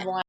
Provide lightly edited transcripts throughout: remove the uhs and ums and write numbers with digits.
one.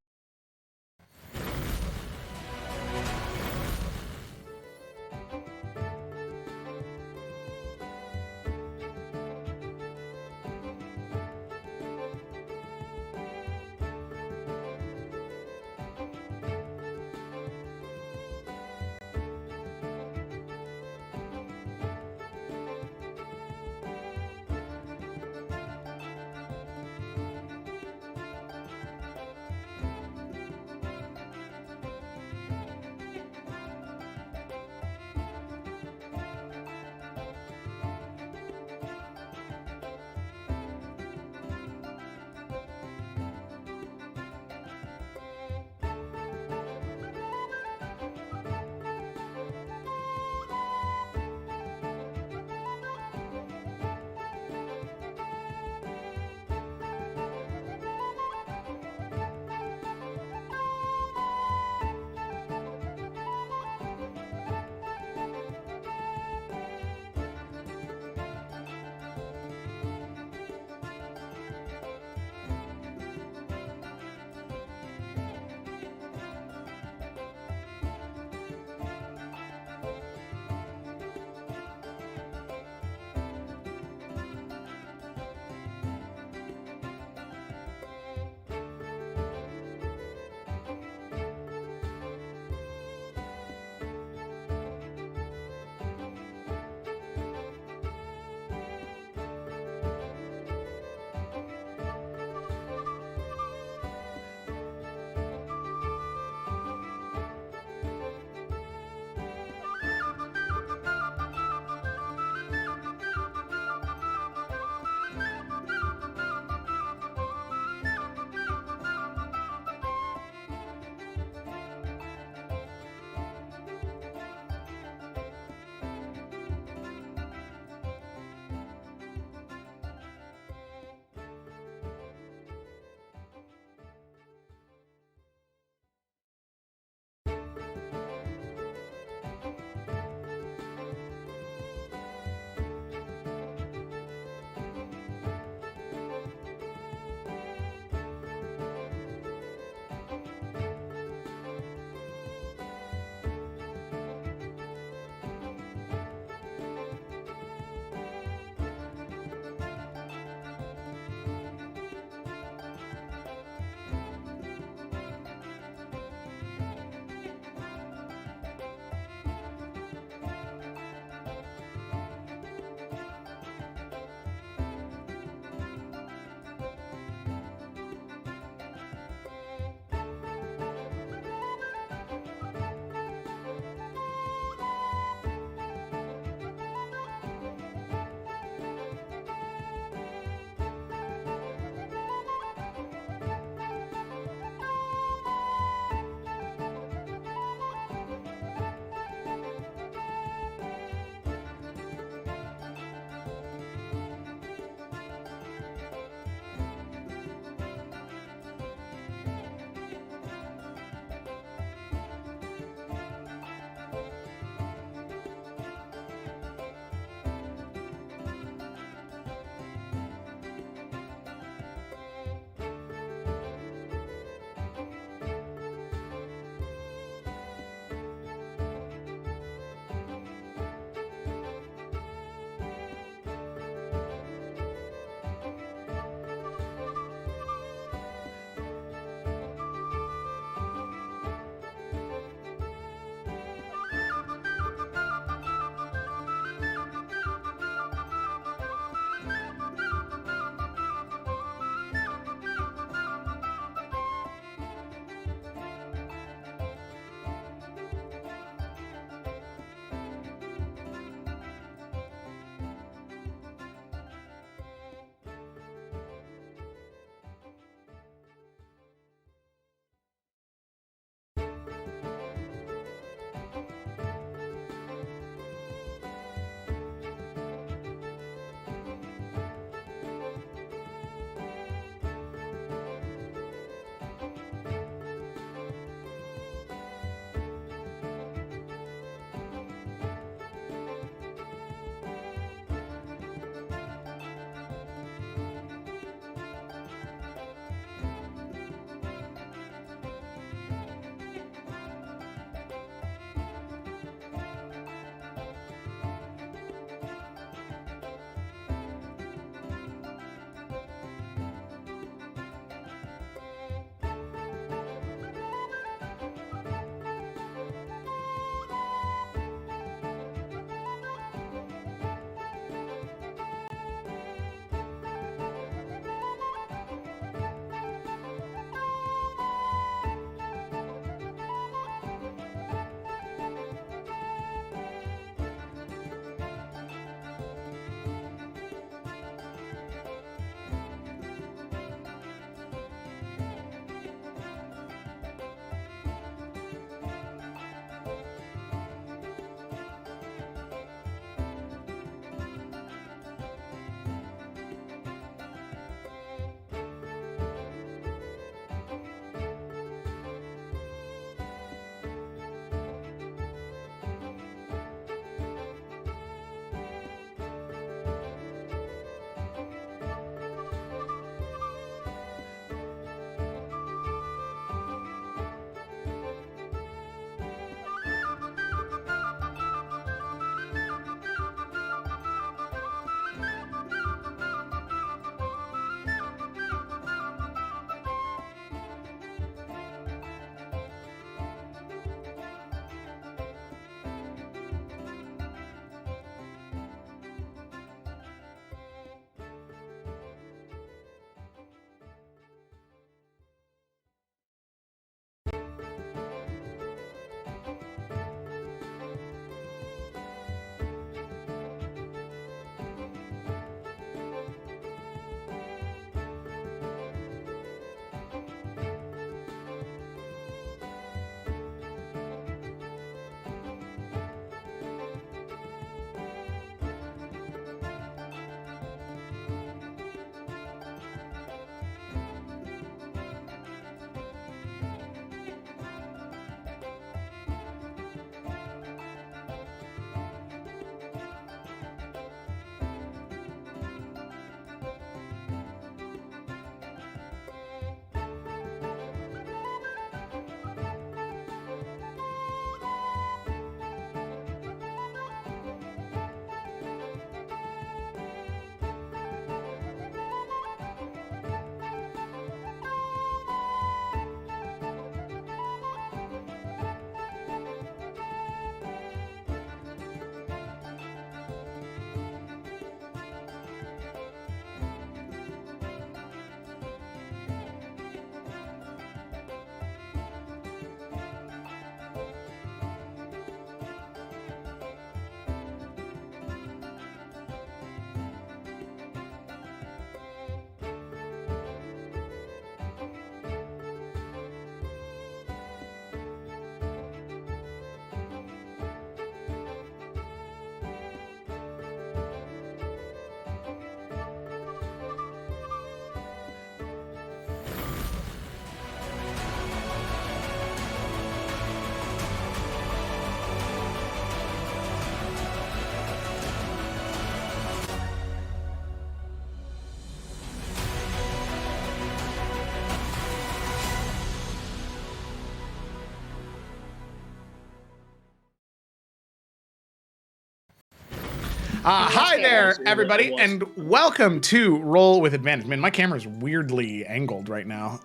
Hi there, everybody, and welcome to Roll with Advantage. Man, my camera's weirdly angled right now.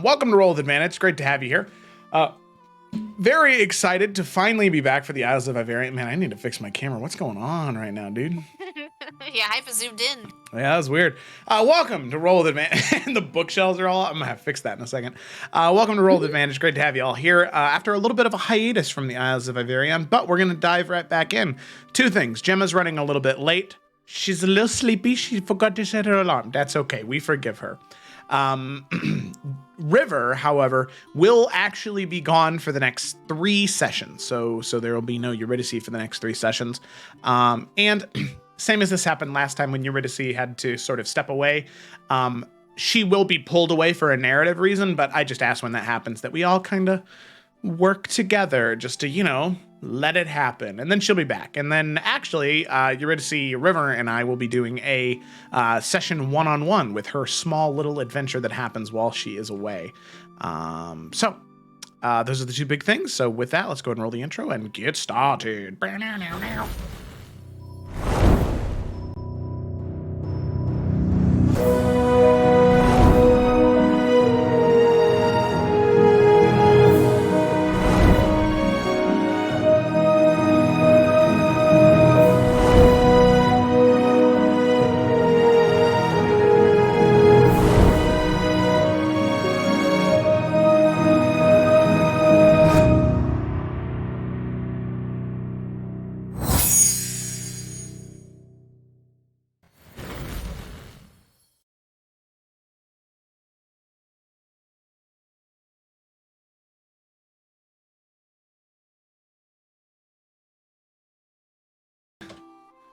Welcome to Roll with Advantage. Great to have you here. Very excited to finally be back for the Isles of Iverion. Man, I need to fix my camera. What's going on right now, dude? Yeah, hyper zoomed in. Yeah, that was weird. Welcome to Roll with Advantage. The bookshelves are all... I'm going to have to fix that in a second. Welcome to Roll with Advantage. Great to have you all here after a little bit of a hiatus from the Isles of Iverion, but we're going to dive right back in. Two things. Gemma's running a little bit late. She's a little sleepy. She forgot to set her alarm. That's okay. We forgive her. River, however, will actually be gone for the next 3 sessions. So there will be no Eurydice for the next 3 sessions. And... same as this happened last time when Eurydice had to sort of step away. She will be pulled away for a narrative reason, but I just ask when that happens that we all kind of work together just to, you know, let it happen. And then she'll be back. And then actually, Eurydice, River, and I will be doing a session one-on-one with her small little adventure that happens while she is away. Those are the 2 big things. So with that, let's go ahead and roll the intro and get started.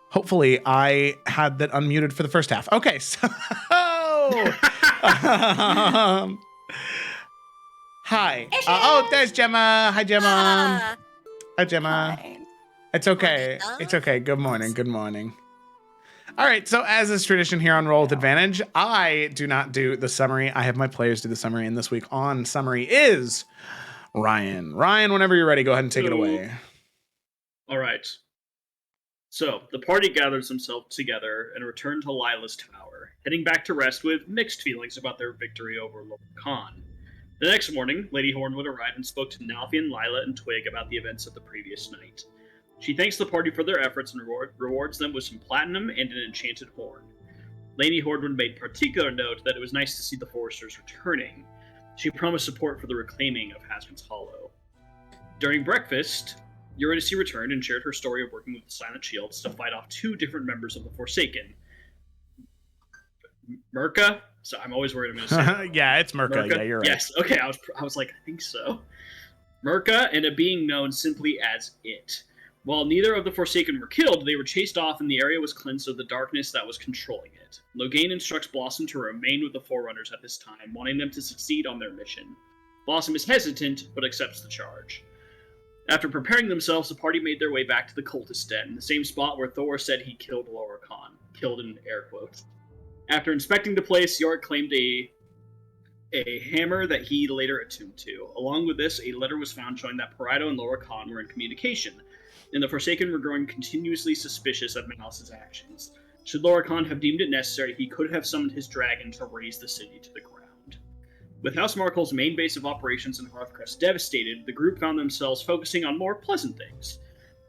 Hopefully, I had that unmuted for the first half. Okay, so hi. There's Gemma. Hi, Gemma. Hi, Gemma. Hi. It's okay. It's okay. Good morning. Good morning. All right. So, as is tradition here on Roll with Advantage, I do not do the summary. I have my players do the summary, and this week on summary is Ryan. Ryan, whenever you're ready, go ahead and take it away. All right. So, the party gathers themselves together and return to Lila's tower, heading back to rest with mixed feelings about their victory over Lord Khan. The next morning, Lady Hornwood arrived and spoke to Nalfian, Lila, and Twig about the events of the previous night. She thanks the party for their efforts and rewards them with some platinum and an enchanted horn. Lady Hornwood made particular note that it was nice to see the Foresters returning. She promised support for the reclaiming of Haskin's Hollow. During breakfast, Eurydice returned and shared her story of working with the Silent Shields to fight off 2 different members of the Forsaken. Mirka? So I'm always worried I'm going to say that. Yeah, it's Mirka. Yeah, you're right. Yes, okay, I was like, I think so. Mirka and a being known simply as It. While neither of the Forsaken were killed, they were chased off and the area was cleansed of the darkness that was controlling it. Loghain instructs Blossom to remain with the Forerunners at this time, wanting them to succeed on their mission. Blossom is hesitant, but accepts the charge. After preparing themselves, the party made their way back to the cultist den, the same spot where Thor said he killed Laura Khan. Killed in air quotes. After inspecting the place, Yorick claimed a hammer that he later attuned to. Along with this, a letter was found showing that Parido and Laura Khan were in communication, and the Forsaken were growing continuously suspicious of Malice's actions. Should Laura Khan have deemed it necessary, he could have summoned his dragon to raze the city to the ground. With House Markel's main base of operations in Hearthcrest devastated, the group found themselves focusing on more pleasant things.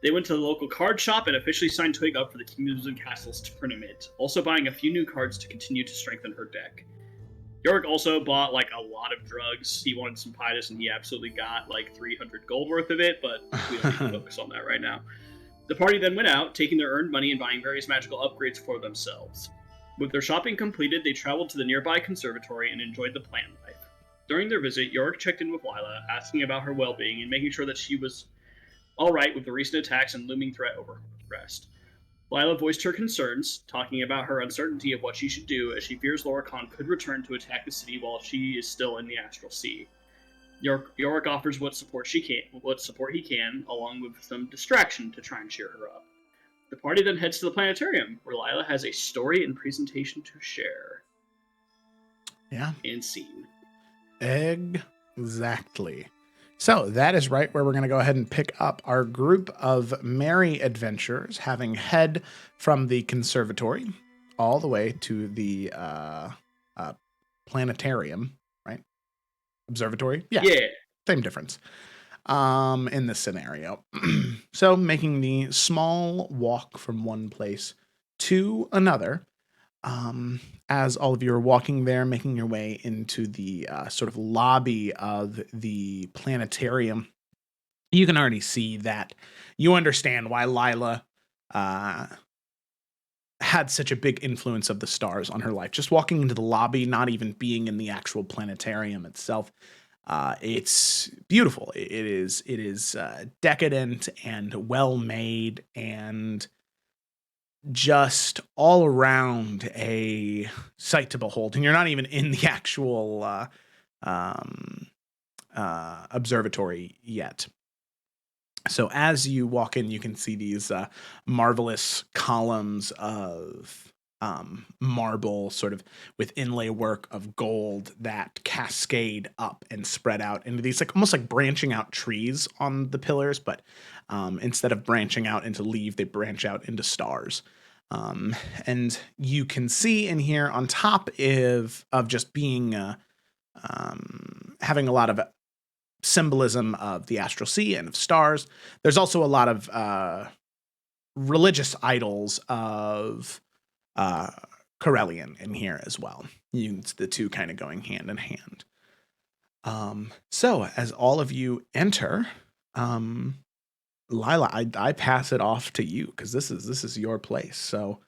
They went to the local card shop and officially signed Twig up for the Kingdoms and Castles tournament, also buying a few new cards to continue to strengthen her deck. Yorick also bought, like, a lot of drugs. He wanted some Pidus, and he absolutely got, like, 300 gold worth of it, but we don't need to focus on that right now. The party then went out, taking their earned money and buying various magical upgrades for themselves. With their shopping completed, they traveled to the nearby conservatory and enjoyed the plant life. During their visit, Yorick checked in with Lila, asking about her well-being and making sure that she was alright with the recent attacks and looming threat over rest. Lila voiced her concerns, talking about her uncertainty of what she should do, as she fears Laura Khan could return to attack the city while she is still in the Astral Sea. Yorick offers what support he can, along with some distraction to try and cheer her up. The party then heads to the planetarium, where Lila has a story and presentation to share. Yeah. And scene. Exactly. So that is right where we're going to go ahead and pick up our group of merry adventurers, having head from the conservatory all the way to the planetarium, right? Observatory? Yeah. Same difference in this scenario. So making the small walk from one place to another. As all of you are walking there, making your way into the sort of lobby of the planetarium, you can already see that you understand why Lila had such a big influence of the stars on her life. Just walking into the lobby, not even being in the actual planetarium itself, it's beautiful. It is decadent and well made and just all around a sight to behold. And you're not even in the actual observatory yet. So as you walk in, you can see these marvelous columns of marble, sort of with inlay work of gold that cascade up and spread out into these like almost like branching out trees on the pillars, but instead of branching out into leaves, they branch out into stars. And you can see in here on top of just being having a lot of symbolism of the astral sea and of stars. There's also a lot of religious idols of Corellian in here as well. It's the two kind of going hand in hand. So as all of you enter, Lila, I pass it off to you because this is your place. So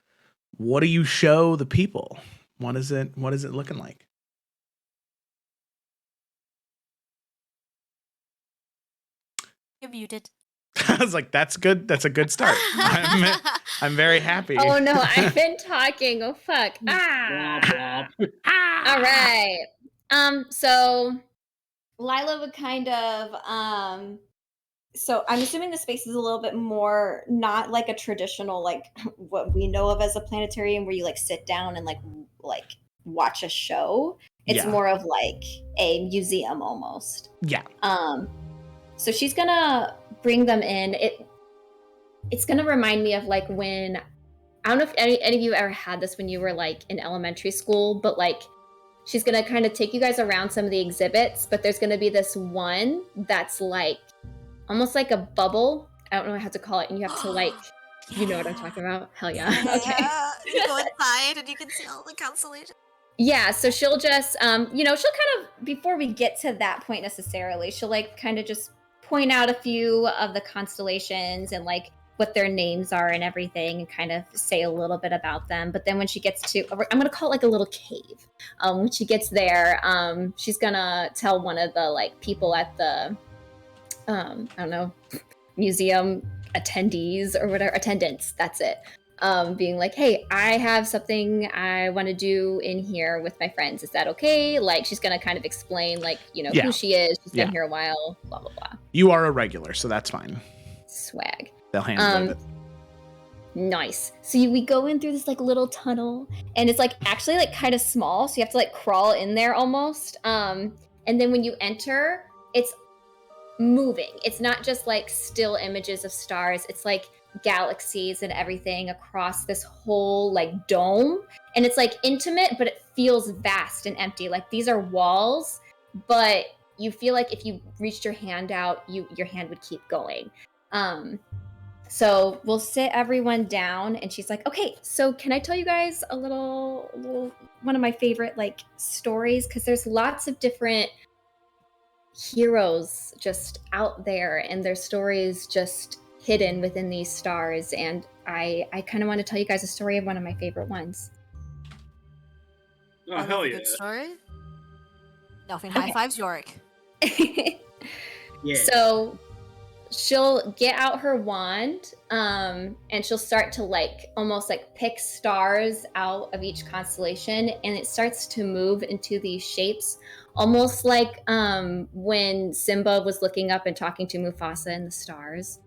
what do you show the people? What is it looking like? You're muted. I was like, that's good. That's a good start. I'm very happy. Oh no, I've been talking. Oh fuck. All right. So Lila would kind of so I'm assuming the space is a little bit more not like a traditional like what we know of as a planetarium where you like sit down and like watch a show. It's more of like a museum almost. Yeah. So she's gonna bring them in. It's gonna remind me of like when I don't know if any of you ever had this when you were like in elementary school, but like she's gonna kind of take you guys around some of the exhibits, but there's gonna be this one that's like almost like a bubble. I don't know how to call it, and you have to like, you know what I'm talking about? Hell yeah. Okay. Yeah. You go inside and you can see all the constellations. Yeah, so she'll just, she'll kind of, before we get to that point necessarily, she'll like kind of just point out a few of the constellations and like what their names are and everything and kind of say a little bit about them. But then when she gets to, I'm going to call it like a little cave. When she gets there, she's going to tell one of the like people at the, I don't know, museum attendees or whatever, attendants, that's it. Being like, hey, I have something I want to do in here with my friends. Is that okay? Like, she's going to kind of explain, like, who she is. She's been here a while, blah, blah, blah. You are a regular, so that's fine. Swag. They'll handle it. Nice. So we go in through this, like, little tunnel, and it's, like, actually, like, kind of small, so you have to, like, crawl in there almost. And then when you enter, it's moving. It's not just, like, still images of stars. It's, like, galaxies and everything across this whole like dome, and it's like intimate, but it feels vast and empty. Like these are walls, but you feel like if you reached your hand out, your hand would keep going. So we'll sit everyone down, and she's like, okay, so can I tell you guys a little one of my favorite like stories, because there's lots of different heroes just out there, and their stories just hidden within these stars, and I kind of want to tell you guys a story of one of my favorite ones. Oh, hell yeah. Good story. Nothing high fives, Yorick. Yeah. So she'll get out her wand, and she'll start to like almost like pick stars out of each constellation, and it starts to move into these shapes, almost like when Simba was looking up and talking to Mufasa in the stars.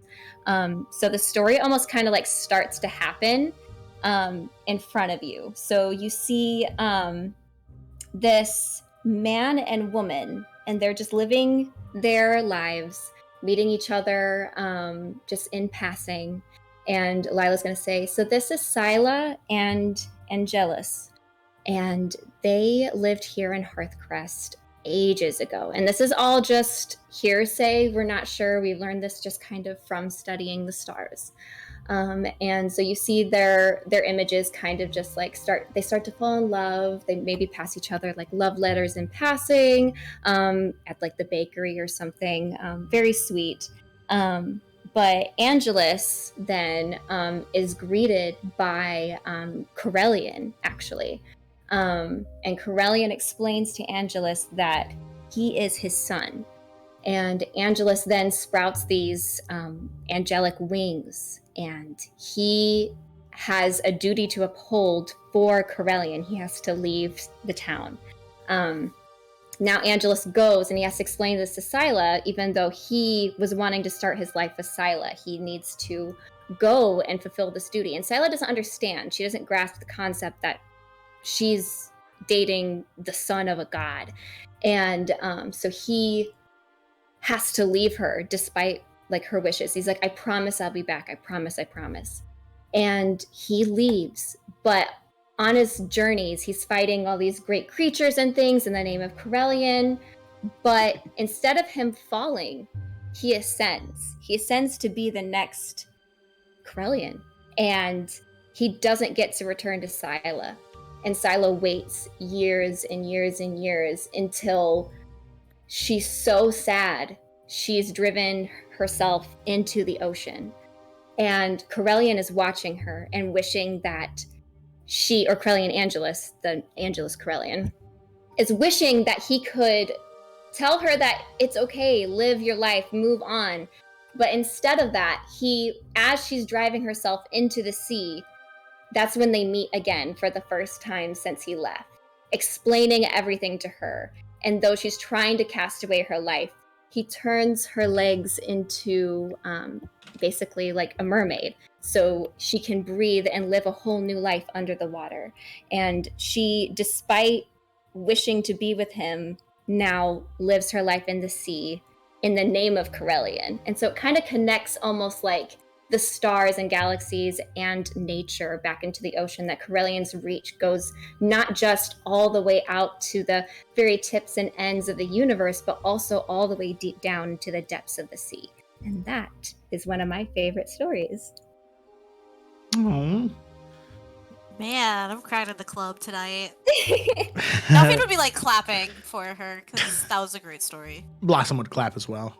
So the story almost kind of like starts to happen in front of you. So you see this man and woman and they're just living their lives, meeting each other just in passing. And Lila's going to say, so this is Scylla and Angelus, and they lived here in Hearthcrest ages ago. And this is all just hearsay. We're not sure. We've learned this just kind of from studying the stars. And so you see their images kind of just like start to fall in love. They maybe pass each other like love letters in passing at like the bakery or something. Very sweet. But Angelus then is greeted by Corellian, actually. And Corellian explains to Angelus that he is his son. And Angelus then sprouts these angelic wings, and he has a duty to uphold for Corellian. He has to leave the town. Now Angelus goes, and he has to explain this to Scylla, even though he was wanting to start his life with Scylla. He needs to go and fulfill this duty. And Scylla doesn't understand. She doesn't grasp the concept that she's dating the son of a god. And so he has to leave her despite like her wishes. He's like, I promise I'll be back. I promise. And he leaves. But on his journeys, he's fighting all these great creatures and things in the name of Corellian. But instead of him falling, he ascends. He ascends to be the next Corellian. And he doesn't get to return to Scylla. And Scylla waits years and years and years until she's so sad, she's driven herself into the ocean. And Corellian is watching her and wishing that or Corellian Angelus, the Angelus Corellian, is wishing that he could tell her that it's okay, live your life, move on. But instead of that, as she's driving herself into the sea, that's when they meet again for the first time since he left, explaining everything to her. And though she's trying to cast away her life, he turns her legs into basically like a mermaid, so she can breathe and live a whole new life under the water. And she, despite wishing to be with him, now lives her life in the sea in the name of Corellian. And so it kind of connects almost like the stars and galaxies and nature back into the ocean, that Corellian's reach goes not just all the way out to the very tips and ends of the universe, but also all the way deep down into the depths of the sea. And that is one of my favorite stories. Oh. Man, I'm crying in the club tonight. Nothing would be like clapping for her, because that was a great story. Blossom would clap as well.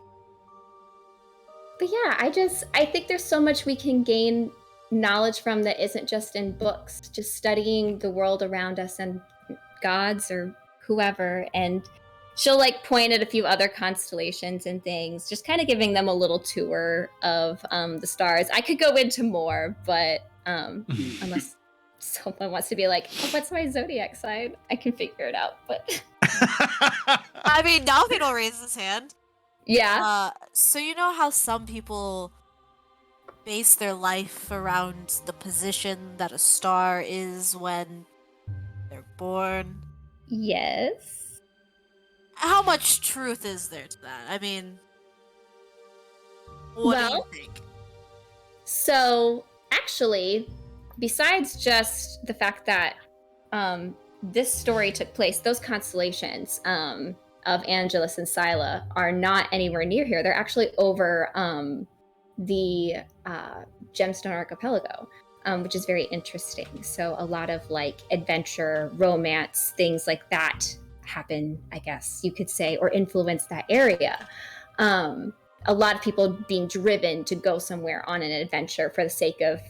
But yeah, I think there's so much we can gain knowledge from that isn't just in books, just studying the world around us and gods or whoever. And she'll like point at a few other constellations and things, just kind of giving them a little tour of the stars. I could go into more, but unless someone wants to be like, oh, what's my zodiac sign? I can figure it out. But I mean, Nalvin will raise his hand. Yeah. So you know how some people base their life around the position that a star is when they're born? Yes. How much truth is there to that? I mean, what do you think? So, actually, besides just the fact that this story took place, those constellations of Angelus and Scylla are not anywhere near here. They're actually over the Gemstone Archipelago, which is very interesting. So a lot of like adventure, romance, things like that happen, I guess you could say, or influence that area. A lot of people being driven to go somewhere on an adventure for the sake of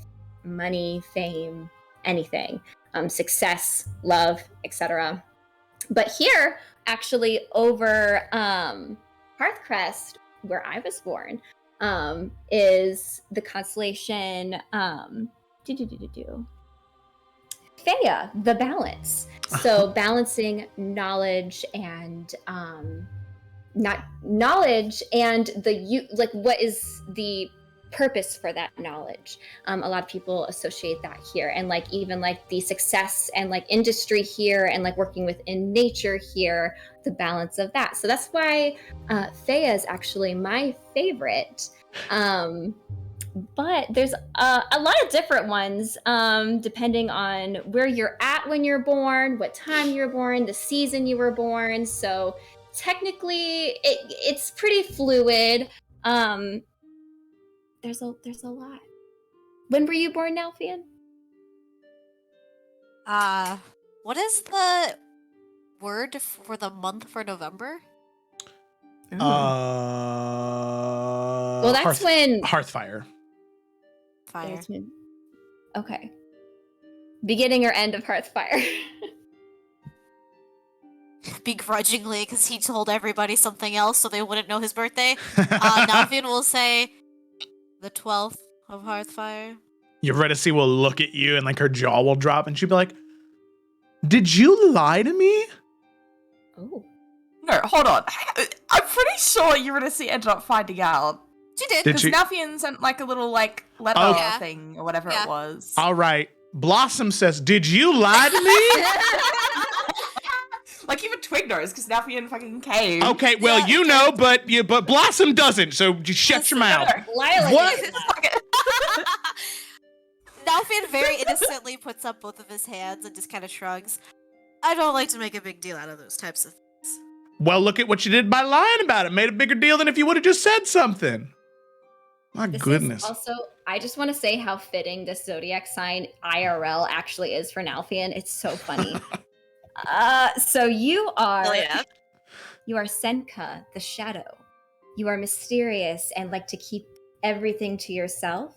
money, fame, anything, success, love, etc. But here, actually, over Hearthcrest, where I was born, is the constellation Theia, the balance. So balancing knowledge and not knowledge and what is the purpose for that knowledge. A lot of people associate that here, and like even like the success and like industry here and like working within nature here, the balance of that. So that's why Thea is actually my favorite. But there's a lot of different ones, depending on where you're at when you're born, what time you were born, the season you were born. So technically, it's pretty fluid. There's a lot. When were you born, Nalfian? What is the word for the month for November? Well, that's when Hearthfire. Fire. Okay. Beginning or end of Hearthfire? Begrudgingly, because he told everybody something else so they wouldn't know his birthday. Nalfian will say the 12th of Hearthfire. Eurydice will look at you and like her jaw will drop and she'll be like, "Did you lie to me?" Oh. No, hold on. I'm pretty sure Eurydice ended up finding out. She did. Did Because she? Nalfian sent like a little like letter Oh. Yeah. thing or whatever Yeah. it was. All right. Blossom says, "Did you lie to me?" Like even Twig knows because Nalfian fucking came. Okay, well, Yeah, you know, but Blossom doesn't, so just shut your mouth. Lila. What? Nalfian very innocently puts up both of his hands and just kind of shrugs. I don't like to make a big deal out of those types of things. Well, look at what you did by lying about it. Made a bigger deal than if you would have just said something. My This goodness. is also, I just want to say how fitting this zodiac sign IRL actually is for Nalfian. It's so funny. So you are, Oh yeah. you are Senka, the shadow. You are mysterious and like to keep everything to yourself.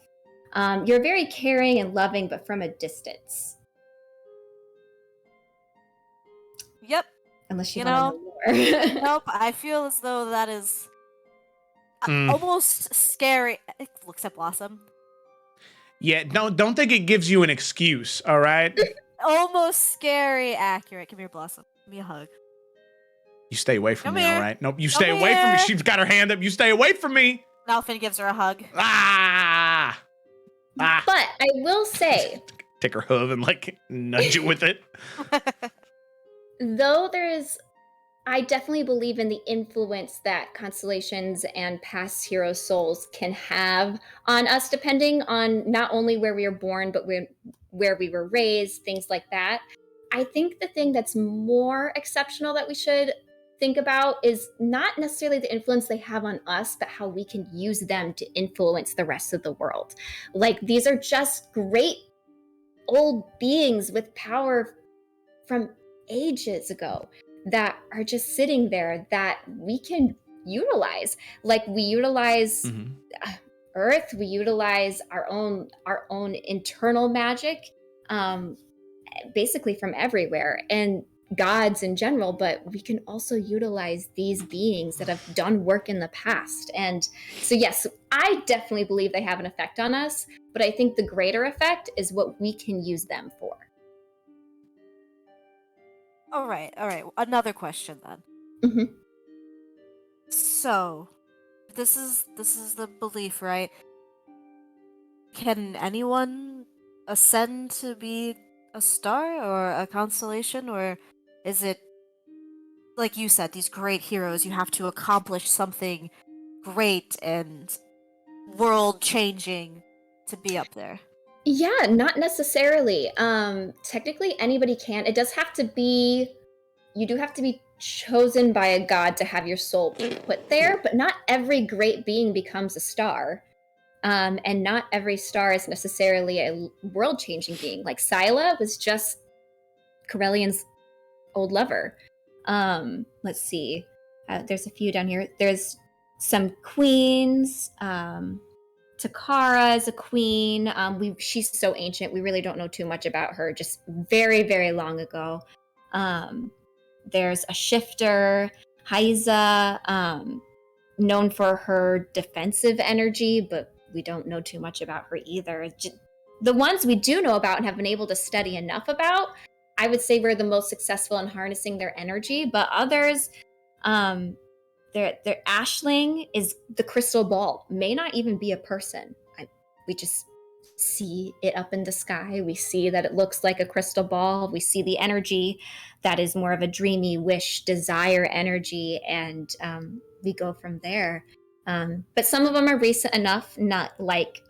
You're very caring and loving, but from a distance. Yep. Unless you You want to know more. Nope. I feel as though that is Mm. almost scary. It looks at Blossom. Yeah, don't think it gives you an excuse, all right? Almost scary accurate. Come here, Blossom. Give me a hug. You stay away from Come me, here. all right? Nope, you Come stay away from me. here. She's got her hand up. You stay away from me. Nalfian gives her a hug. Ah! Ah! But I will say, Take her hoof and like nudge it with it. though I definitely believe in the influence that constellations and past hero souls can have on us, depending on not only where we were born, but where we were raised, things like that. I think the thing that's more exceptional that we should think about is not necessarily the influence they have on us, but how we can use them to influence the rest of the world. Like, these are just great old beings with power from ages ago that are just sitting there that we can utilize. Like, we utilize Mhm. Earth, we utilize our own internal magic, basically from everywhere, and gods in general, but we can also utilize these beings that have done work in the past. And so yes, I definitely believe they have an effect on us, but I think the greater effect is what we can use them for. All right. Another question then. Mhm. So, this is the belief, right? Can anyone ascend to be a star or a constellation, or is it like you said, these great heroes, you have to accomplish something great and world-changing to be up there? Yeah, not necessarily. Technically anybody can. It does have to be, you do have to be chosen by a god to have your soul put there, but not every great being becomes a star. And not every star is necessarily a world-changing being. Like Scylla was just Corellian's old lover. Let's see. There's a few down here. There's some queens. Takara is a queen. She's so ancient. We really don't know too much about her. Just very, very long ago. There's a shifter, Haiza, known for her defensive energy, but we don't know too much about her either. The ones we do know about and have been able to study enough about, I would say we're the most successful in harnessing their energy, but others, their Ashling is the crystal ball, may not even be a person. We just see it up in the sky. We see that it looks like a crystal ball. We see the energy that is more of a dreamy wish, desire energy, and we go from there. But some of them are recent enough, not like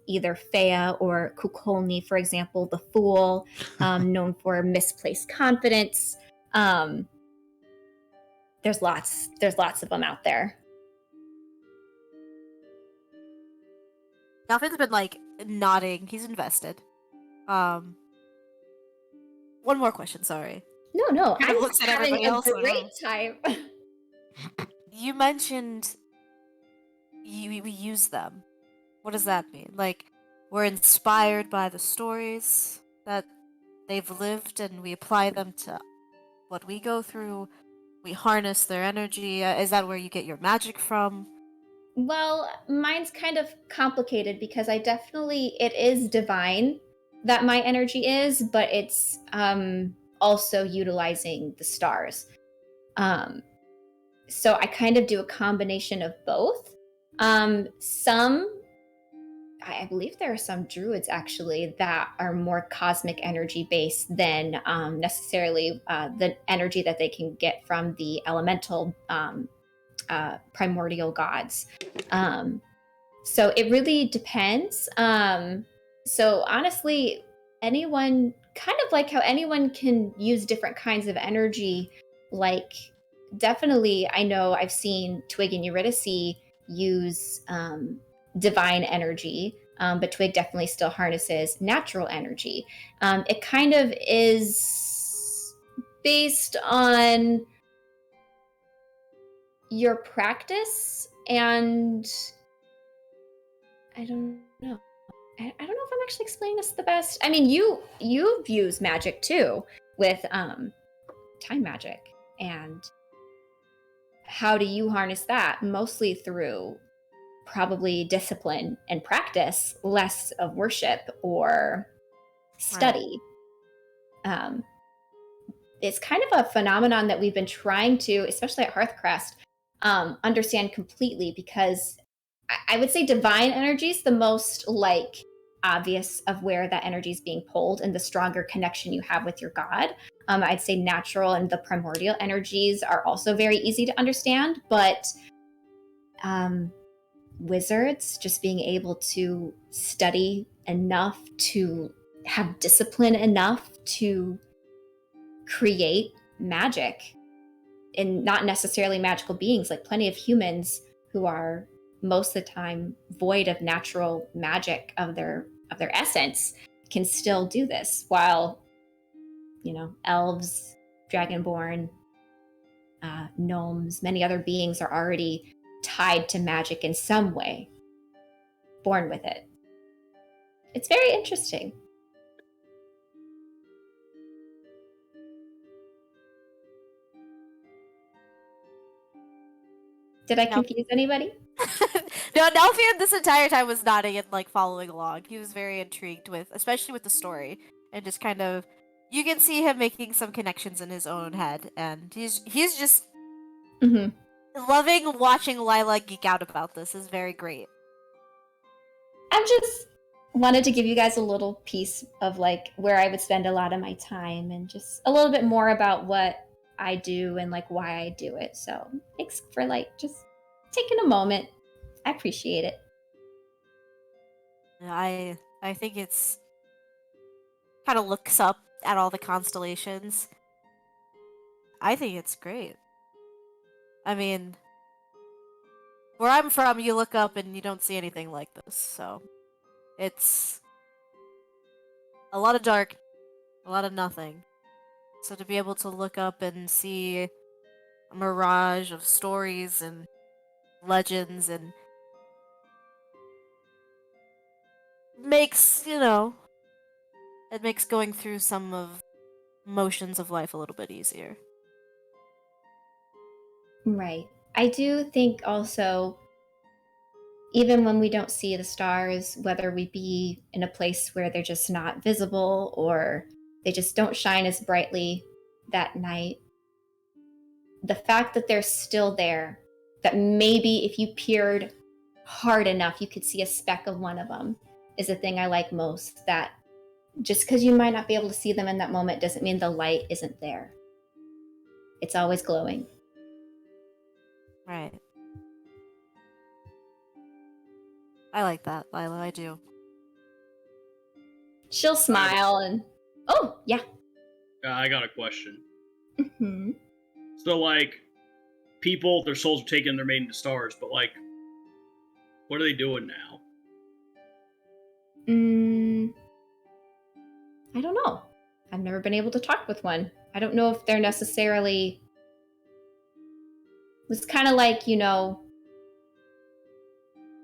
either Fea or Kukolni, for example, the Fool, known for misplaced confidence. There's lots of them out there. Nalfin's been like nodding. He's invested. One more question. Sorry. No, Kind of I'm looks at having everybody a else, I great know. time. You mentioned we use them. What does that mean? Like, we're inspired by the stories that they've lived, and we apply them to what we go through. We harness their energy. Is that where you get your magic from? Well, mine's kind of complicated because it is divine that my energy is, but it's also utilizing the stars. So I kind of do a combination of both. I believe there are some druids actually that are more cosmic energy based than necessarily the energy that they can get from the elemental primordial gods. So it really depends. So honestly, anyone, kind of like how anyone can use different kinds of energy, like definitely I know I've seen Twig and Eurydice use divine energy, but Twig definitely still harnesses natural energy. It kind of is based on your practice, and I don't know. I don't know if I'm actually explaining this the best. I mean, you've used magic too with time magic, and how do you harness that? Mostly through probably discipline and practice, less of worship or study. Right. It's kind of a phenomenon that we've been trying to, especially at Hearthcrest, understand completely, because I would say divine energy is the most like obvious of where that energy is being pulled and the stronger connection you have with your god. I'd say natural and the primordial energies are also very easy to understand, but wizards, just being able to study enough, to have discipline enough to create magic, and not necessarily magical beings, like plenty of humans who are most of the time void of natural magic of their essence can still do this, while elves, dragonborn, gnomes, many other beings are already tied to magic in some way, born with it. It's very interesting. Did I confuse anybody? No, Nelfian this entire time was nodding and like following along. He was very intrigued especially with the story, and just kind of, you can see him making some connections in his own head, and he's just loving watching Lila geek out about this. Is very great. I'm just wanted to give you guys a little piece of like where I would spend a lot of my time, and just a little bit more about what I do and like why I do it. So thanks for like just taking a moment. I appreciate it. I think it's kind of looks up at all the constellations. I think it's great. I mean, where I'm from, you look up and you don't see anything like this. So it's a lot of dark, a lot of nothing. So to be able to look up and see a mirage of stories and legends, and makes, it makes going through some of motions of life a little bit easier. Right. I do think also, even when we don't see the stars, whether we be in a place where they're just not visible or they just don't shine as brightly that night, the fact that they're still there, that maybe if you peered hard enough, you could see a speck of one of them, is the thing I like most. That just because you might not be able to see them in that moment doesn't mean the light isn't there. It's always glowing. Right. I like that, Lila. I do. She'll smile and, oh, yeah. I got a question. Hmm. So, like, people, their souls are taken, they're made into stars, but, like, what are they doing now? I don't know. I've never been able to talk with one. I don't know if they're necessarily... It's kind of like,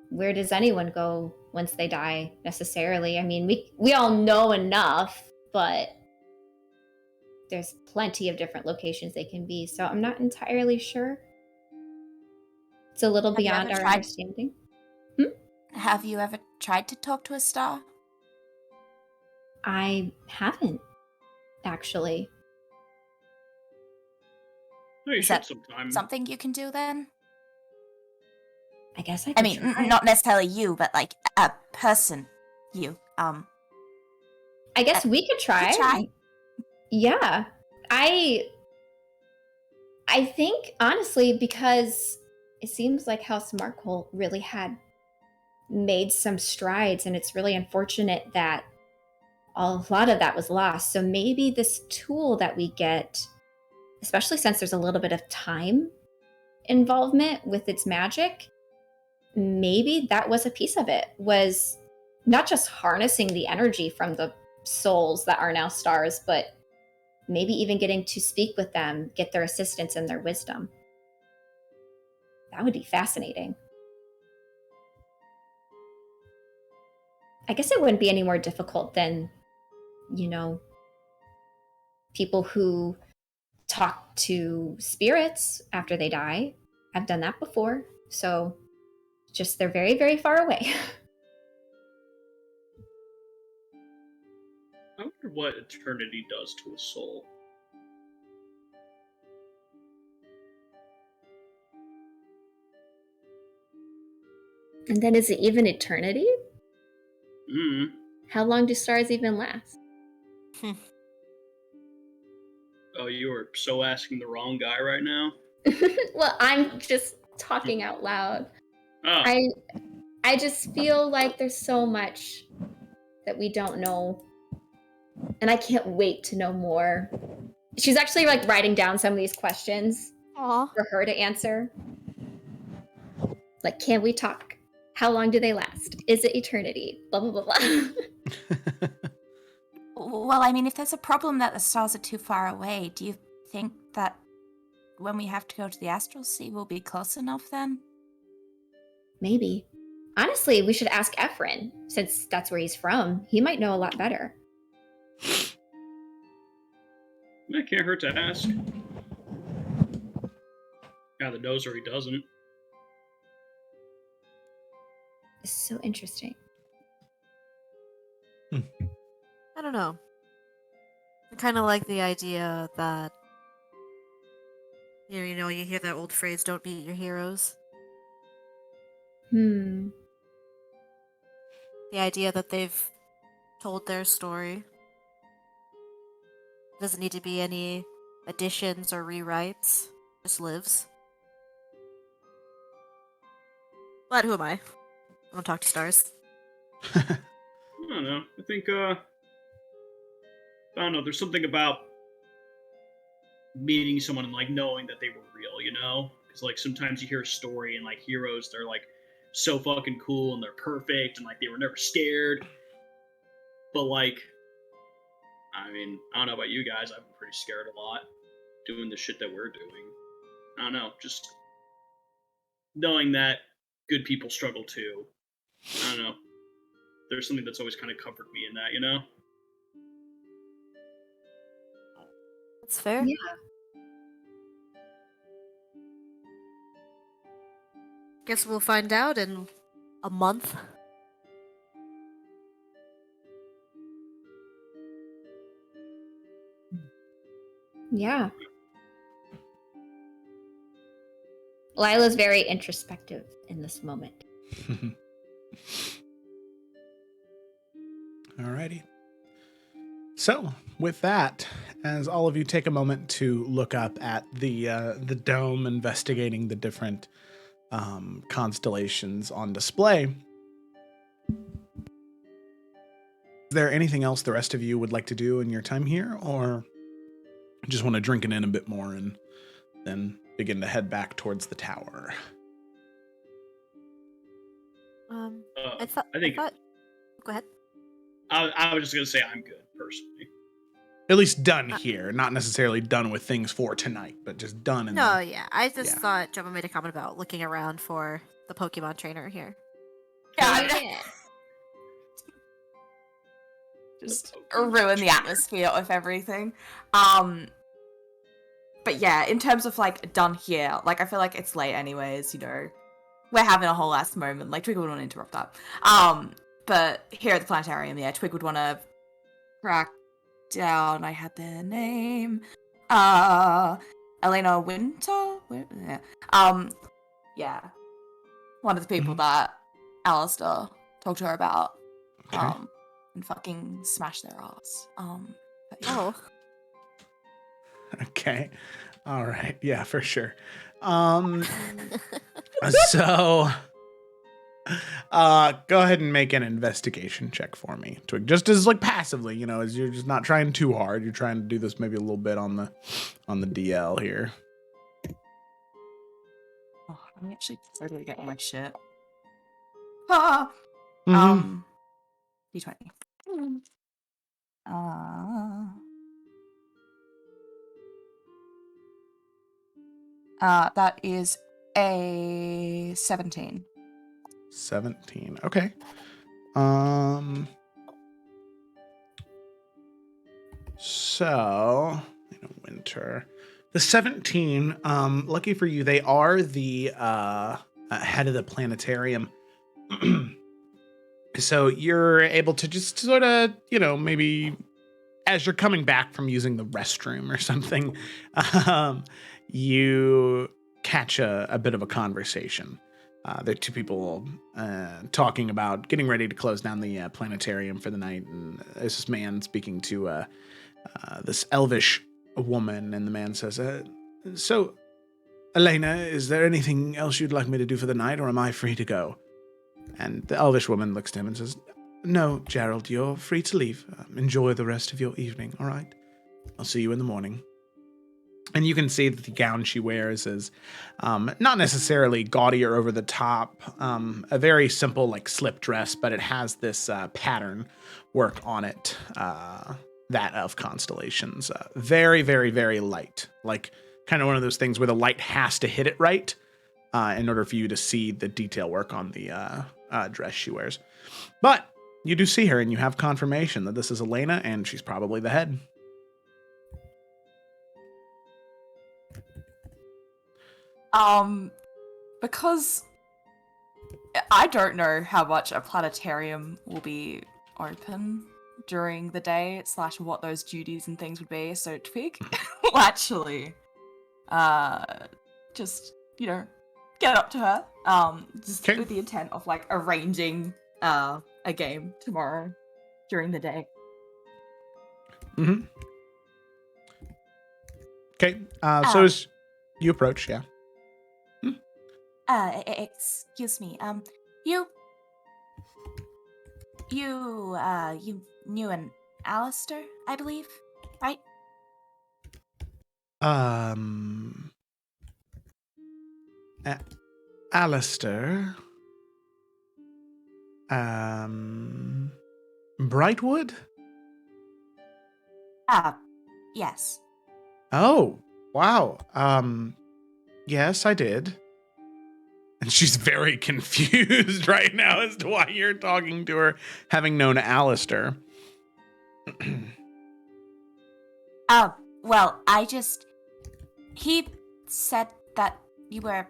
where does anyone go once they die necessarily? I mean, we all know enough, but there's plenty of different locations they can be, so I'm not entirely sure. It's a little Have you beyond ever our tried- understanding. Have you ever tried to talk to a star? I haven't, actually. No, you Is should that sometime. Something you can do then? I guess I I could mean, try. not necessarily you, but like a person. You. I guess we could try. try. Yeah. I think, honestly, because it seems like House Markle really had made some strides, and it's really unfortunate that a lot of that was lost. So maybe this tool that we get, especially since there's a little bit of time involvement with its magic, maybe that was a piece of it, was not just harnessing the energy from the souls that are now stars, but maybe even getting to speak with them, get their assistance and their wisdom. That would be fascinating. I guess it wouldn't be any more difficult than, people who talk to spirits after they die. I've done that before. So just they're very, very far away. I wonder what eternity does to a soul. And then is it even eternity? Mm. How long do stars even last? Oh, you are so asking the wrong guy right now. Well, I'm just talking out loud. Oh, I just feel like there's so much that we don't know. And I can't wait to know more. She's actually like writing down some of these questions Aw. for her to answer. Like, can we talk? How long do they last? Is it eternity? Blah, blah, blah, blah. Well, I mean, if there's a problem that the stars are too far away, do you think that when we have to go to the astral sea, we'll be close enough then? Maybe. Honestly, we should ask Efren, since that's where he's from. He might know a lot better. it can't hurt to ask. Either knows or he doesn't. This is so interesting. I don't know. I kind of like the idea that, you hear that old phrase, don't beat your heroes. Hmm. The idea that they've told their story. Doesn't need to be any additions or rewrites. Just lives. But who am I? I don't talk to stars. I don't know. I think, I don't know. There's something about meeting someone and, like, knowing that they were real, Because, like, sometimes you hear a story and, like, heroes, they're, like, so fucking cool and they're perfect and, like, they were never scared. But, like, I mean, I don't know about you guys. I've been pretty scared a lot doing the shit that we're doing. I don't know. Just knowing that good people struggle too. I don't know. There's something that's always kind of comforted me in that, That's fair. Yeah. Guess we'll find out in a month. Yeah. Lila's very introspective in this moment. Alrighty. So, with that, as all of you take a moment to look up at the dome, investigating the different constellations on display, is there anything else the rest of you would like to do in your time here, or just want to drink it in a bit more and then begin to head back towards the tower? I thought. Go ahead. I was just gonna say I'm good personally. At least done here, not necessarily done with things for tonight, but just done. No, yeah. I just yeah. thought Jumbo made a comment about looking around for the Pokemon trainer here. Yeah. Just ruin the atmosphere of everything. But yeah, in terms of like done here, like I feel like it's late anyways, you know. We're having a whole ass moment. Like Twig would want to interrupt that. But here at the planetarium, yeah, Twig would want to track down. I had their name. Elena Winter. Yeah. Yeah. One of the people that Alistair talked to her about. Okay. And fucking smash their ass. But yeah. Oh. Okay. All right. Yeah, for sure. So go ahead and make an investigation check for me, Twig. Just as like passively, you know, as you're just not trying too hard. You're trying to do this maybe a little bit on the DL here. Oh, I'm actually totally getting my shit. Mhm. D20. That is a 17. 17. Okay. So, Winter. The 17, lucky for you, they are the head of the planetarium. So you're able to just sort of, you know, maybe as you're coming back from using the restroom or something, you catch a bit of a conversation. There are two people talking about getting ready to close down the planetarium for the night. And there's this man speaking to this elvish woman. And the man says, so, Elena, is there anything else you'd like me to do for the night, or am I free to go? And the elvish woman looks to him and says, no, Gerald, you're free to leave. Enjoy the rest of your evening, all right? I'll see you in the morning. And you can see that the gown she wears is not necessarily gaudy or over the top, a very simple like slip dress, but it has this pattern work on it, that of constellations. Very, very, very light, like kind of one of those things where the light has to hit it right in order for you to see the detail work on the dress she wears. But you do see her and you have confirmation that this is Elena and she's probably the head. Because I don't know how much a planetarium will be open during the day / what those duties and things would be, so Twig will actually just, you know, get up to her, just with the intent of like arranging a game tomorrow during the day. Mm-hmm. Okay, so as you approach, yeah. Excuse me. You knew an Alistair, I believe, right? Alistair. Brightwood? Yes. Oh, wow. Yes, I did. And she's very confused right now as to why you're talking to her, having known Alistair. Well, he said that you were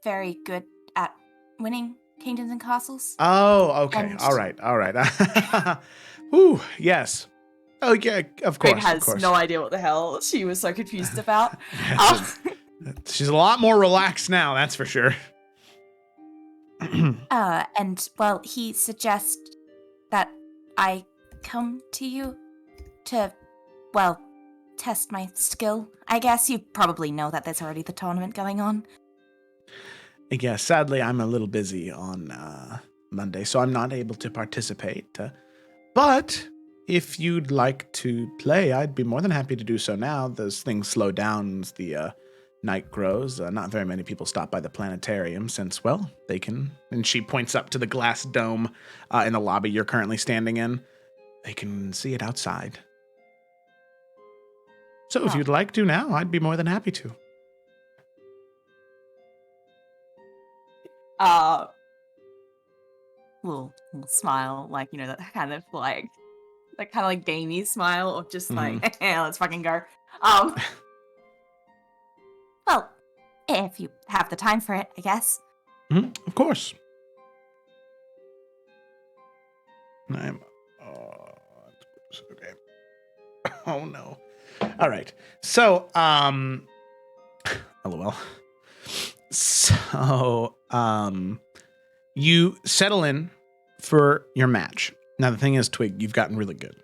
very good at winning kingdoms and castles. Oh, okay. And all right. Ooh, yes. Oh, yeah, of course. Greg has no idea what the hell she was so confused about. She's a lot more relaxed now, that's for sure. And, well, he suggests that I come to you to, well, test my skill. I guess you probably know that there's already the tournament going on. Yeah, sadly, I'm a little busy on Monday, so I'm not able to participate. But if you'd like to play, I'd be more than happy to do so now. Those things slow down as the night grows. Not very many people stop by the planetarium since, well, they can. And she points up to the glass dome in the lobby you're currently standing in. They can see it outside. So if you'd like to now, I'd be more than happy to. We'll smile, like, you know, that kind of like gamey smile of just like, yeah, let's fucking go. Well, if you have the time for it, I guess. Of course. I'm. Okay. Oh no. All right. So, LOL. So, you settle in for your match. Now, the thing is, Twig, you've gotten really good.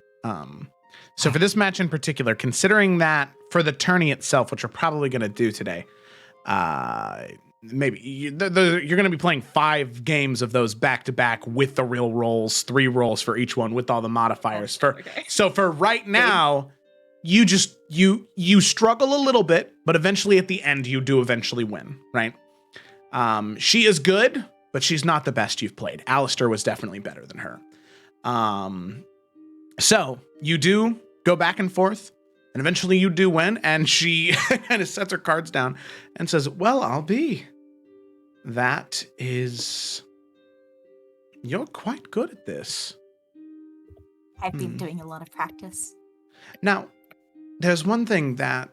So for this match in particular, considering that for the tourney itself, which we're probably going to do today, maybe you're going to be playing 5 games of those back to back with the real rolls, 3 rolls for each one with all the modifiers. So for right now, you just you struggle a little bit, but eventually at the end you do eventually win, right? She is good, but she's not the best you've played. Alistair was definitely better than her. So you do go back and forth, and eventually you do win, and she kind of sets her cards down and says, well, I'll be. That is... You're quite good at this. I've been doing a lot of practice. Now, there's one thing that...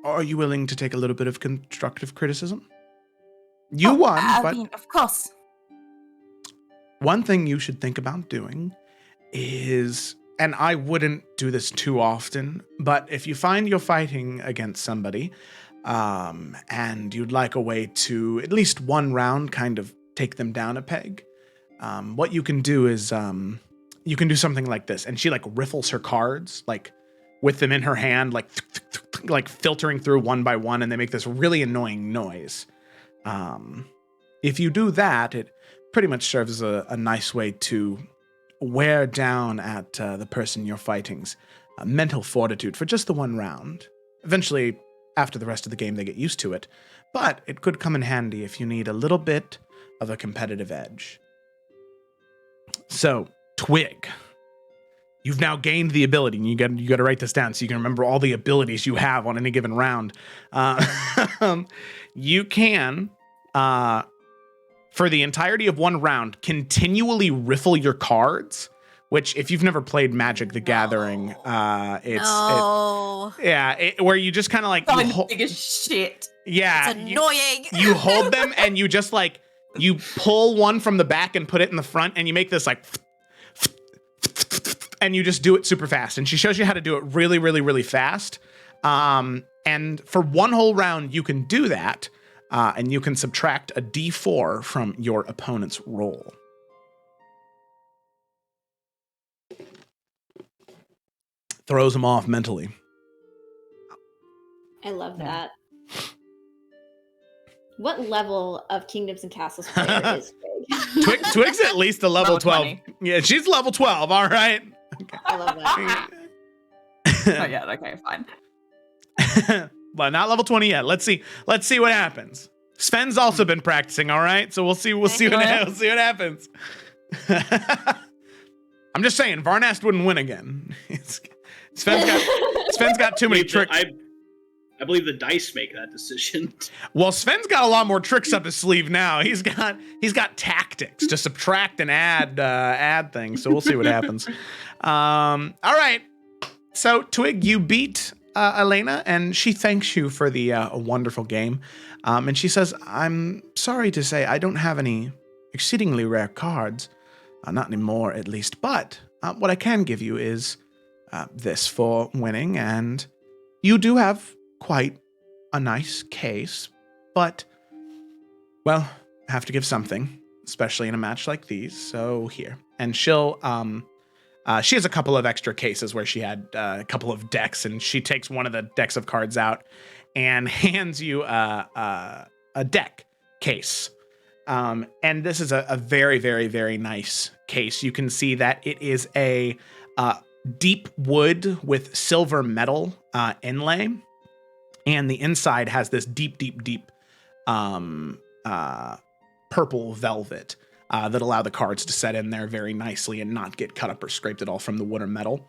Are you willing to take a little bit of constructive criticism? You won, but... of course. One thing you should think about doing is... And I wouldn't do this too often, but if you find you're fighting against somebody, and you'd like a way to, at least one round, kind of take them down a peg, what you can do is, you can do something like this. And she, like, riffles her cards, like, with them in her hand, like filtering through one by one, and they make this really annoying noise. If you do that, it pretty much serves as a nice way to wear down at the person you're fighting's mental fortitude for just the one round. Eventually, after the rest of the game, they get used to it, but it could come in handy if you need a little bit of a competitive edge. So, Twig, you've now gained the ability, and you got to write this down so you can remember all the abilities you have on any given round. You can... for the entirety of one round, continually riffle your cards, which if you've never played Magic the Gathering, where you just kind of like... big as shit. Yeah. It's annoying. You hold them and you just like, you pull one from the back and put it in the front and you make this like... And you just do it super fast. And she shows you how to do it really, really, really fast. And for one whole round, you can do that. And you can subtract a d4 from your opponent's roll. Throws them off mentally. I love that. What level of Kingdoms and Castles player is Twig? Twig's at least a level 12. 20. Yeah, she's level 12. All right. I love that. Not yet. Okay, fine. Well, not level 20 yet. Let's see what happens. Sven's also been practicing, all right? So we'll see what happens. I'm just saying, Varnast wouldn't win again. Sven's got too many tricks. I believe the dice make that decision. Well, Sven's got a lot more tricks up his sleeve now. He's got tactics to subtract and add things. So we'll see what happens. All right. So Twig, you beat Elena, and she thanks you for the wonderful game. And she says, I'm sorry to say I don't have any exceedingly rare cards. Not anymore, at least. But what I can give you is this for winning. And you do have quite a nice case. But, well, I have to give something, especially in a match like these. So here. And she'll She has a couple of extra cases where she had a couple of decks, and she takes one of the decks of cards out and hands you a deck case. And this is a very, very, very nice case. You can see that it is a deep wood with silver metal inlay, and the inside has this deep, deep, deep purple velvet that allow the cards to set in there very nicely and not get cut up or scraped at all from the wood or metal.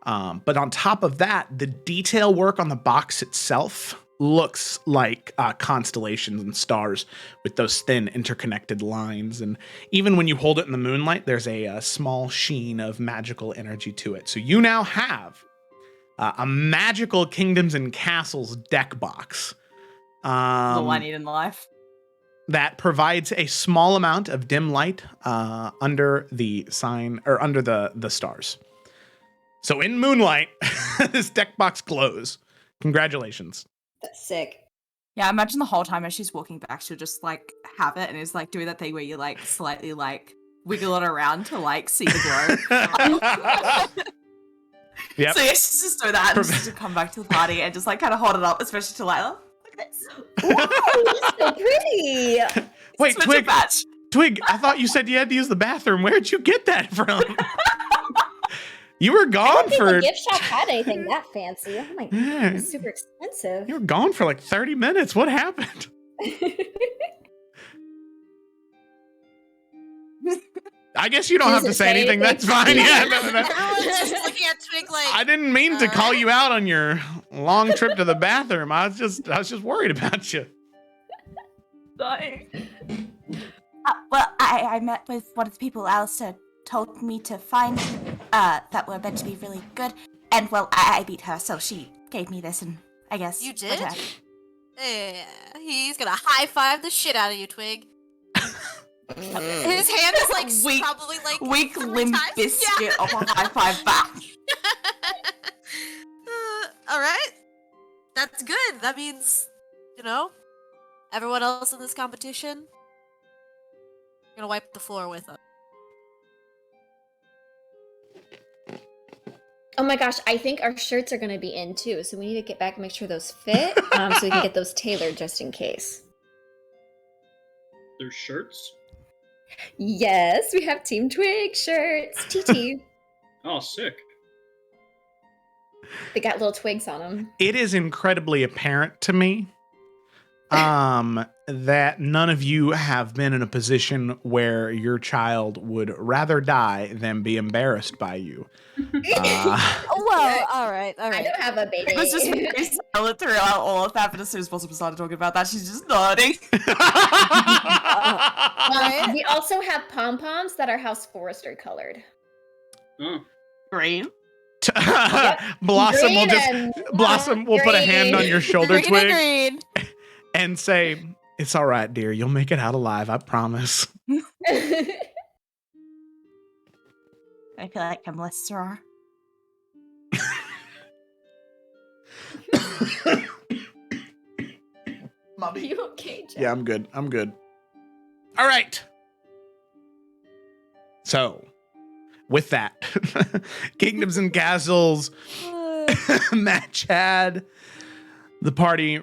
But on top of that, the detail work on the box itself looks like constellations and stars with those thin interconnected lines. And even when you hold it in the moonlight, there's a small sheen of magical energy to it. So you now have a magical Kingdoms and Castles deck box. All I need in life. That provides a small amount of dim light under the sign or under the stars. So in moonlight, this deck box glows. Congratulations. That's sick. Yeah, imagine the whole time as she's walking back, she'll just like have it and is like doing that thing where you like slightly like wiggle it around to like see the glow. Yep. So yeah, she's just do that and just to come back to the party and just like kind of hold it up, especially to Lila. Look at this. Ooh, so pretty. Wait, Switch Twig, a batch. Twig, I thought you said you had to use the bathroom. Where'd you get that from? You were I gone don't think for the gift shop had anything that fancy. Oh my god, Yeah. it's super expensive. You were gone for like 30 minutes. What happened? I guess you don't have to say anything. That's fine. Yeah, no. Everyone's just looking at Twig like, I didn't mean to call you out on your long trip to the bathroom. I was just worried about you. Dying. Well, I met with one of the people Alistair told me to find that were meant to be really good. And, well, I beat her, so she gave me this, and I guess... you did? Yeah, he's gonna high five the shit out of you, Twig. His hand is like Weak- probably like Weak 3 limb times. biscuit of a high five back. All right, that's good. That means, everyone else in this competition, you're gonna wipe the floor with them. Oh my gosh, I think our shirts are going to be in too, so we need to get back and make sure those fit, so we can get those tailored just in case. Their shirts? Yes, we have Team Twig shirts. TT. Oh, sick. They got little twigs on them. It is incredibly apparent to me that none of you have been in a position where your child would rather die than be embarrassed by you. Well, all right. I don't have a baby. It was just very silent throughout all of that, but as soon as possible started talking about that, she's just nodding. Right. We also have pom-poms that are House Forester colored. Oh. Green. Blossom will Green just and Blossom will put a hand on your shoulder, Green Twig, and green. and say, "It's all right, dear. You'll make it out alive. I promise." I feel like I'm less sore. Are you okay, Jeff? Yeah, I'm good. I'm good. All right. So, with that, Kingdoms and Castles match had the party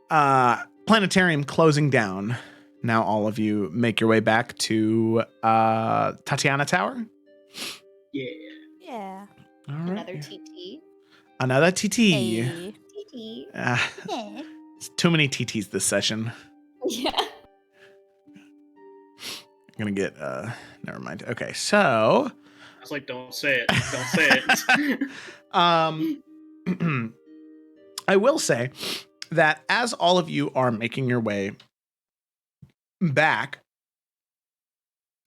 planetarium closing down. Now all of you make your way back to Tatiana Tower. Yeah. Yeah. All right. Another TT. Another TT. Hey. TT. Yeah. It's too many TTs this session. Yeah. I'm gonna get never mind. Okay, so I was like, don't say it. Don't say it. I will say that as all of you are making your way back,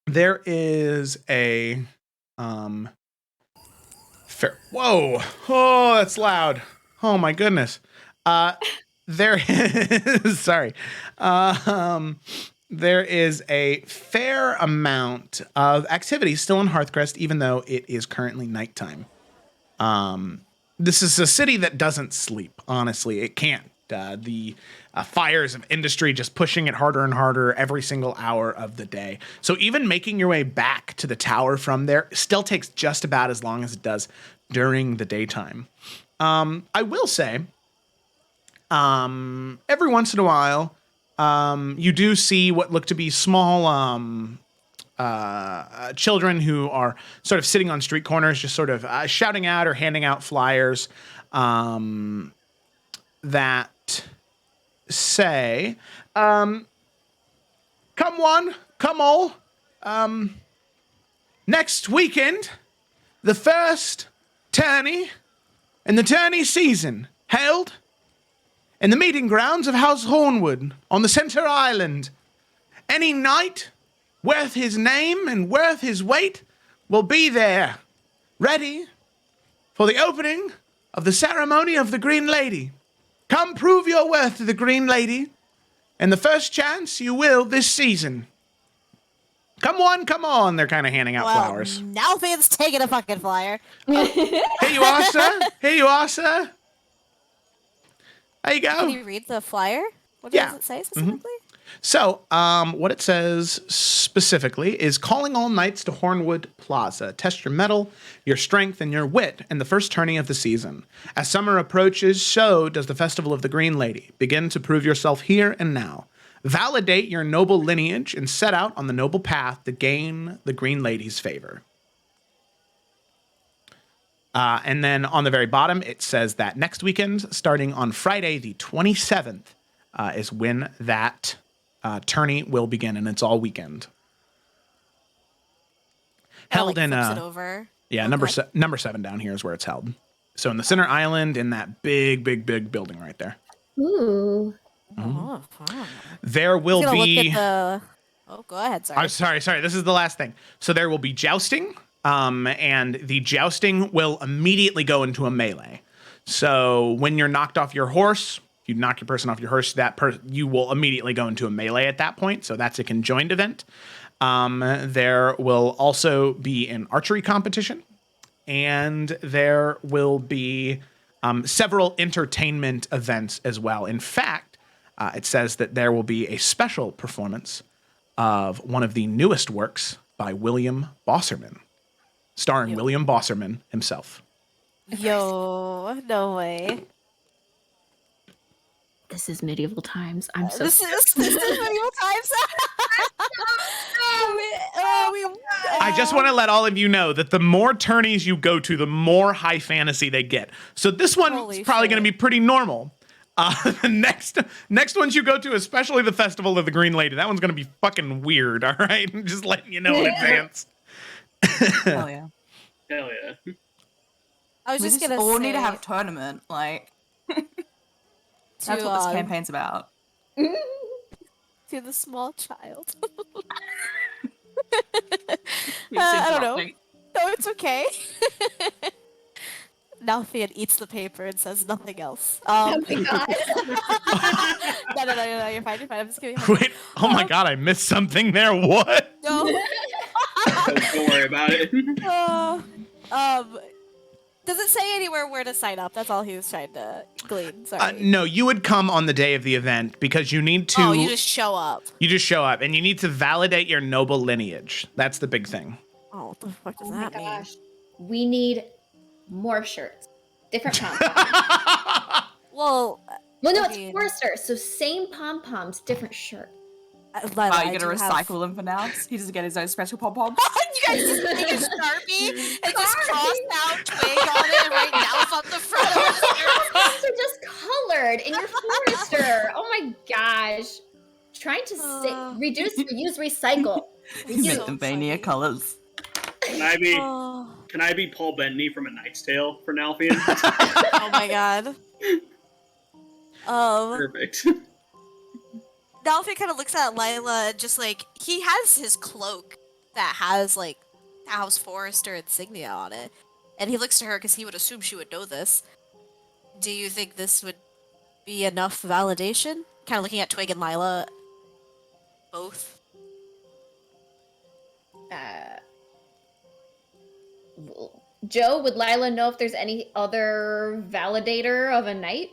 there is a whoa, oh, that's loud. Oh my goodness. There is sorry. There is a fair amount of activity still in Hearthcrest, even though it is currently nighttime. This is a city that doesn't sleep, honestly. It can't the fires of industry just pushing it harder and harder every single hour of the day. So even making your way back to the tower from there still takes just about as long as it does during the daytime. I will say, every once in a while, you do see what look to be small children who are sort of sitting on street corners, just sort of shouting out or handing out flyers that say, come one, come all. Next weekend, the first tourney in the tourney season held in the meeting grounds of House Hornwood on the Center Island. Any knight worth his name and worth his weight will be there, ready for the opening of the ceremony of the Green Lady. Come prove your worth to the Green Lady, and the first chance you will this season. Come on, come on. They're kind of handing out flowers. Now Faye's taking a fucking flyer. Here you are, sir. Here you are, sir. There you go. Can you read the flyer? What Yeah. does it say specifically? So, what it says specifically is calling all knights to Hornwood Plaza. Test your mettle, your strength, and your wit in the first tourney of the season. As summer approaches, so does the Festival of the Green Lady. Begin to prove yourself here and now. Validate your noble lineage and set out on the noble path to gain the Green Lady's favor. And then on the very bottom, it says that next weekend, starting on Friday the 27th, is when that tourney will begin, and it's all weekend. Held in flips it over. yeah, Oh, number God. number 7 down here is where it's held. So in the center island, in that big building right there. Ooh. Oh, fun. There will He's gonna be. look at the. Oh, go ahead. Sorry. I'm sorry. This is the last thing. So there will be jousting, and the jousting will immediately go into a melee. So when you're knocked off your horse, you knock your person off your horse, you will immediately go into a melee at that point. So that's a conjoined event. There will also be an archery competition, and there will be several entertainment events as well. In fact, it says that there will be a special performance of one of the newest works by William Bosserman, starring William Bosserman himself. Yo, no way. This is medieval times. I'm so This is medieval times. I just want to let all of you know that the more tourneys you go to, the more high fantasy they get. So this one Holy is probably shit. going to be pretty normal. The next ones you go to, especially the Festival of the Green Lady, that one's going to be fucking weird, all right? Just letting you know in advance. Hell yeah. Hell yeah. I was We just just gonna all say need to have a tournament. Like, that's to, what this campaign's about. to the small child. Keeps I don't know. interrupting. No, it's okay. Nalfian eats the paper and says nothing else. Oh my god. No, you're fine. I'm just kidding. Wait, oh my god, I missed something there. What? No. Don't worry about it. Does it say anywhere where to sign up? That's all he was trying to glean. Sorry. No, you would come on the day of the event because you need to. Oh, you just show up. You just show up, and you need to validate your noble lineage. That's the big thing. Oh, what the fuck does Oh my that mean? gosh. We need more shirts. Different pom poms. Well, Well, no, I it's mean- Forrester, so same pom poms, different shirt. Lila, Oh, I you gotta do have- recycle him for now? He doesn't get his own special pom-pom? You guys just take a Sharpie and just cross out twig on it and write Nalf on the front of it. These are just colored in your Forrester. Oh my gosh. Trying to reduce, reuse, recycle. Make Reduce. them Vania colors. Can I be Oh, Can I be Paul Bettany from A Knight's Tale for Nalfian? oh my god. Perfect. Nalfian kind of looks at Lila and just like, he has his cloak that has like House Forrester insignia on it. And he looks to her because he would assume she would know this. Do you think this would be enough validation? Kind of looking at Twig and Lila both. Joe, would Lila know if there's any other validator of a knight?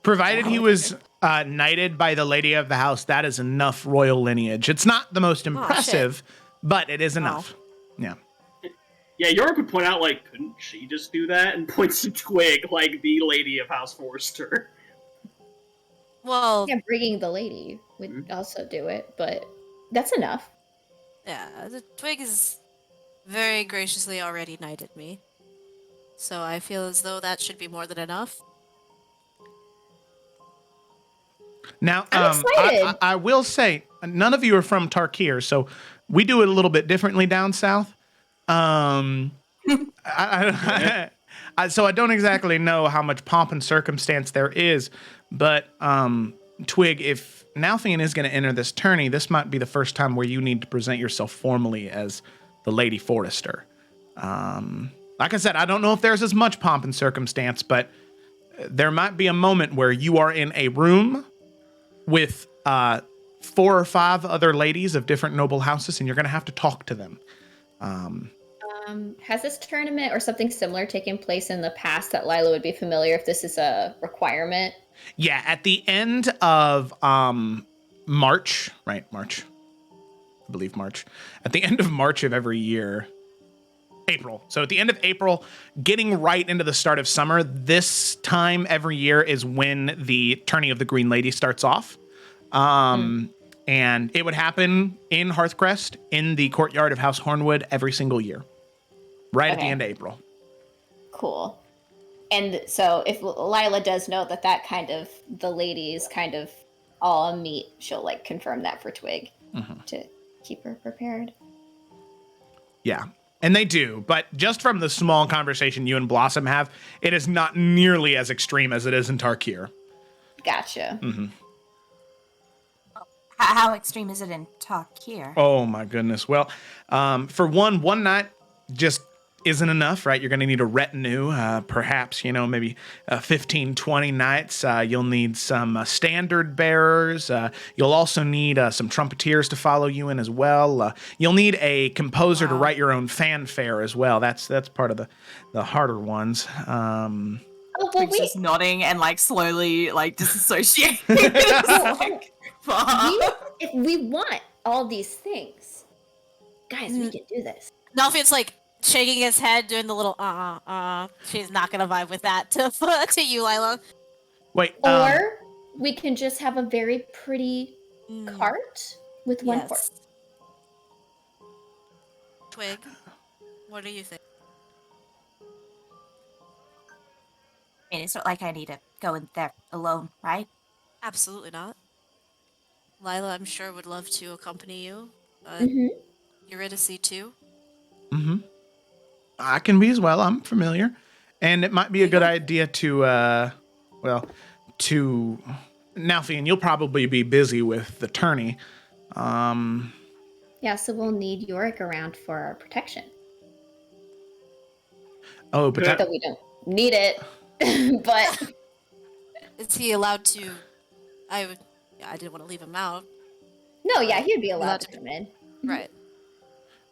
Provided he was knighted by the lady of the house, that is enough royal lineage. It's not the most impressive, but it is enough. Yeah. Yeah, Yorick would point out, like, couldn't she just do that? And points to Twig, like the lady of House Forrester. Well, Yeah, bringing the lady would also do it, but that's enough. yeah, the Twig has very graciously already knighted me. So I feel as though that should be more than enough. Now, I'm excited. I will say, none of you are from Tarkir, so we do it a little bit differently down south. So I don't exactly know how much pomp and circumstance there is, but Twig, if Nalthian is going to enter this tourney, this might be the first time where you need to present yourself formally as the Lady Forrester. Like I said, I don't know if there's as much pomp and circumstance, but there might be a moment where you are in a room with 4 or 5 other ladies of different noble houses, and you're going to have to talk to them. Has this tournament or something similar taken place in the past that Lila would be familiar if this is a requirement? Yeah, at the end of March, right? March. I believe March. At the end of March of every year, April. So at the end of April, getting right into the start of summer, this time every year is when the Tourney of the Green Lady starts off. And it would happen in Hearthcrest in the courtyard of House Hornwood every single year. Right at the end of April. Cool. And so if Lila does know that kind of, the ladies kind of all meet, she'll like confirm that for Twig to keep her prepared. Yeah. And they do, but just from the small conversation you and Blossom have, it is not nearly as extreme as it is in Tarkir. Gotcha. How extreme is it in Tarkir? Oh my goodness. Well, for one night just isn't enough, right? You're going to need a retinue, perhaps, maybe 15, 20 knights. You'll need some standard bearers. You'll also need some trumpeters to follow you in as well. You'll need a composer to write your own fanfare as well. That's part of the harder ones. Twig's just nodding and like slowly like disassociating. If we want all these things, guys, we can do this. Nalfian's like shaking his head, doing the little She's not gonna vibe with that to you, Lila. Wait. Or we can just have a very pretty cart with one horse. Twig, what do you think? I mean, it's not like I need to go in there alone, right? Absolutely not. Lila, I'm sure, would love to accompany you. Eurydice, too. I can be as well. I'm familiar. And it might be a good idea to Nalfian, you'll probably be busy with the tourney. Yeah, so we'll need Yorick around for our protection. Oh, Not that we don't need it, but... Is he allowed to... I didn't want to leave him out. No, yeah, he'd be allowed to come in. Right.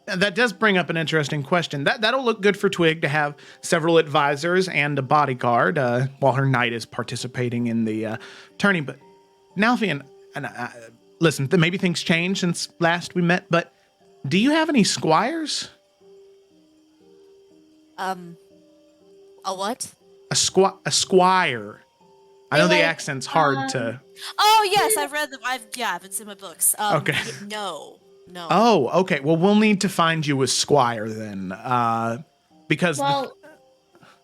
That does bring up an interesting question. That'll look good for Twig to have several advisors and a bodyguard while her knight is participating in the tourney. But Nalfian, listen, maybe things changed since last we met, but do you have any squires? A what? A squire. I know the accent's hard to... Oh, yes, I've read them. It's in my books. Okay. No. Oh, okay. Well, we'll need to find you a squire then, because... Well,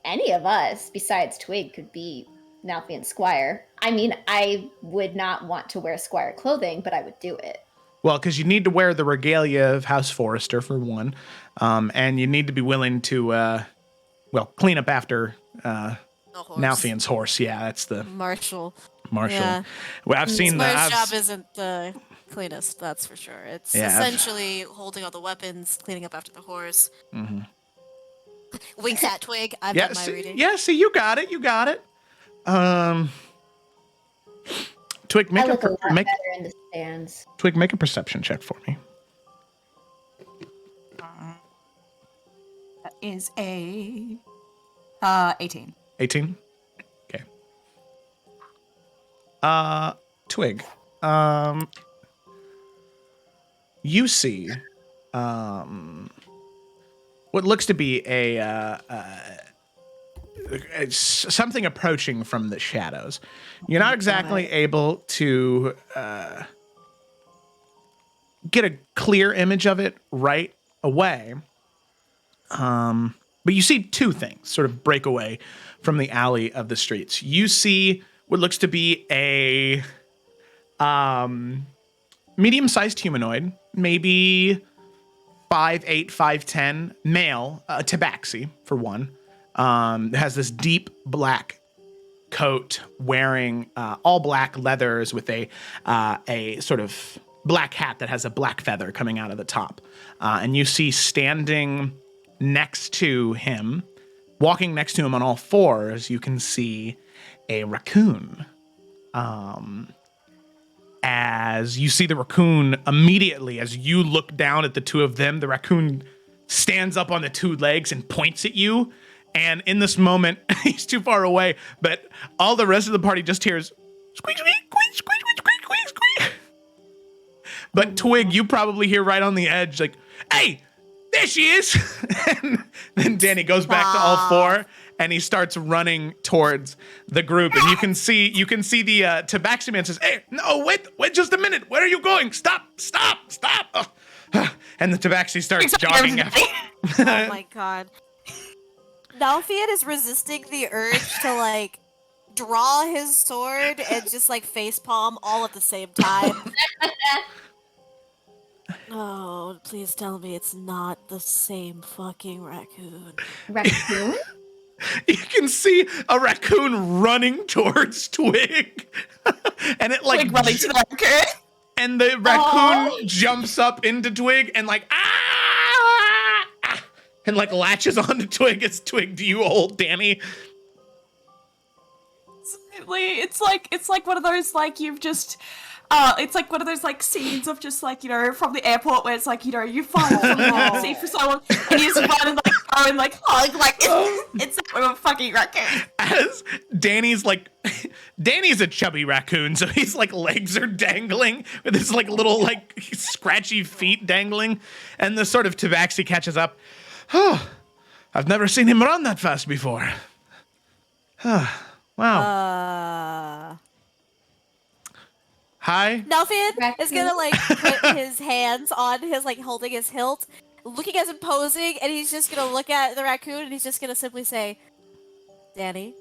any of us besides Twig could be Nalfian's squire. I mean, I would not want to wear squire clothing, but I would do it. Well, because you need to wear the regalia of House Forrester, for one, and you need to be willing to, clean up after... Nalfian's horse, yeah, that's the Marshal. Yeah. Well, I've seen Squire's job isn't the cleanest, that's for sure. It's essentially holding all the weapons, cleaning up after the horse. Winks at Twig. I've done my reading. Yeah, see, you got it. Twig, make better in the stands. Twig, make a perception check for me. That is a 18. 18? Okay. Twig, you see what looks to be something approaching from the shadows. You're not exactly able to get a clear image of it right away. But you see two things sort of break away from the alley of the streets. You see what looks to be a medium-sized humanoid, maybe 5'8", 5'10", male, a tabaxi for one. Has this deep black coat, wearing all black leathers with a sort of black hat that has a black feather coming out of the top. And you see standing next to him, walking next to him on all fours, you can see a raccoon. As you see the raccoon immediately, as you look down at the two of them, the raccoon stands up on the two legs and points at you. And in this moment, he's too far away, but all the rest of the party just hears squeak, squeak, squeak, squeak, squeak, squeak, squeak. But Twig, you probably hear right on the edge, like, hey, there she is. And then Danny goes back to all four, and he starts running towards the group. And you can see the Tabaxi man says, hey, no, wait just a minute. Where are you going? Stop. And the Tabaxi starts jogging after. Oh my god. Nalfian is resisting the urge to, like, draw his sword and just, like, facepalm all at the same time. Oh, please tell me it's not the same fucking raccoon. Raccoon? You can see a raccoon running towards Twig. And it, like, running to the raccoon. And the raccoon jumps up into Twig and, like, and, like, latches onto Twig as Twig do you hold Danny. It's like one of those, like, you've just it's like one of those, like, scenes of just, like, you know, from the airport where it's like, you know, you fly from the sea for so long and you just run and, like, go and, like, hug, like, it's a fucking raccoon. As Danny's a chubby raccoon, so his, like, legs are dangling with his, like, little, like, scratchy feet dangling, and the sort of Tabaxi catches up. Oh, I've never seen him run that fast before. Wow. Hi. Nalfian is gonna, like, put his hands on his, like, holding his hilt, looking at him posing, and he's just gonna look at the raccoon and he's just gonna simply say, Danny.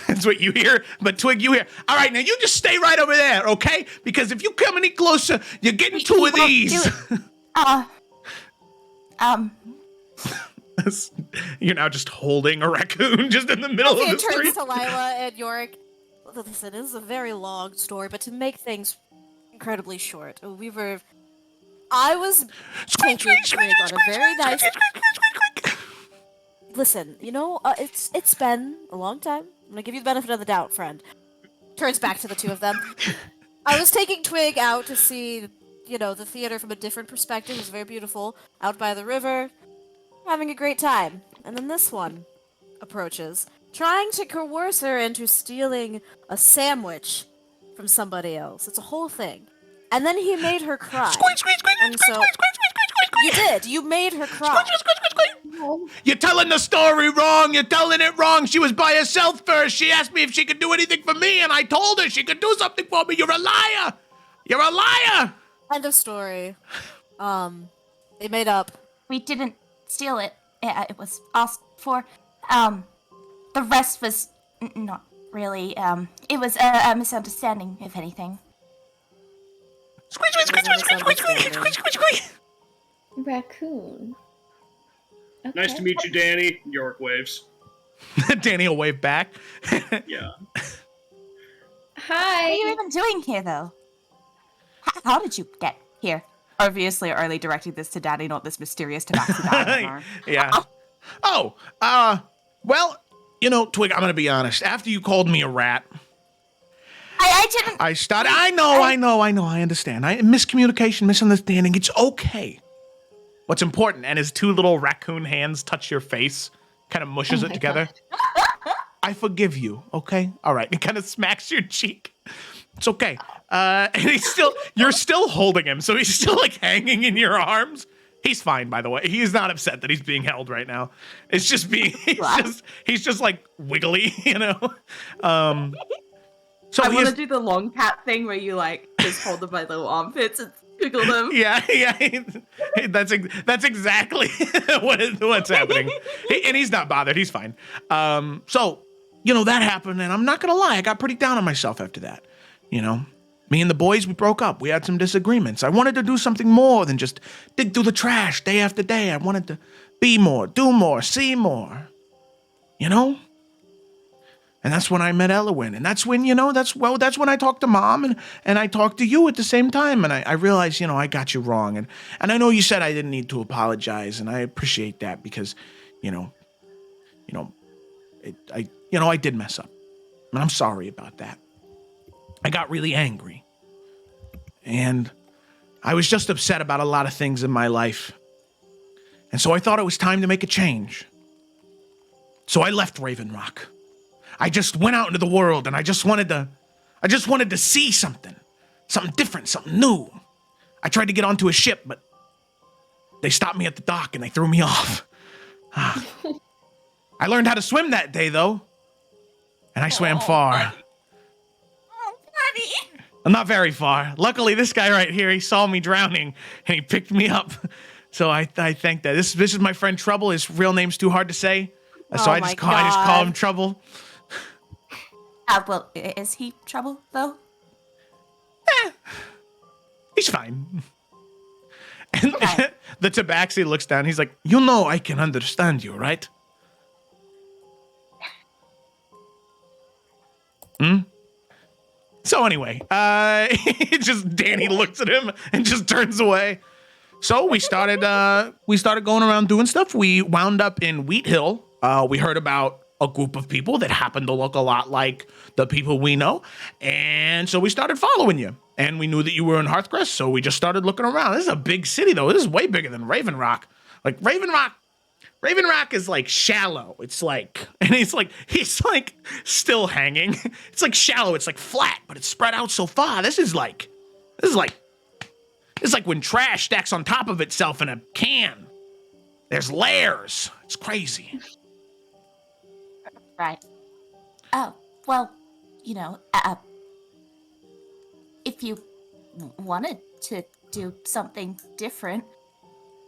That's what you hear, but Twig, you hear. All right, now you just stay right over there, okay? Because if you come any closer, you're getting two of these. You're now just holding a raccoon just in the middle of the It turns street. to Lila and Yorick. Listen, this is a very long story, but to make things incredibly short, I was taking Twig on a very nice. Listen, you know, it's been a long time. I'm gonna give you the benefit of the doubt, friend. Turns back to the two of them. I was taking Twig out to see, you know, the theater from a different perspective. It was very beautiful, out by the river, having a great time. And then this one approaches, trying to coerce her into stealing a sandwich from somebody else. It's a whole thing. And then he made her cry. And so you did. You made her cry. You're telling the story wrong. You're telling it wrong. She was by herself first. She asked me if she could do anything for me, and I told her she could do something for me. You're a liar. You're a liar. End of story. They made up. We didn't steal it. It was asked for. The rest was not really. It was a misunderstanding, if anything. Raccoon. Okay. Nice to meet you, Danny. York waves. Danny will wave back. Yeah. Hi. What are you even doing here, though? How did you get here? Obviously, only directing this to Danny, not this mysterious Tabaxi guy. Yeah. Oh, well, you know, Twig, I'm gonna be honest. After you called me a rat, I didn't. I started. I know. I understand. Miscommunication, misunderstanding. It's okay. What's important? And his two little raccoon hands touch your face. kind of mushes Oh it my together. I forgive you, okay? All right. It kind of smacks your cheek. It's okay. And you're still holding him, so he's still like hanging in your arms. He's fine, by the way. He is not upset that he's being held right now. It's just he's just like wiggly, you know? So I want to do the long cat thing where you like just hold them by little armpits and wiggle them. Yeah. That's exactly what's happening. And he's not bothered. He's fine. So, you know, that happened, and I'm not gonna lie, I got pretty down on myself after that. You know, me and the boys, we broke up. We had some disagreements. I wanted to do something more than just dig through the trash day after day. I wanted to be more, do more, see more. You know? And that's when I met Elowin. And that's when, you know, that's when I talked to Mom and I talked to you at the same time. And I realized, you know, I got you wrong. And I know you said I didn't need to apologize. And I appreciate that because, I did mess up. And I'm sorry about that. I got really angry. And I was just upset about a lot of things in my life. And so I thought it was time to make a change. So I left Raven Rock. I just went out into the world and I just wanted to see something different, something new. I tried to get onto a ship, but they stopped me at the dock and they threw me off. I learned how to swim that day, though. And I swam far. Oh, buddy. Not very far. Luckily, this guy right here, he saw me drowning and he picked me up. So I thank that. This is my friend Trouble. His real name's too hard to say. So I just call him Trouble. Well, is he trouble, though? He's fine. And the Tabaxi looks down. He's like, you know I can understand you, right? So anyway, Danny looks at him and just turns away. So we started going around doing stuff. We wound up in Wheat Hill. We heard about a group of people that happened to look a lot like the people we know. And so we started following you. And we knew that you were in Hearthcrest, so we just started looking around. This is a big city, though. This is way bigger than Raven Rock. Like, Raven Rock is, like, shallow. It's like, and he's like still hanging. It's, like, shallow. It's, like, flat, but it's spread out so far. This is like when trash stacks on top of itself in a can. There's layers. It's crazy. Right. Oh, well, you know, if you wanted to do something different.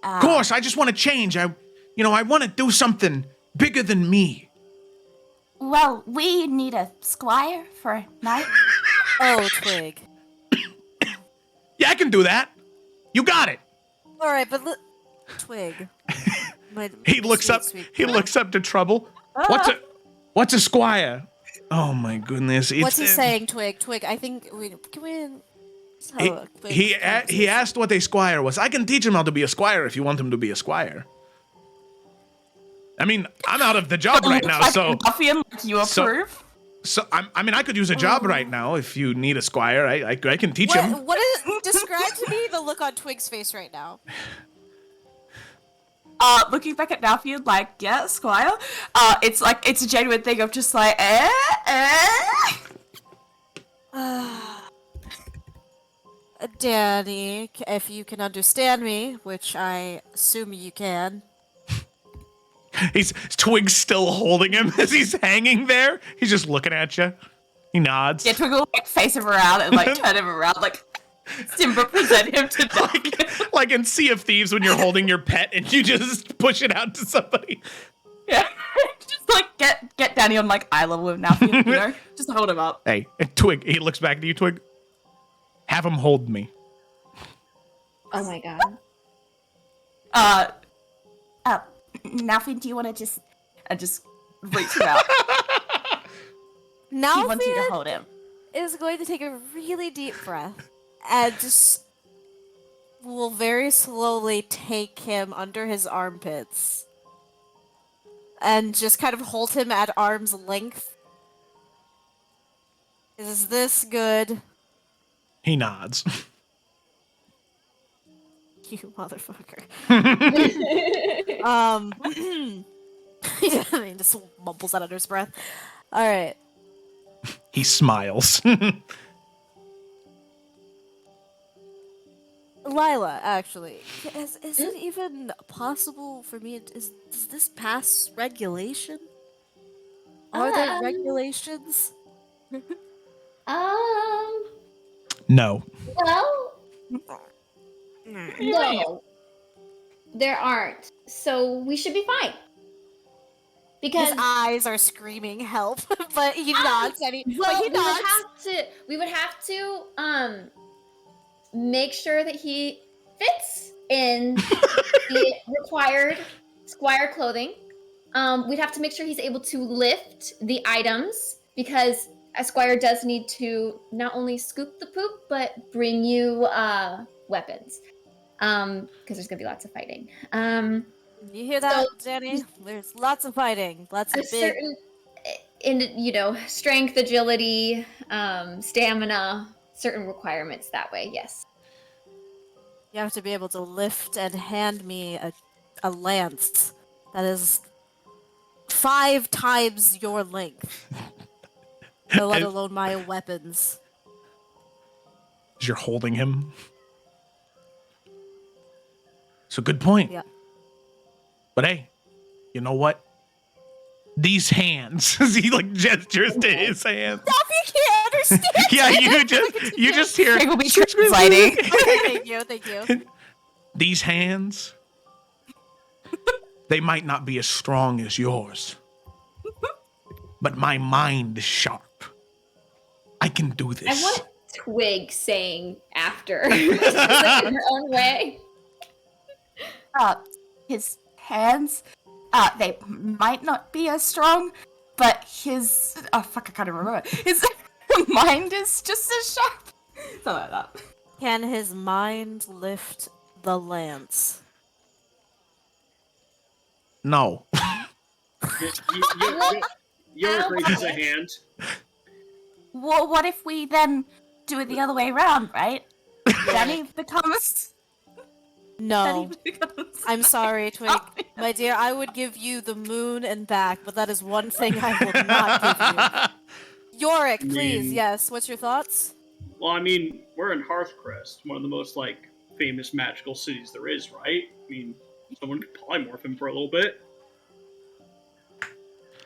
Of course, I just want to change. I want to do something bigger than me. Well, we need a squire for a night. Oh, Twig. Yeah, I can do that. You got it. All right, but Twig. He looks up. He looks up to Trouble. What's a squire? Oh my goodness! What's he saying, Twig? Twig, I think can we. He asked what a squire was. I can teach him how to be a squire if you want him to be a squire. I mean, I'm out of the job right now, so. You approve? So I could use a job right now if you need a squire. I can teach him. What is? Describe to me the look on Twig's face right now. Looking back at Nalfield, like, yeah, Squire. It's like, it's a genuine thing of just like, Danny, if you can understand me, which I assume you can. Twig's still holding him as he's hanging there. He's just looking at you. He nods. Yeah, Twig will like face him around and like turn him around, like Simba present him to Doc. like in Sea of Thieves when you're holding your pet and you just push it out to somebody. Yeah, just like get Danny on like eye level with Nalfield, you know, just hold him up. Hey, Twig. He looks back to you, Twig. Have him hold me. Oh my god. Nalfin, do you want to just reach him out? He wants you to hold him. Is going to take a really deep breath and just will very slowly take him under his armpits and just kind of hold him at arm's length. Is this good? He nods. You motherfucker. He just mumbles that under his breath. All right. He smiles. Lila, actually, is it even possible for me? Does this pass regulation? Are there regulations? No. Well, no, there aren't. So we should be fine. Because His eyes are screaming help, but he nods. And well, he nods. we would have to make sure that he fits in the required squire clothing. We'd have to make sure he's able to lift the items because a squire does need to not only scoop the poop but bring you weapons. Because there's gonna be lots of fighting. You hear that, Danny? There's lots of fighting, lots A of big. certain, strength, agility, stamina, certain requirements that way. Yes. You have to be able to lift and hand me a lance that is 5 times your length. Let alone my weapons. You're holding him. So good point. Yeah. But hey, you know what? These hands. He like gestures to his hands. Duffy can't understand. Yeah, you just hear. It will be translating. Okay, thank you. These hands, they might not be as strong as yours, but my mind is sharp. I can do this. I want Twig saying after, just like in her own way. His hands, they might not be as strong, but his, I can't even remember. His mind is just as sharp. Something like that. Can his mind lift the lance? No. Yorick raises a hand. Well, what if we then do it the other way around, right? Danny becomes... No. I'm sorry, Twig. My dear, I would give you the moon and back, but that is one thing I will not give you. Yorick, please, yes. What's your thoughts? Well, I mean, we're in Hearthcrest, one of the most, famous magical cities there is, right? I mean, someone could polymorph him for a little bit.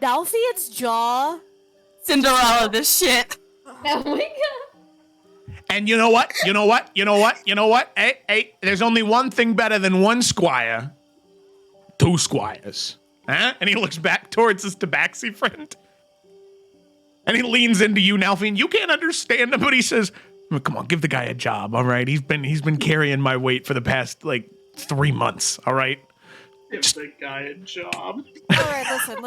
Dalfian's jaw. Cinderella, this shit. Oh my god. And you know what? Hey, there's only one thing better than one squire. 2 squires. Huh? And he looks back towards his tabaxi friend. And he leans into you, Nalfian. You can't understand him, but he says, come on, give the guy a job, all right? He's been carrying my weight for the past, 3 months, all right? Give the guy a job. Alright, listen.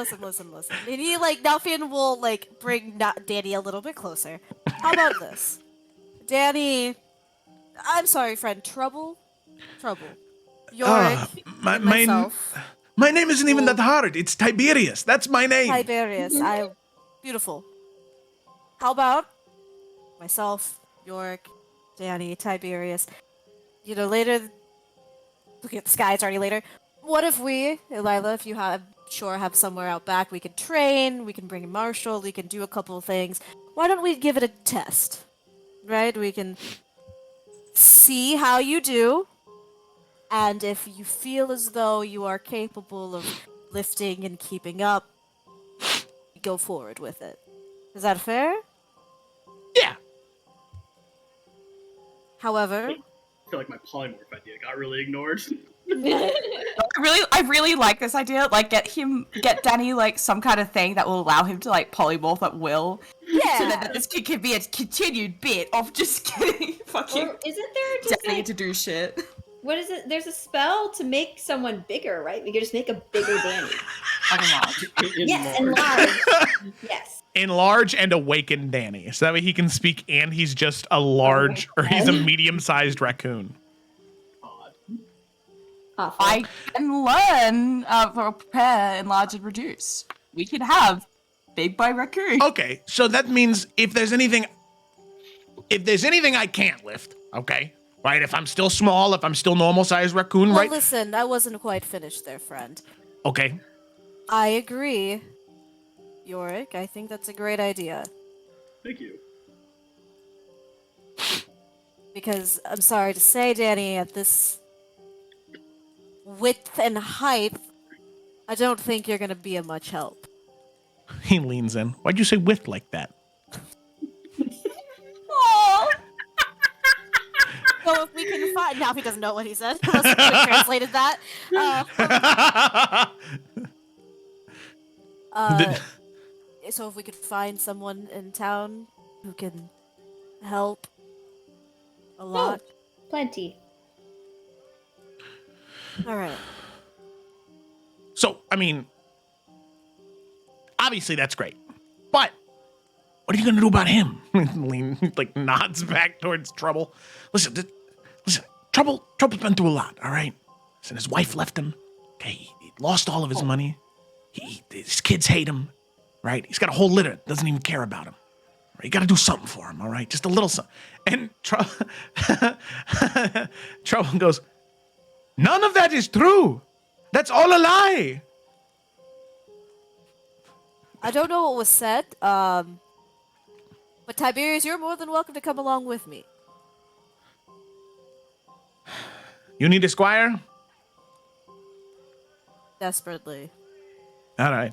And he, Nalfian will, bring Danny a little bit closer. How about this? Danny, I'm sorry, friend. Trouble. Yorick, myself. My name isn't even that hard. It's Tiberius. That's my name. Tiberius. Beautiful. How about myself, Yorick, Danny, Tiberius? Later. Looking at the sky, it's already later. What if we, Lila, if you have somewhere out back, we can train, we can bring in Marshall, we can do a couple of things. Why don't we give it a test? Right? We can see how you do, and if you feel as though you are capable of lifting and keeping up, go forward with it. Is that fair? Yeah. However, I feel like my polymorph idea got really ignored. I really like this idea. Get Danny some kind of thing that will allow him to polymorph at will. yeah. So that this could be a continued bit of just getting fucking Or isn't there just Danny to do shit. what is it? There's a spell to make someone bigger, right? We could just make a bigger Danny. Yes, enlarge. Yes. Enlarge and awaken Danny. So that way he can speak and he's just a large, or he's a medium-sized raccoon. Awful. I can learn, prepare, enlarge, and reduce. We can have Big Boy Raccoon. Okay, so that means if there's anything I can't lift, okay, right? If I'm still small, if I'm still normal-sized raccoon, Well, right? listen, I wasn't quite finished there, friend. Okay. I agree, Yorick. I think that's a great idea. Thank you. Because I'm sorry to say, Danny, at this width and height, I don't think you're gonna be of much help. He leans in. Why'd you say width like that? Oh, So if we can find now, if he doesn't know what he said, unless he translated that. So if we could find someone in town who can help a lot. Plenty. All right. So, I mean, obviously that's great. But what are you going to do about him? Lean, like, nods back towards Trouble. Listen, Trouble's been through a lot, all right? Listen, his wife left him. Okay, he lost all of his money. His kids hate him, right? He's got a whole litter that doesn't even care about him. Right? You got to do something for him, all right? Just a little something. And Trouble goes, none of that is true. That's all a lie. I don't know what was said, but Tiberius, you're more than welcome to come along with me. You need a squire? Desperately. All right,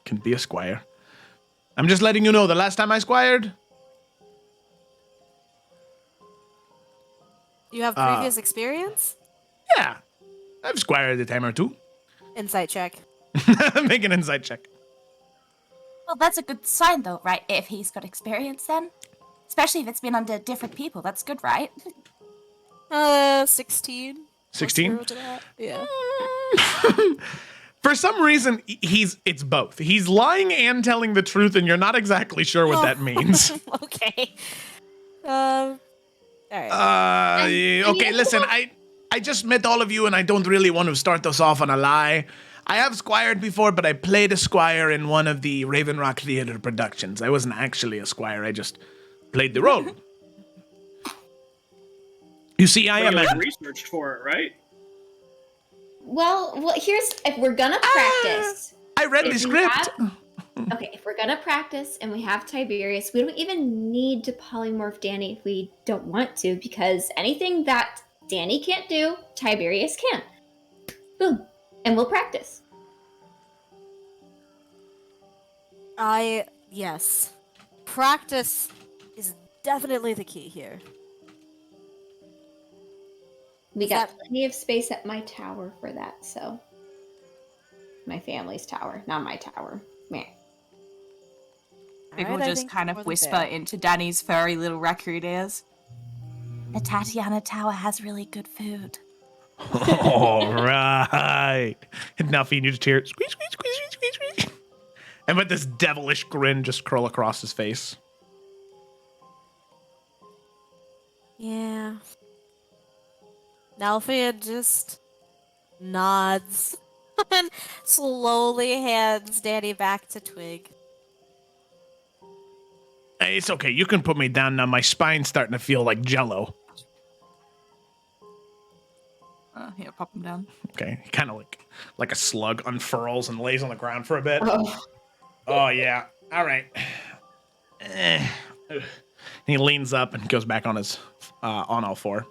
can be a squire. I'm just letting you know, the last time I squired, You have previous experience? yeah, I've squired a time or two. Insight check. Make an insight check. well, that's a good sign, though, right? If he's got experience, then, especially if it's been under different people, that's good, right? 16. 16? Plus 0 to that. Yeah. For some reason, it's both. He's lying and telling the truth, and you're not exactly sure what that means. Okay. All right. Okay, listen, I just met all of you, and I don't really want to start this off on a lie. I have squired before, but I played a squire in one of the Raven Rock Theater productions. I wasn't actually a squire, I just played the role. You see, I am You researched for it, right? Well, here's if we're gonna practice. I read the if we script. Okay, if we're gonna practice and we have Tiberius, we don't even need to polymorph Danny if we don't want to, because anything that Danny can't do, Tiberius can. Boom. And we'll practice. Yes. Practice is definitely the key here. We Is got that- plenty of space at my tower for that, so. My family's tower, not my tower. Meh. Big will Alright, I just think kind more of than whisper fair. into Danny's furry little raccoon ears. The Tatiana Tower has really good food. All right. And now feed you to tear. Squeeze, squeeze, squeeze, squeeze, squeeze, squeeze. And with this devilish grin just curl across his face. Yeah. Nalfia just nods and slowly hands Danny back to Twig. Hey, it's okay. You can put me down now. My spine's starting to feel like jello. Here, pop him down. Okay. He kind of like a slug unfurls and lays on the ground for a bit. Oh. Oh, yeah. All right. He leans up and goes back on his on all four.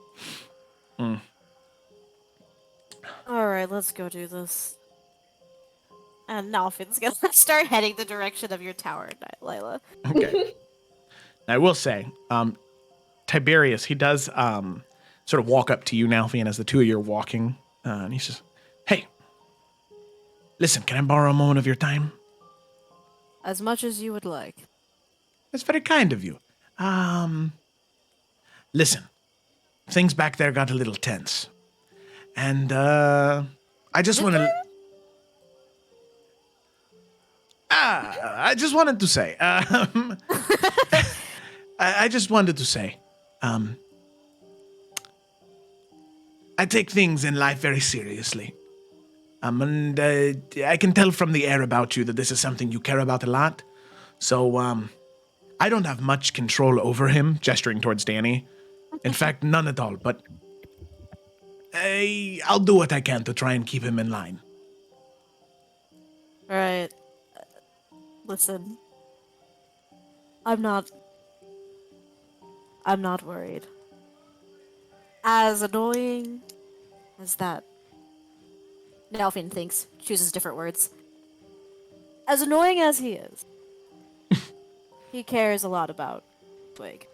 Alright, let's go do this. And Nalfin's gonna start heading the direction of your tower, Layla. Okay. Now, I will say, Tiberius, he does sort of walk up to you, Nalfian, as the two of you are walking. And he says, hey, listen, can I borrow a moment of your time? As much as you would like. That's very kind of you. Listen, things back there got a little tense. And I just want to... I just wanted to say... I just wanted to say... I take things in life very seriously. And I can tell from the air about you that this is something you care about a lot. So, I don't have much control over him, gesturing towards Danny. In fact, none at all, but I'll do what I can to try and keep him in line. Alright. Listen. I'm not worried. As annoying as that. Nelfin thinks, chooses different words. As annoying as he is, he cares a lot about Twig.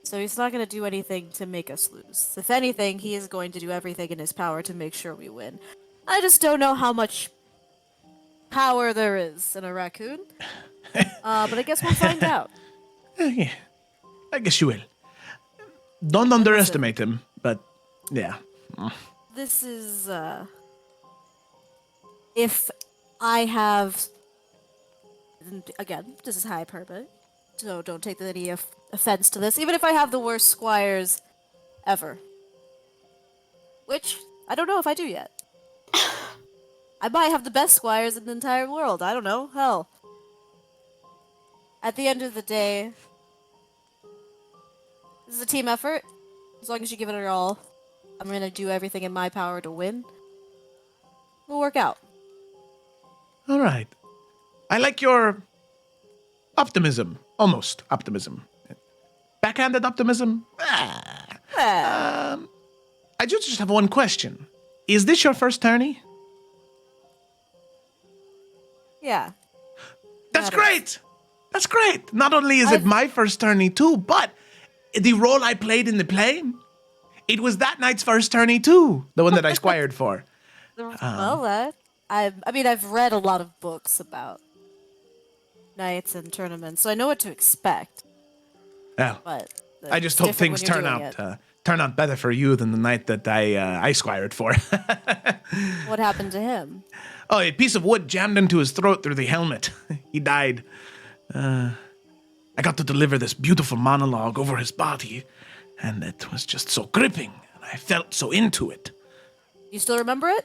So he's not going to do anything to make us lose. If anything, he is going to do everything in his power to make sure we win. I just don't know how much power there is in a raccoon. But I guess we'll find out. Yeah, I guess you will. Don't underestimate him, but yeah. This is, if I have... Again, this is hyperbole, so don't take any offense to this. Even if I have the worst squires ever. Which, I don't know if I do yet. I might have the best squires in the entire world. I don't know. Hell. At the end of the day, this is a team effort. As long as you give it your all, I'm going to do everything in my power to win. We'll work out. All right. I like your optimism. Almost optimism. Backhanded optimism? I just have one question. Is this your first tourney? Yeah. That's That great! That's great! Not only is it my first tourney too, but the role I played in the play, it was that night's first tourney too. The one that I squired for. Well, I've read a lot of books about nights and tournaments, so I know what to expect. Yeah. But I just hope things turn out better for you than the night that I squired for. What happened to him? Oh, a piece of wood jammed into his throat through the helmet. He died. I got to deliver this beautiful monologue over his body, and it was just so gripping, and I felt so into it. You still remember it?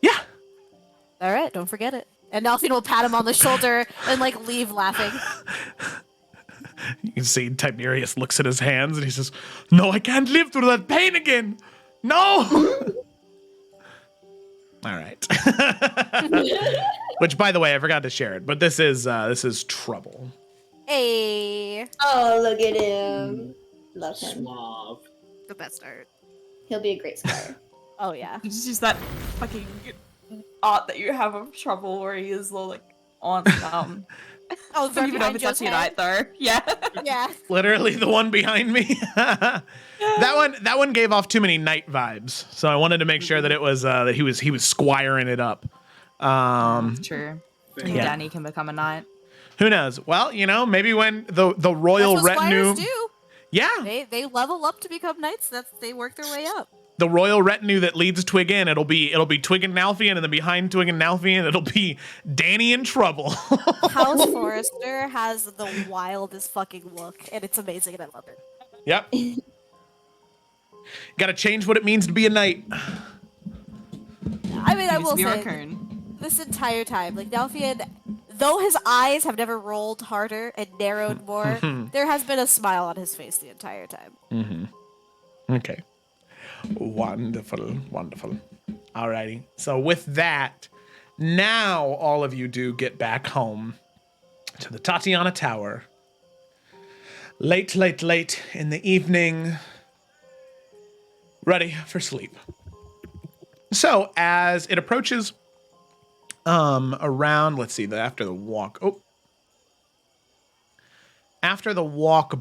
Yeah. All right, don't forget it. And Nelfin will pat him on the shoulder and leave laughing. You can see Tiberius looks at his hands and he says, "No, I can't live through that pain again. No." All right. Which, by the way, I forgot to share it, but this is trouble. Hey, Oh, look at him. Love him. Suave. the best art. He'll be a great squire. Oh yeah. You just use that fucking art that you have of trouble where he is on Oh, don't even know if it's actually right though. Yeah. Yeah. Literally the one behind me. That one gave off too many knight vibes, so I wanted to make sure that it was that he was squiring it up. That's true. Maybe Yeah. Danny can become a knight. Who knows? Well, maybe when the royal That's what retinue, squires do. yeah, They level up to become knights. They work their way up. the royal retinue that leads Twig in, it'll be Twig and Nalfian, and then behind Twig and Nalfian, it'll be Danny in trouble. House Forrester has the wildest fucking look, and it's amazing, and I love it. Yep. Got to change what it means to be a knight. I mean, I Needs will to be say, raccoon. this entire time, Nelfian, though his eyes have never rolled harder and narrowed more, there has been a smile on his face the entire time. Mm-hmm. Okay. Wonderful, wonderful. Alrighty. So with that, now all of you do get back home to the Tatiana Tower. Late in the evening. Ready for sleep. So as it approaches around, let's see, after the walk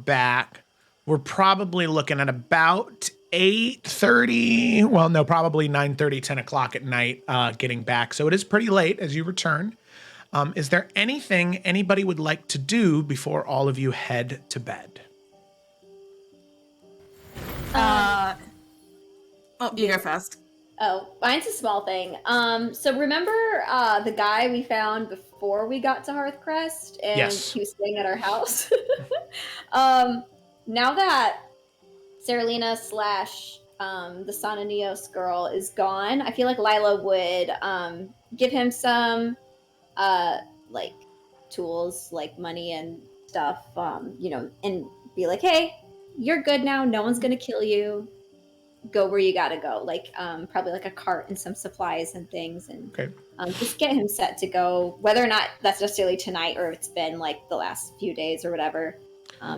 back, we're probably looking at about 8:30, well, no, probably 9:30, 10 o'clock at night getting back. So it is pretty late as you return. Is there anything anybody would like to do before all of you head to bed? You go first. Oh, mine's a small thing. So remember the guy we found before we got to Hearthcrest, and Yes. he was staying at our house. Now that Seralina / the Sonanios girl is gone, I feel like Lila would give him some tools, like money and stuff, and be like, "Hey, you're good now. No one's gonna kill you. go where you gotta go, like probably like a cart and some supplies and things, and Okay. just get him set to go, whether or not that's necessarily tonight or if it's been like the last few days or whatever.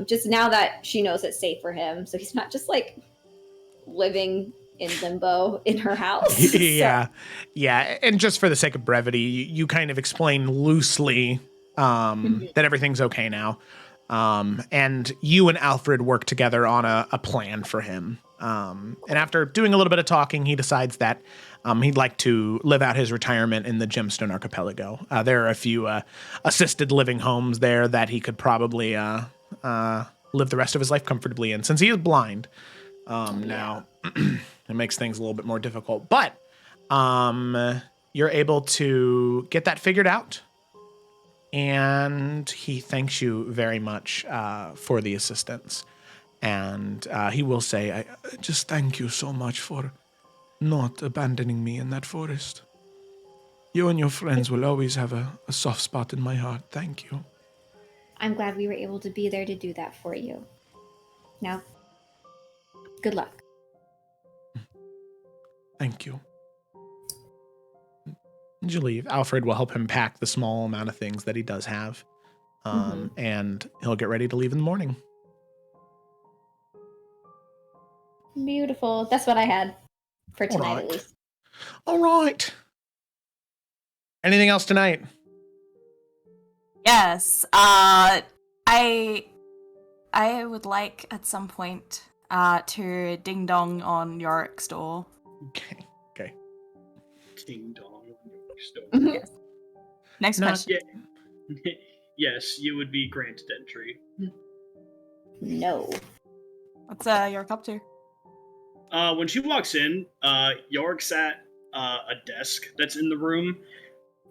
Just now that she knows it's safe for him, so he's not just like living in limbo in her house. Yeah. Yeah. And just for the sake of brevity, you kind of explain loosely that everything's okay now. And you and Alfred work together on a plan for him. And after doing a little bit of talking, he decides that he'd like to live out his retirement in the Gemstone Archipelago. There are a few assisted living homes there that he could probably live the rest of his life comfortably in, since he is blind. Now, it makes things a little bit more difficult. But you're able to get that figured out. And he thanks you very much for the assistance. And he will say, I just thank you so much for not abandoning me in that forest. You and your friends will always have a soft spot in my heart. Thank you. I'm glad we were able to be there to do that for you. Now, good luck. Thank you. And you leave. Alfred will help him pack the small amount of things that he does have. And he'll get ready to leave in the morning. Beautiful. That's what I had for tonight, Alright. at least. All right. Anything else tonight? Yes. I would like at some point to ding dong on Yorick's door. Okay. Ding dong on your stone. Yes. Next Not question. Yeah. Yes, you would be granted entry. No. What's Yorick up to? When she walks in, Yorick's at a desk that's in the room,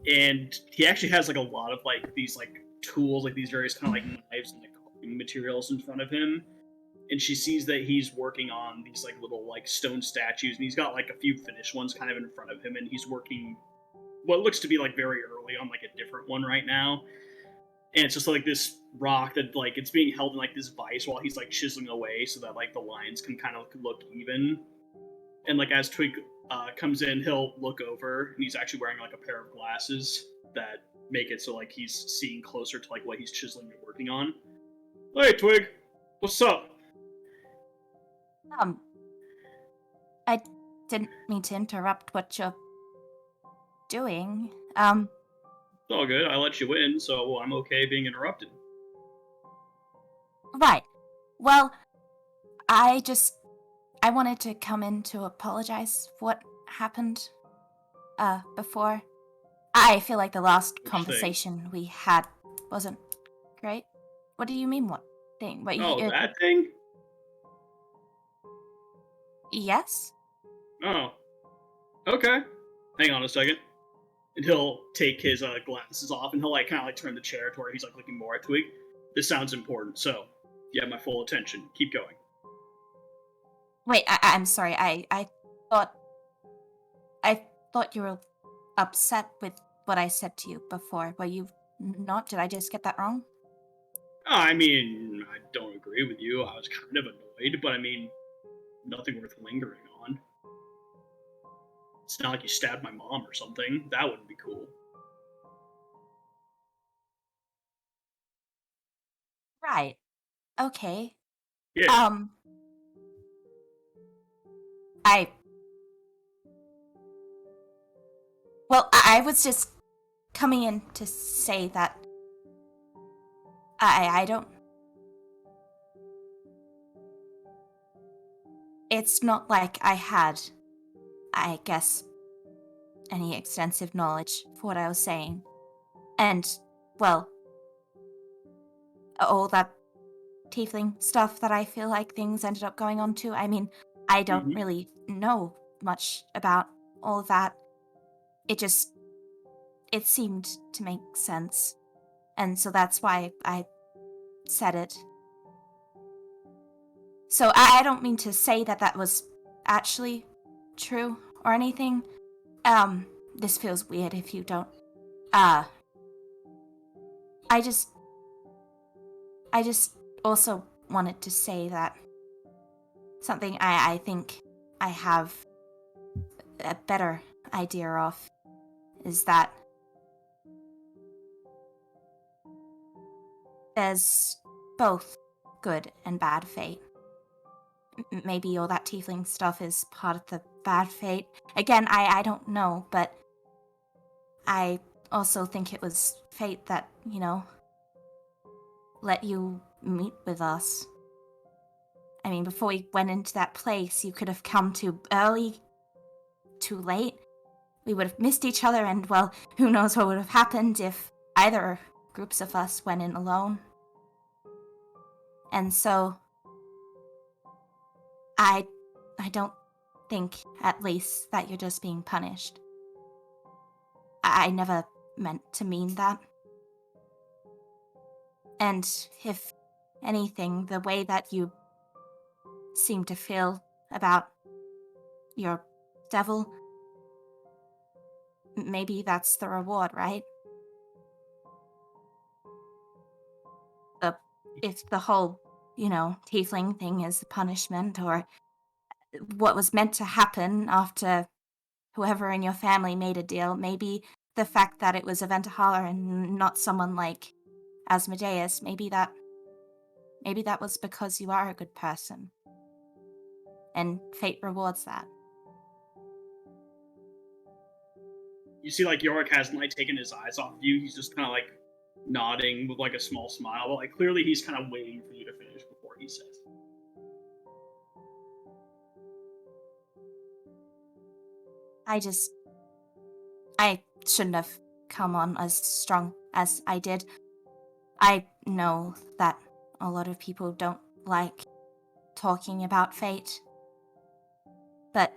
and he actually has like a lot of like these like tools, like these various kind of like knives and like carving materials in front of him. And she sees that he's working on these like little like stone statues, and he's got like a few finished ones kind of in front of him, and he's working what looks to be like very early on like a different one right now. And it's just like this rock that like it's being held in like this vise while he's like chiseling away so that like the lines can kind of look even. And like as Twig comes in, he'll look over, and he's actually wearing like a pair of glasses that make it so like he's seeing closer to like what he's chiseling and working on. Hey Twig, what's up? I didn't mean to interrupt what you're doing. It's all good. I let you in, so I'm okay being interrupted. Right. Well, I wanted to come in to apologize for what happened, before. I feel like the last Which conversation we had wasn't great. What do you mean, what thing? What Oh, that thing? Yes? Oh. Okay. Hang on a second. And he'll take his glasses off, and he'll like kind of like turn the chair to where he's like looking more at Twig. This sounds important, so you have my full attention. Keep going. Wait, I'm sorry. I thought you were upset with what I said to you before. Were you not? Did I just get that wrong? I mean, I don't agree with you. I was kind of annoyed, but I mean, nothing worth lingering on. It's not like you stabbed my mom or something. That wouldn't be cool. Right. Okay. Yeah. I was just coming in to say that I don't. It's not like I had, I guess, any extensive knowledge for what I was saying. And, well, all that tiefling stuff that I feel like things ended up going on to. I mean, I don't really know much about all of that. It seemed to make sense. And so that's why I said it. So I don't mean to say that that was actually true or anything. This feels weird if you don't. I just also wanted to say that something I think I have a better idea of is that there's both good and bad fate. Maybe all that tiefling stuff is part of the bad fate. Again, I don't know, but I also think it was fate that, let you meet with us. I mean, before we went into that place, you could have come too early, too late. We would have missed each other, and, well, who knows what would have happened if either groups of us went in alone. And so, I don't think, at least, that you're just being punished. I never meant to mean that. And if anything, the way that you seem to feel about your devil, maybe that's the reward, right? If the whole, tiefling thing is the punishment, or what was meant to happen after whoever in your family made a deal, maybe the fact that it was a Ventahala and not someone like Asmodeus, maybe that was because you are a good person. And fate rewards that. You see, like, Yorick hasn't, like, taken his eyes off of you. He's just kind of, like, nodding with, like, a small smile. But, like, clearly he's kind of waiting for you to finish before he says. I shouldn't have come on as strong as I did. I know that a lot of people don't like talking about fate, but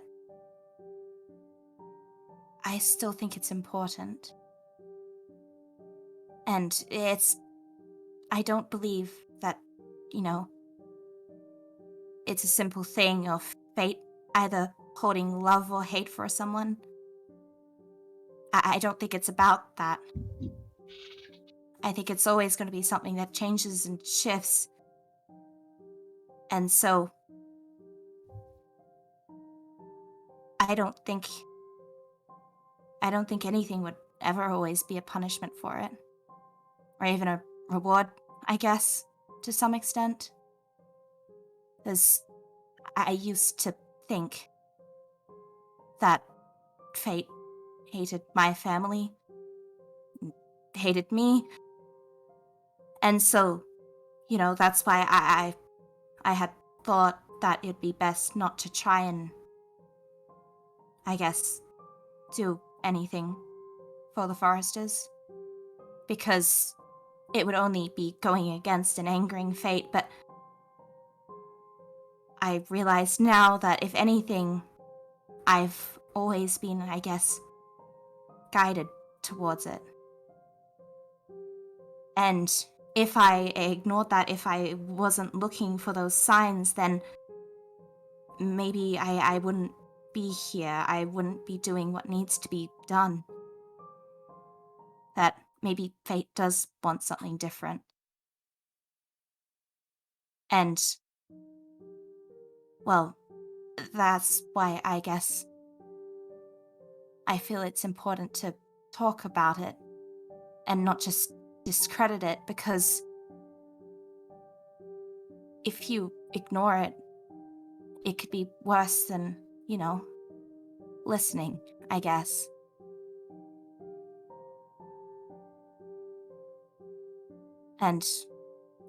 I still think it's important. And I don't believe that, it's a simple thing of fate either holding love or hate for someone. I don't think it's about that. I think it's always going to be something that changes and shifts. And so, I don't think anything would ever always be a punishment for it. Or even a reward, I guess, to some extent. Because I used to think that fate hated my family, hated me. And so, that's why I had thought that it'd be best not to try and, I guess, do anything for the Foresters. Because it would only be going against an angering fate, but I realize now that if anything, I've always been, I guess, guided towards it. And if I ignored that, if I wasn't looking for those signs, then maybe I wouldn't be here. I wouldn't be doing what needs to be done. That maybe fate does want something different. And, well, that's why I guess I feel it's important to talk about it and not just discredit it, because if you ignore it, it could be worse than, listening, I guess. And,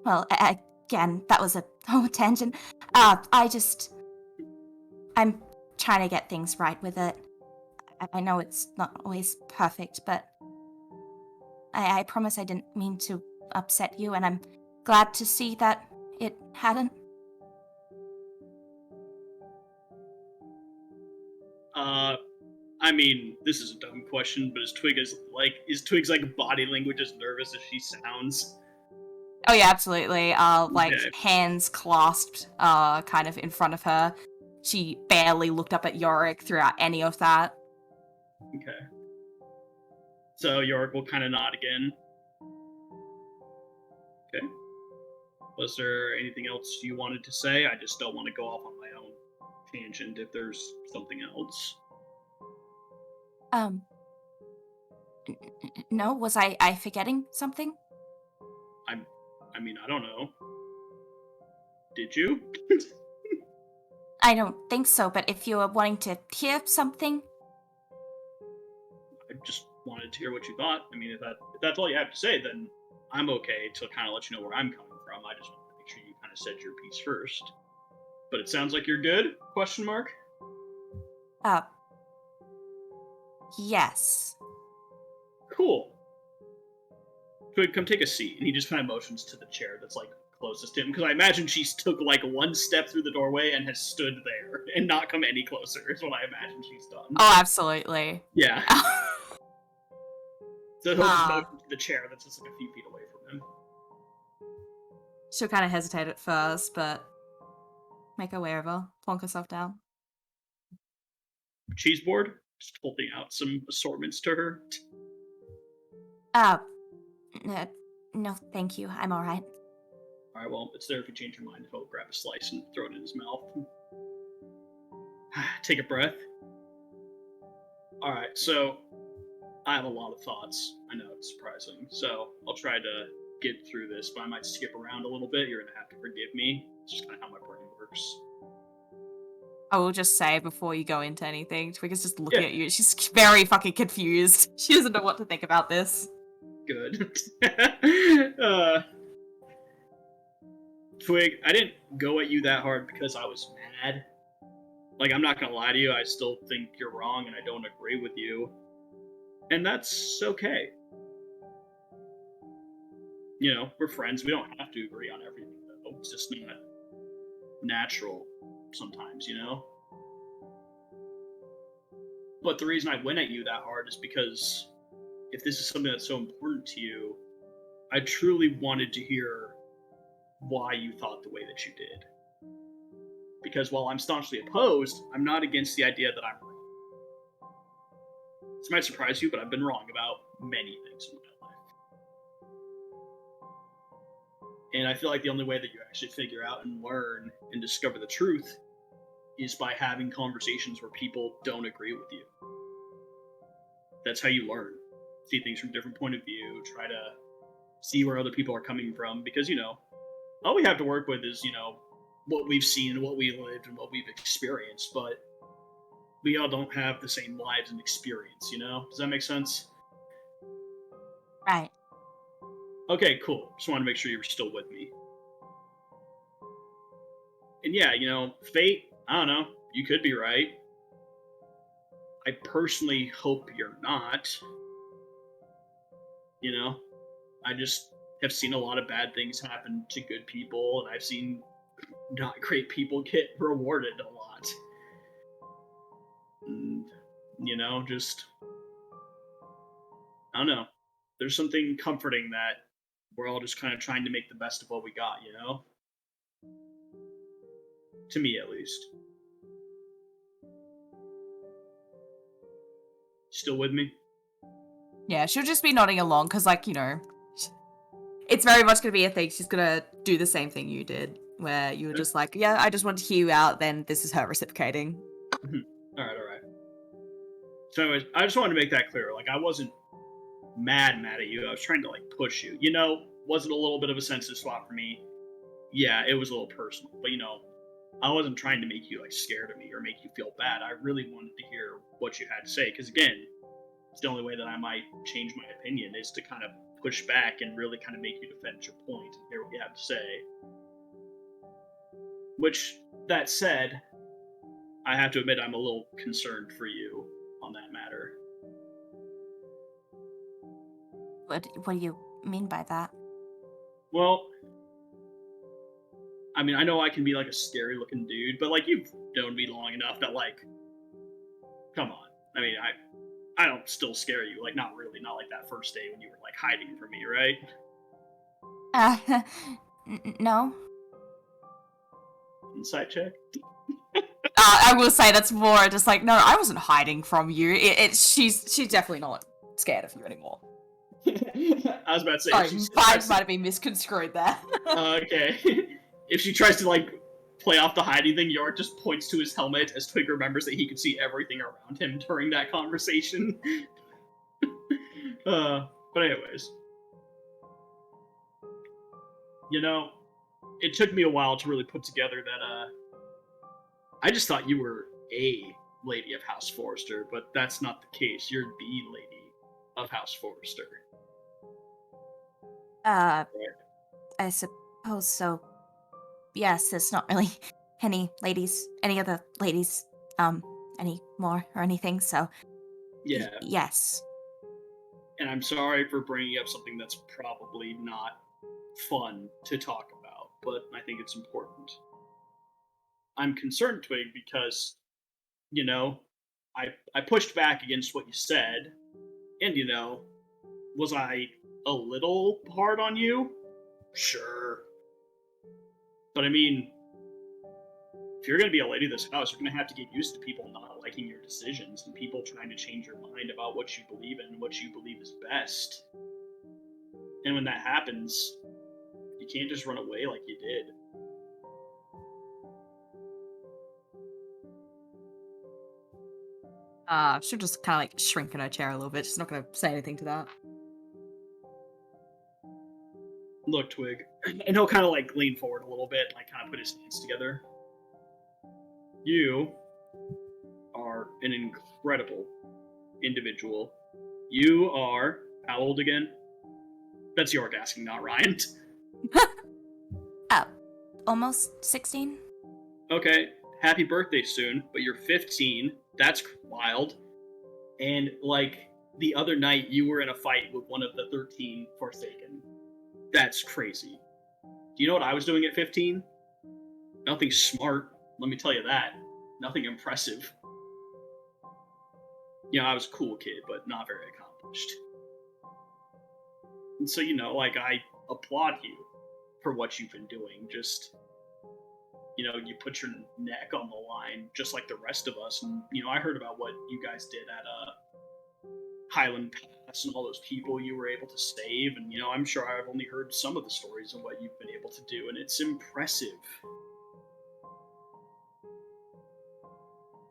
well, again, that was a whole tangent. I'm trying to get things right with it. I know it's not always perfect, but I promise I didn't mean to upset you, and I'm glad to see that it hadn't. I mean, this is a dumb question, but is Twig's like body language as nervous as she sounds? Oh yeah, absolutely. Like Okay. hands clasped, kind of in front of her. She barely looked up at Yorick throughout any of that. Okay. So Yorick will kind of nod again. Okay. Was there anything else you wanted to say? I just don't want to go off on my own tangent if there's something else. No, was I forgetting something? I mean, I don't know. Did you? I don't think so, but if you were wanting to hear something... I just wanted to hear what you thought. I mean, if that's all you have to say, then I'm okay to kind of let you know where I'm coming from. I just want to make sure you kind of said your piece first. But it sounds like you're good? Question mark? Yes. Cool. Twig, come take a seat. And he just kind of motions to the chair that's like closest to him, because I imagine she took like one step through the doorway and has stood there and not come any closer, is what I imagine she's done. Oh, absolutely. Yeah. So he'll just motion to the chair that's just like a few feet away from him. She'll kind of hesitate at first, but make her way over, plonk herself down. Cheese board, just holding out some assortments to her. No, thank you. I'm alright. Alright, well, it's there if you change your mind. He'll grab a slice and throw it in his mouth. Take a breath. Alright, so I have a lot of thoughts. I know it's surprising. So I'll try to get through this, but I might skip around a little bit. You're going to have to forgive me. It's just kind of how my brain works. I will just say before you go into anything, Twig is just looking at you. She's very fucking confused. She doesn't know what to think about this. Good. Twig, I didn't go at you that hard because I was mad. Like, I'm not gonna lie to you, I still think you're wrong and I don't agree with you. And that's okay. You know, we're friends, we don't have to agree on everything, though. It's just not natural sometimes, you know? But the reason I went at you that hard is because if this is something that's so important to you, I truly wanted to hear why you thought the way that you did. Because while I'm staunchly opposed, I'm not against the idea that I'm wrong. This might surprise you, but I've been wrong about many things in my life. And I feel like the only way that you actually figure out and learn and discover the truth is by having conversations where people don't agree with you. That's how you learn. See things from a different point of view, try to see where other people are coming from, because, you know, all we have to work with is, you know, what we've seen and what we lived and what we've experienced, but we all don't have the same lives and experience, you know? Does that make sense? Right. Okay, cool. Just wanted to make sure you were still with me. And yeah, you know, fate, I don't know, you could be right. I personally hope you're not. You know? I just have seen a lot of bad things happen to good people, and I've seen not great people get rewarded a lot. And, you know, just, I don't know. There's something comforting that we're all just kind of trying to make the best of what we got, you know? To me, at least. Still with me? Yeah, she'll just be nodding along, because, like, you know, it's very much going to be a thing. She's going to do the same thing you did, where you were just like, yeah, I just want to hear you out, then this is her reciprocating. Alright. So I just wanted to make that clear. Like, I wasn't mad at you. I was trying to, like, push you. You know, was it a little bit of a sensitive spot for me? Yeah, it was a little personal. But, you know, I wasn't trying to make you, like, scared of me or make you feel bad. I really wanted to hear what you had to say. Because, again, it's the only way that I might change my opinion is to kind of push back and really kind of make you defend your point and hear what you have to say. Which, that said, I have to admit I'm a little concerned for you on that matter. What do you mean by that? Well, I mean, I know I can be like a scary looking dude, but like you've known me long enough that like, come on. I mean, I don't still scare you. Like, not really. Not like that first day when you were like hiding from me, right? No. Insight check. I will say that's more just like, no, I wasn't hiding from you. She's definitely not scared of you anymore. I was about to say. Sorry, vibes might have been misconstrued there. Okay. If she tries to like play off the hiding thing, Yard just points to his helmet as Twig remembers that he could see everything around him during that conversation. But anyways. You know, it took me a while to really put together that, I just thought you were a lady of House Forrester, but that's not the case. You're the lady of House Forrester. I suppose so. Yes, there's not really any other ladies, anymore or anything, so. Yeah. Yes. And I'm sorry for bringing up something that's probably not fun to talk about, but I think it's important. I'm concerned, Twig, because, you know, I pushed back against what you said, and, you know, was I a little hard on you? Sure. But I mean, if you're going to be a lady of this house, you're going to have to get used to people not liking your decisions and people trying to change your mind about what you believe in and what you believe is best. And when that happens, you can't just run away like you did. She'll just kind of like shrink in her chair a little bit. She's not going to say anything to that. Look, Twig, and he'll kind of like lean forward a little bit, like kind of put his hands together. You are an incredible individual. You are how old again? That's York asking, not Ryan. Almost 16? Okay, happy birthday soon, but you're 15. That's wild. And like the other night, you were in a fight with one of the 13 Forsaken. That's crazy. Do you know what I was doing at 15? Nothing smart, let me tell you that. Nothing impressive. You know, I was a cool kid, but not very accomplished. And so, you know, like, I applaud you for what you've been doing. Just, you know, you put your neck on the line, just like the rest of us. And, you know, I heard about what you guys did at Highland Pass and all those people you were able to save. And, you know, I'm sure I've only heard some of the stories of what you've been able to do, and it's impressive.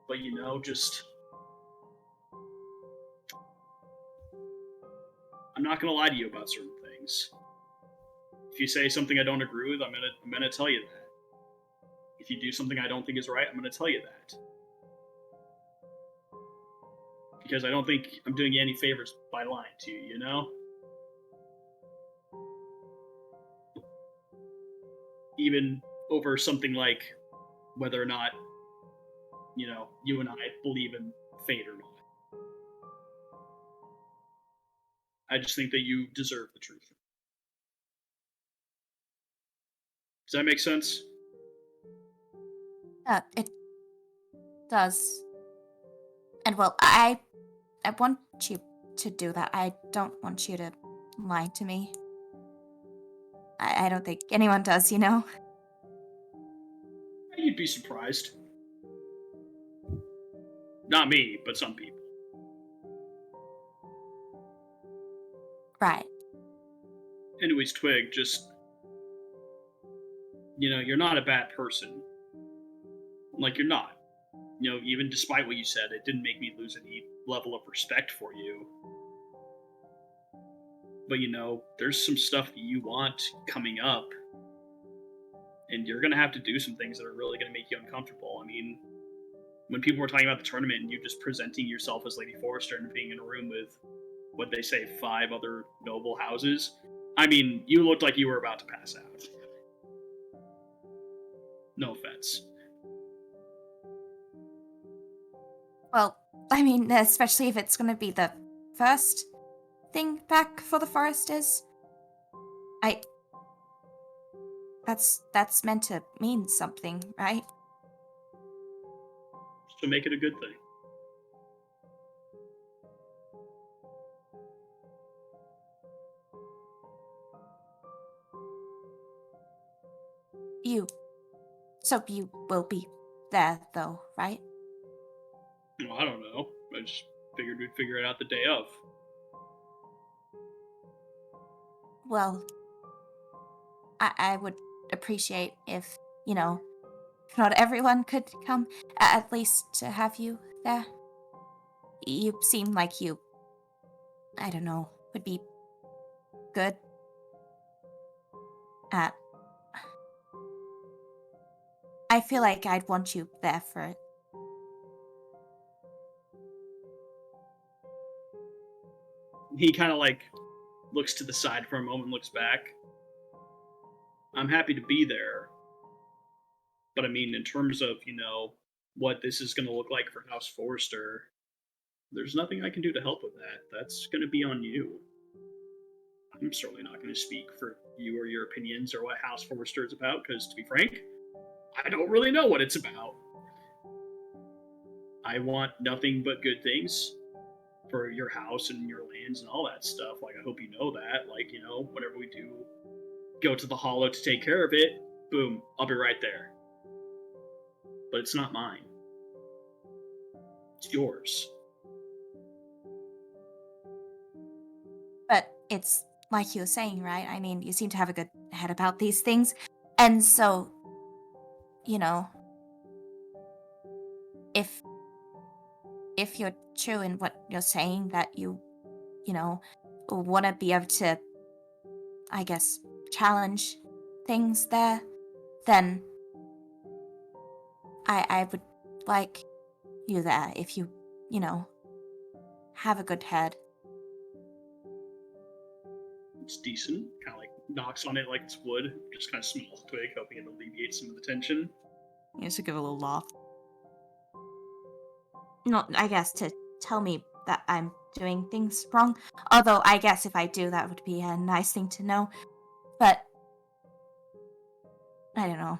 But, you know, just... I'm not gonna lie to you about certain things. If you say something I don't agree with, I'm gonna tell you that. If you do something I don't think is right, I'm gonna tell you that. Because I don't think I'm doing you any favors by lying to you, you know? Even over something like whether or not, you know, you and I believe in fate or not. I just think that you deserve the truth. Does that make sense? It does. And well, I want you to do that. I don't want you to lie to me. I don't think anyone does, you know? You'd be surprised. Not me, but some people. Right. Anyways, Twig, just... You know, you're not a bad person. Like, you're not. You know, even despite what you said, it didn't make me lose any level of respect for you. But, you know, there's some stuff that you want coming up. And you're gonna have to do some things that are really gonna make you uncomfortable. I mean, when people were talking about the tournament and you just presenting yourself as Lady Forrester and being in a room with, what they say, 5 other noble houses, I mean, you looked like you were about to pass out. No offense. Well, I mean, especially if it's gonna be the first thing back for the Foresters. That's meant to mean something, right? To make it a good thing. So you will be there, though, right? Well, I don't know. I just figured we'd figure it out the day of. Well, I would appreciate if, you know, not everyone could come, at least to have you there. You seem like you, I don't know, would be good at... I feel like I'd want you there for it. He kind of like looks to the side for a moment, looks back. I'm happy to be there. But I mean, in terms of, what this is going to look like for House Forrester, there's nothing I can do to help with that. That's going to be on you. I'm certainly not going to speak for you or your opinions or what House Forrester is about, because to be frank, I don't really know what it's about. I want nothing but good things for your house and your lands and all that stuff. Like, I hope you know that. Like, whenever we do go to the Hollow to take care of it, boom, I'll be right there. But it's not mine. It's yours. But it's like you were saying, right? I mean, you seem to have a good head about these things. And so, if you're true in what you're saying, that you want to be able to, I guess, challenge things there, then I would like you there if you, have a good head. It's decent. Kind of like knocks on it like it's wood. Just kind of smells a twig, hoping it alleviates some of the tension. You should give a little laugh. Not, I guess, to tell me that I'm doing things wrong. Although, I guess if I do, that would be a nice thing to know. But, I don't know.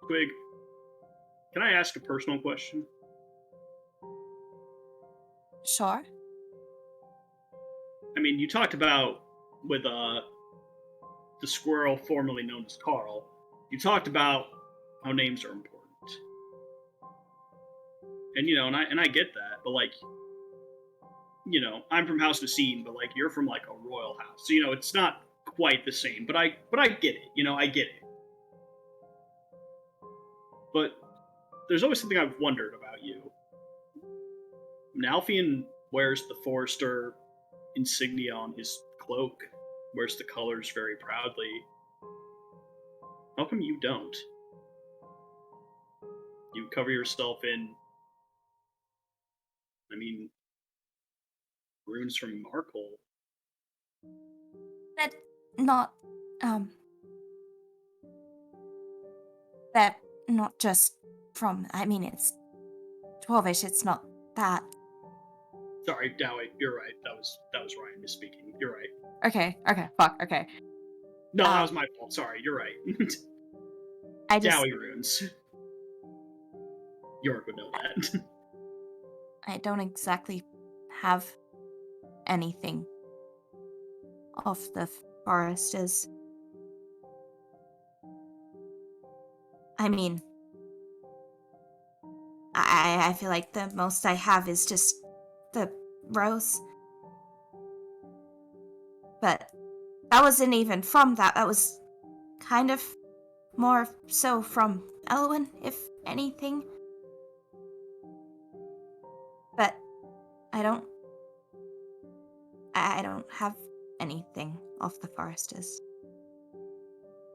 Twig, can I ask a personal question? Sure. I mean, you talked about with the squirrel formerly known as Carl. You talked about how names are important, and and I get that, but like, I'm from House Nassim, but like you're from like a royal house, so it's not quite the same. But I get it. I get it. But there's always something I've wondered about you. Nalfian wears the Forrester insignia on his cloak, wears the colors very proudly. How come you don't? You cover yourself in, runes from Markle. That not, that not just from, it's Dwarvish, it's not that. Sorry, Dowie, you're right. That was Ryan misspeaking. You're right. Okay, fuck, okay. No, that was my fault. Sorry, you're right. I just, Dowie runes. York would know that. I don't exactly have anything of the Foresters. I feel like the most I have is just the rose. But that wasn't even from that. That was kind of more so from Elwyn, if anything. But I don't have anything of the Foresters.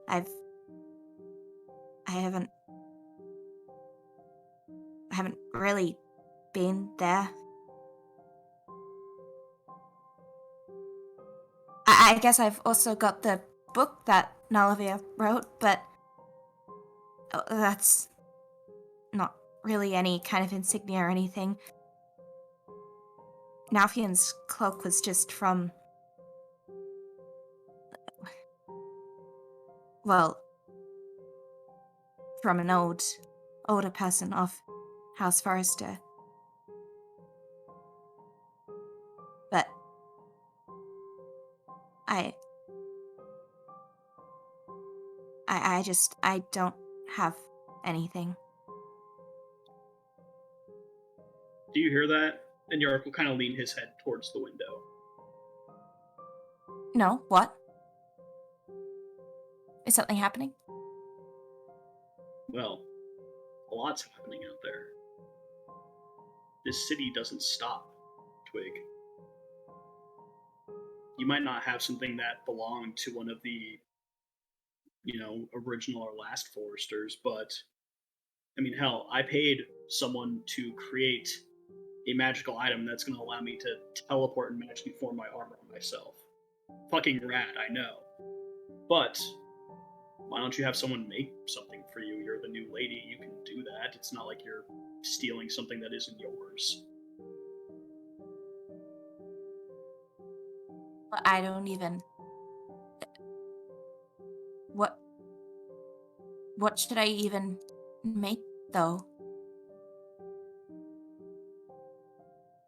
I haven't really been there. I guess I've also got the book that Nalavia wrote, but that's not really any kind of insignia or anything. Nalfian's cloak was just from, well, from an older person of House Forrester. But I don't have anything. Do you hear that? And York will kind of lean his head towards the window. No, what? Is something happening? Well, a lot's happening out there. This city doesn't stop, Twig. You might not have something that belonged to one of the, original or last foresters, but I mean, hell, I paid someone to create a magical item that's going to allow me to teleport and magically form my armor on myself. Fucking rad, I know. But why don't you have someone make something for you? You're the new lady, you can do that. It's not like you're stealing something that isn't yours. I don't even... What should I even make, though?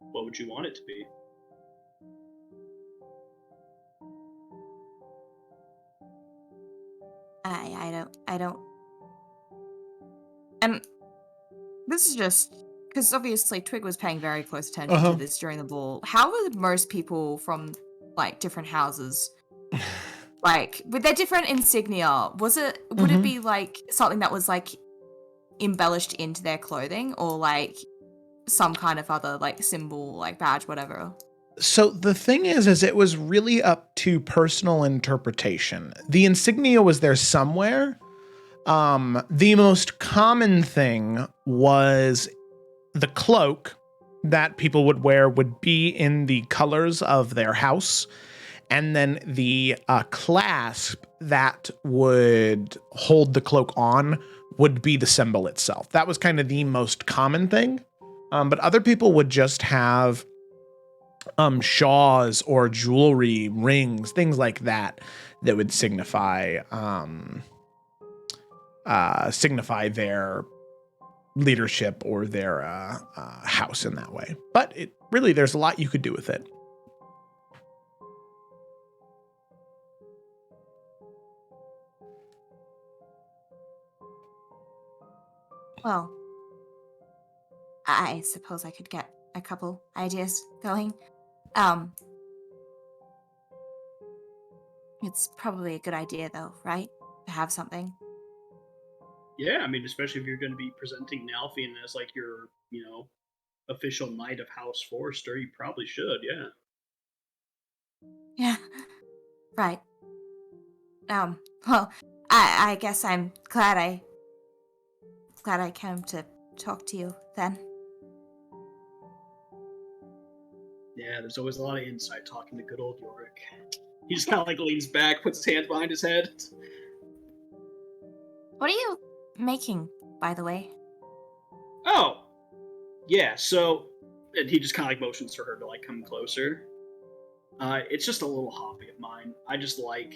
What would you want it to be? I don't... And this is just... Because obviously Twig was paying very close attention to this during the ball. How would most people from, like, different houses... Like, with their different insignia, would it be, like, something that was, like, embellished into their clothing? Or, like, some kind of other, like, symbol, like, badge, whatever? So the thing is it was really up to personal interpretation. The insignia was there somewhere. The most common thing was the cloak that people would wear would be in the colors of their house. And then the clasp that would hold the cloak on would be the symbol itself. That was kind of the most common thing. But other people would just have shawls or jewelry, rings, things like that would signify their leadership or their house in that way. But it really, there's a lot you could do with it. Well, I suppose I could get a couple ideas going. It's probably a good idea, though, right? To have something. Yeah, I mean, especially if you're going to be presenting Nalfian as, like, your, official knight of House Forrester, you probably should, yeah. Yeah, right. Well, I guess I'm glad I came to talk to you then. Yeah, there's always a lot of insight talking to good old Yorick. He just kind of, like, leans back, puts his hands behind his head. What are you making, by the way? Oh, yeah, so, and he just kind of, like, motions for her to, like, come closer. It's just a little hobby of mine. I just like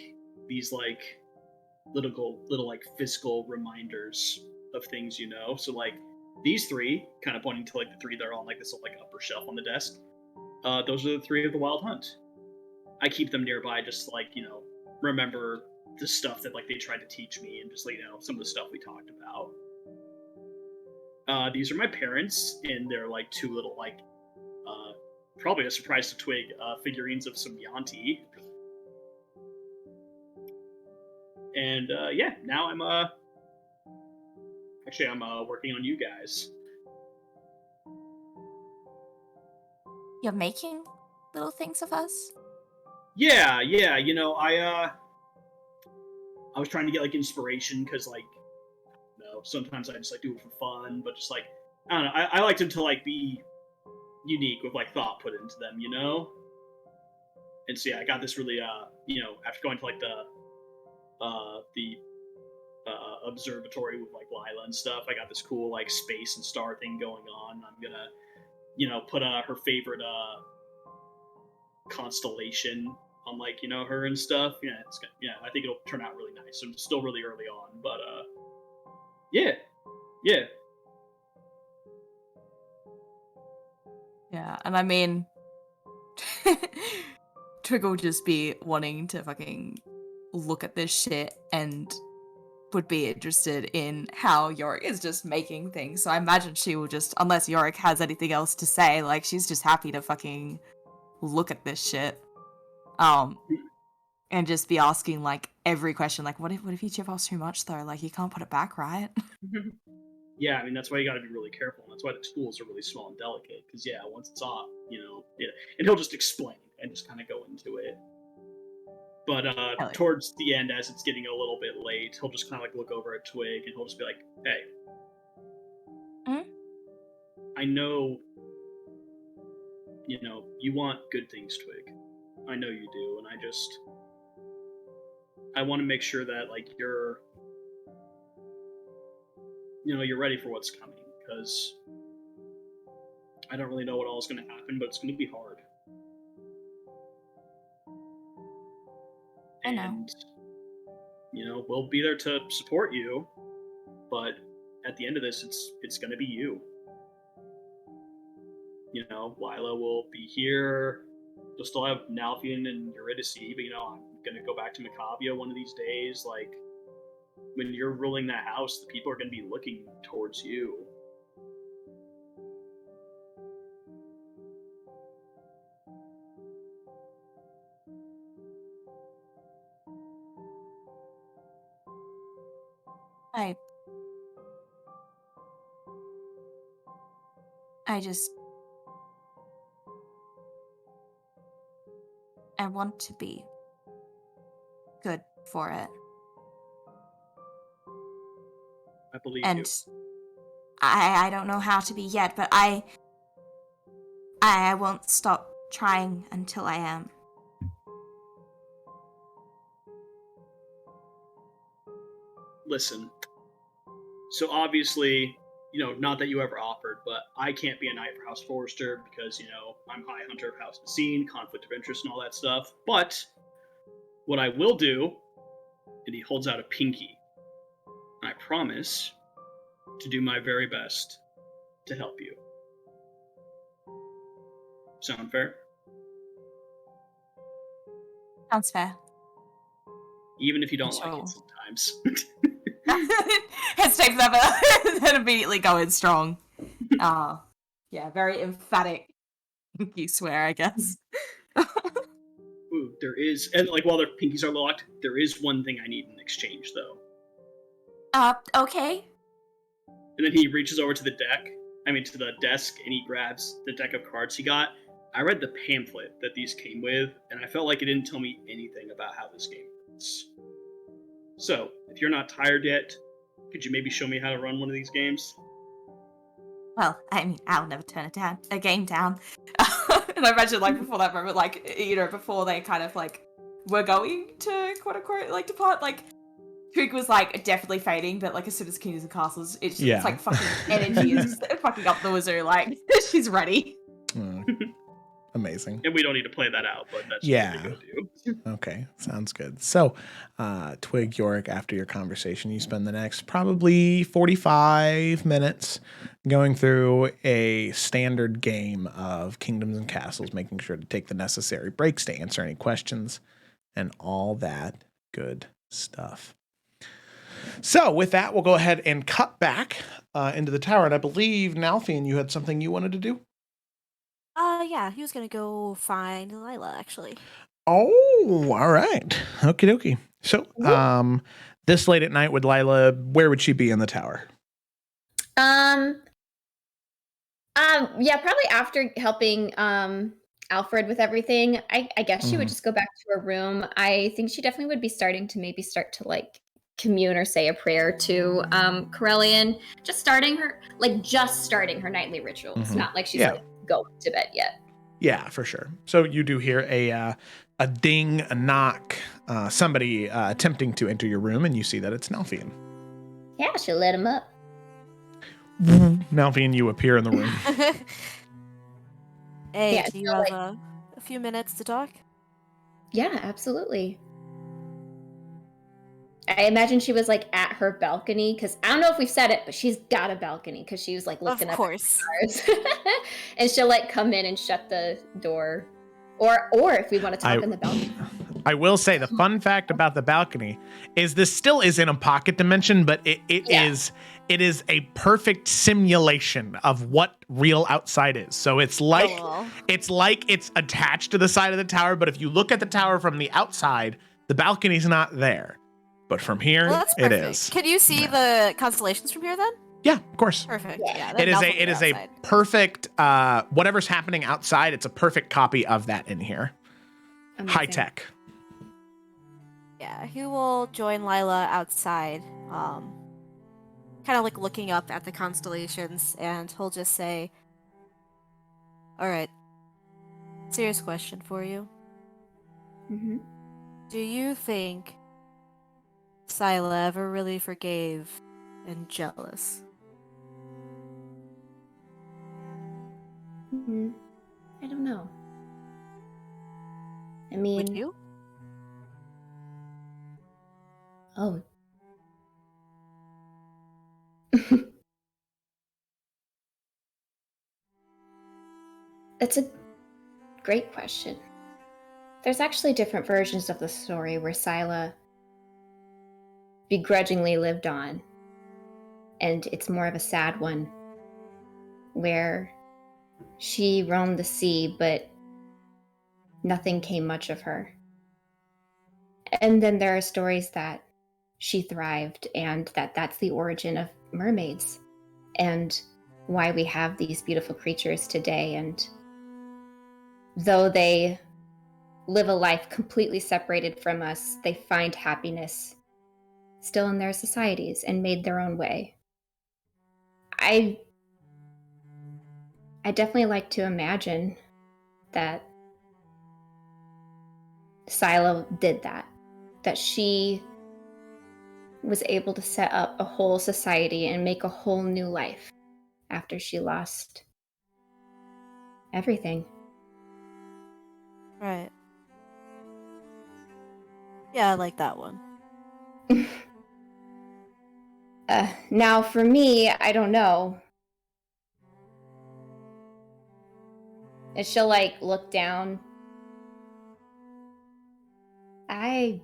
these, like, little like, physical reminders of things, So, like, these three, kind of pointing to, like, the three that are on, like, this little, like, upper shelf on the desk, those are the three of the Wild Hunt. I keep them nearby just to, like, remember the stuff that, like, they tried to teach me and just, like, some of the stuff we talked about. These are my parents, and they're, like, two little, like, probably a surprise to Twig, figurines of some Yanti. And, yeah, now I'm working on you guys. You're making little things of us? Yeah, I was trying to get, like, inspiration, because, like, sometimes I just, like, do it for fun, but just, like, I don't know, I like them to, like, be unique with, like, thought put into them, And so, yeah, I got this really, after going to, like, the observatory with, like, Lila and stuff, I got this cool, like, space and star thing going on. I'm gonna, put her favorite constellation on, like, her and stuff. Yeah, I think it'll turn out really nice. I'm still really early on, but yeah. Yeah, and I mean, Twig will just be wanting to fucking look at this shit and would be interested in how Yorick is just making things. So I imagine she will just, unless Yorick has anything else to say, like, she's just happy to fucking look at this shit. and just be asking like every question. Like, what if you chip off too much though? Like, you can't put it back, right? Yeah, I mean, that's why you got to be really careful. And that's why the tools are really small and delicate. Because, yeah, once it's off, yeah. And he'll just explain and just kind of go into it. But towards the end, as it's getting a little bit late, he'll just kind of like look over at Twig and he'll just be like, hey. I know, you want good things, Twig. I know you do. And I want to make sure that, like, you're ready for what's coming, because I don't really know what all is going to happen, but it's going to be hard. I know. And, we'll be there to support you, but at the end of this, it's going to be you. Lila will be here. You'll still have Nalfian and Eurydice, but, I'm going to go back to Macavia one of these days. Like, when you're ruling that house, the people are going to be looking towards you. I want to be good for it. I believe And you. I don't know how to be yet, but I won't stop trying until I am. Listen. So obviously, not that you ever offered, but I can't be a knight for House Forrester because, I'm High Hunter of House Messine, conflict of interest and all that stuff. But what I will do, and he holds out a pinky, I promise to do my very best to help you. Sound fair? Sounds fair. Even if you don't like Sure. it sometimes. Hesitate for that, but then immediately go in strong. Yeah, very emphatic. You swear, I guess. Ooh, there is, and like while their pinkies are locked, there is one thing I need in exchange, though. Okay. And then he reaches over to the desk, and he grabs the deck of cards he got. I read the pamphlet that these came with, and I felt like it didn't tell me anything about how this game works. So, if you're not tired yet, could you maybe show me how to run one of these games? Well, I mean, I'll never turn a game down. And I imagine, like, before that moment, like, before they kind of, like, were going to, quote-unquote, like, depart, like, Twig was, like, definitely fading, but, like, as soon as Kings and Castles, it's like, fucking energy is just fucking up the wizard, like, she's ready. Amazing. And we don't need to play that out, but that's Yeah. what we go do. Okay, sounds good. So, Twig, Yorick, after your conversation, you spend the next probably 45 minutes going through a standard game of Kingdoms and Castles, making sure to take the necessary breaks to answer any questions and all that good stuff. So, with that, we'll go ahead and cut back into the tower. And I believe, Nalfian, you had something you wanted to do? Yeah, he was gonna go find Lila, actually. Oh, all right. Okie dokie. So, this late at night with Lila, where would she be in the tower? Yeah, probably after helping Alfred with everything. I guess she would just go back to her room. I think she definitely would be starting to like commune or say a prayer to Corellian. Just starting her nightly rituals. Not like she's like going to bed yet. Yeah, for sure. So you do hear a ding, a knock, somebody attempting to enter your room, and you see that it's Nalfian. Yeah, she'll let him up. Nalfian, you appear in the room. Hey, Yeah, do you so, have like- a few minutes to talk? Yeah, absolutely. I imagine she was like at her balcony because I don't know if we've said it, but she's got a balcony because she was like looking Of up course. at the stars. And she'll like come in and shut the door, or if we want to talk in the balcony. I will say the fun fact about the balcony is this still is in a pocket dimension, but it is a perfect simulation of what real outside is. So it's like it's attached to the side of the tower, but if you look at the tower from the outside, The balcony's not there, but from here, Well, that's it perfect. is. Can you see the constellations from here then? Yeah, of course. Perfect. Yeah. Yeah. It then is Delph will be a outside. perfect whatever's happening outside. It's a perfect copy of that in here. Amazing. High tech. Yeah, he will join Lila outside, kind of like looking up at the constellations, and he'll just say, "All right, serious question for you. Mm-hmm. Do you think Scylla ever really forgave and jealous?" I don't know. I Would mean, you? oh. That's a great question. There's actually different versions of the story where Scylla begrudgingly lived on, and it's more of a sad one where she roamed the sea, but nothing came much of her. And then there are stories that she thrived, and that's the origin of mermaids and why we have these beautiful creatures today. And though they live a life completely separated from us, they find happiness still in their societies and made their own way. I definitely like to imagine that Scylla did that she was able to set up a whole society and make a whole new life after she lost everything. Right. Yeah, I like that one. Now, for me, I don't know. And she'll like look down. I've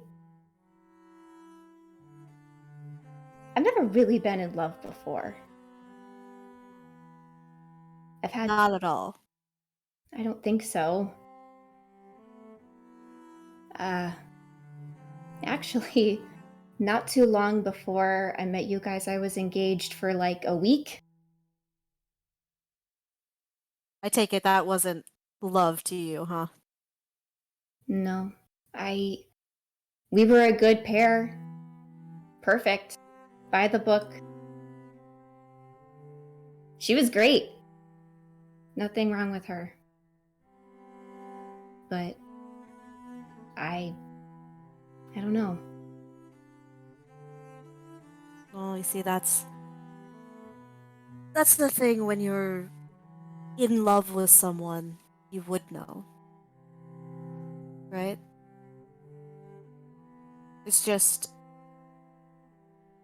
never really been in love before. I've had. Not at all. I don't think so. Actually, not too long before I met you guys, I was engaged for like a week. I take it that wasn't love to you, huh? No, we were a good pair. Perfect. By the book. She was great. Nothing wrong with her. But I don't know. Well, you see, that's the thing when you're in love with someone, you would know. Right? It's just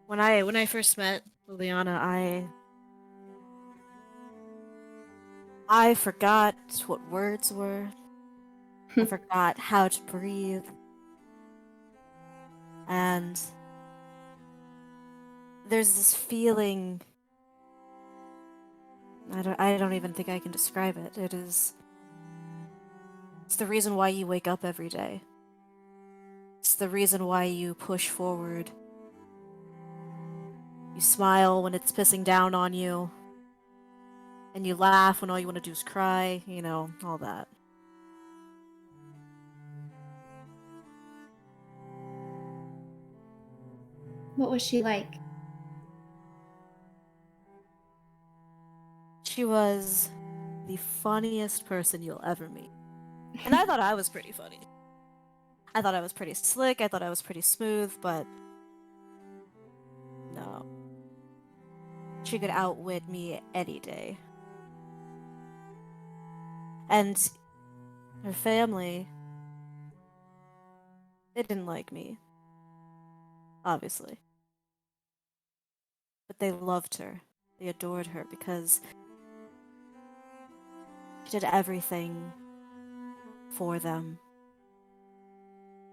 when I first met Liliana, I forgot what words were. I forgot how to breathe. And there's this feeling, I don't even think I can describe it. It's the reason why you wake up every day. It's the reason why you push forward. You smile when it's pissing down on you. And you laugh when all you want to do is cry, all that. What was she like? She was the funniest person you'll ever meet. And I thought I was pretty funny. I thought I was pretty slick, I thought I was pretty smooth, but no. She could outwit me any day. And her family, they didn't like me. Obviously. But they loved her. They adored her because she did everything for them.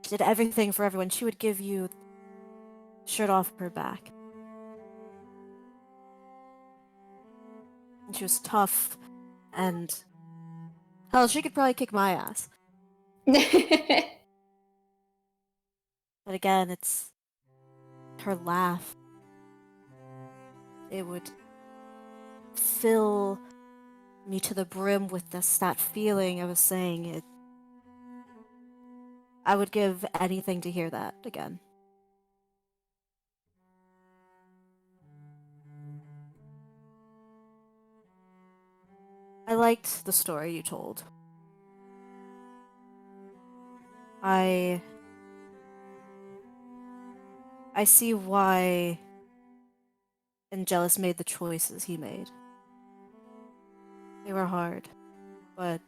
She did everything for everyone. She would give you shirt off her back. And she was tough, and hell, she could probably kick my ass. But again, it's her laugh. It would fill me to the brim with that feeling I was saying. I would give anything to hear that again. I liked the story you told. I see why Angelus made the choices he made. They were hard, but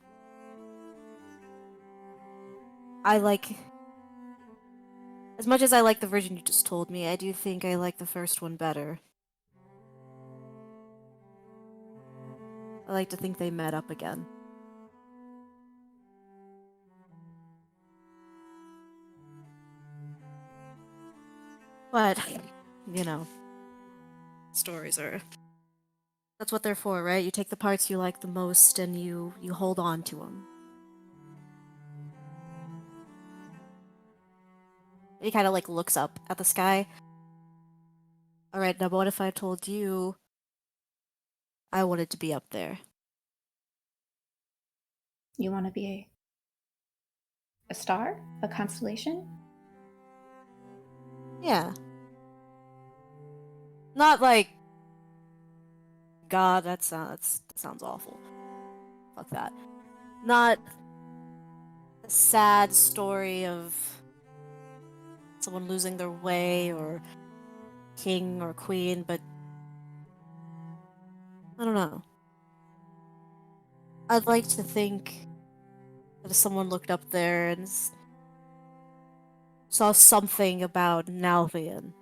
I like... As much as I like the version you just told me, I do think I like the first one better. I like to think they met up again. But, you know, stories are... That's what they're for, right? You take the parts you like the most and you hold on to them. He kind of like looks up at the sky. Alright, now what if I told you I wanted to be up there? You want to be a star? A constellation? Yeah. Not like... God, that sounds awful. Fuck that. Not a sad story of someone losing their way or king or queen, but I don't know. I'd like to think that if someone looked up there and saw something about Nalvian.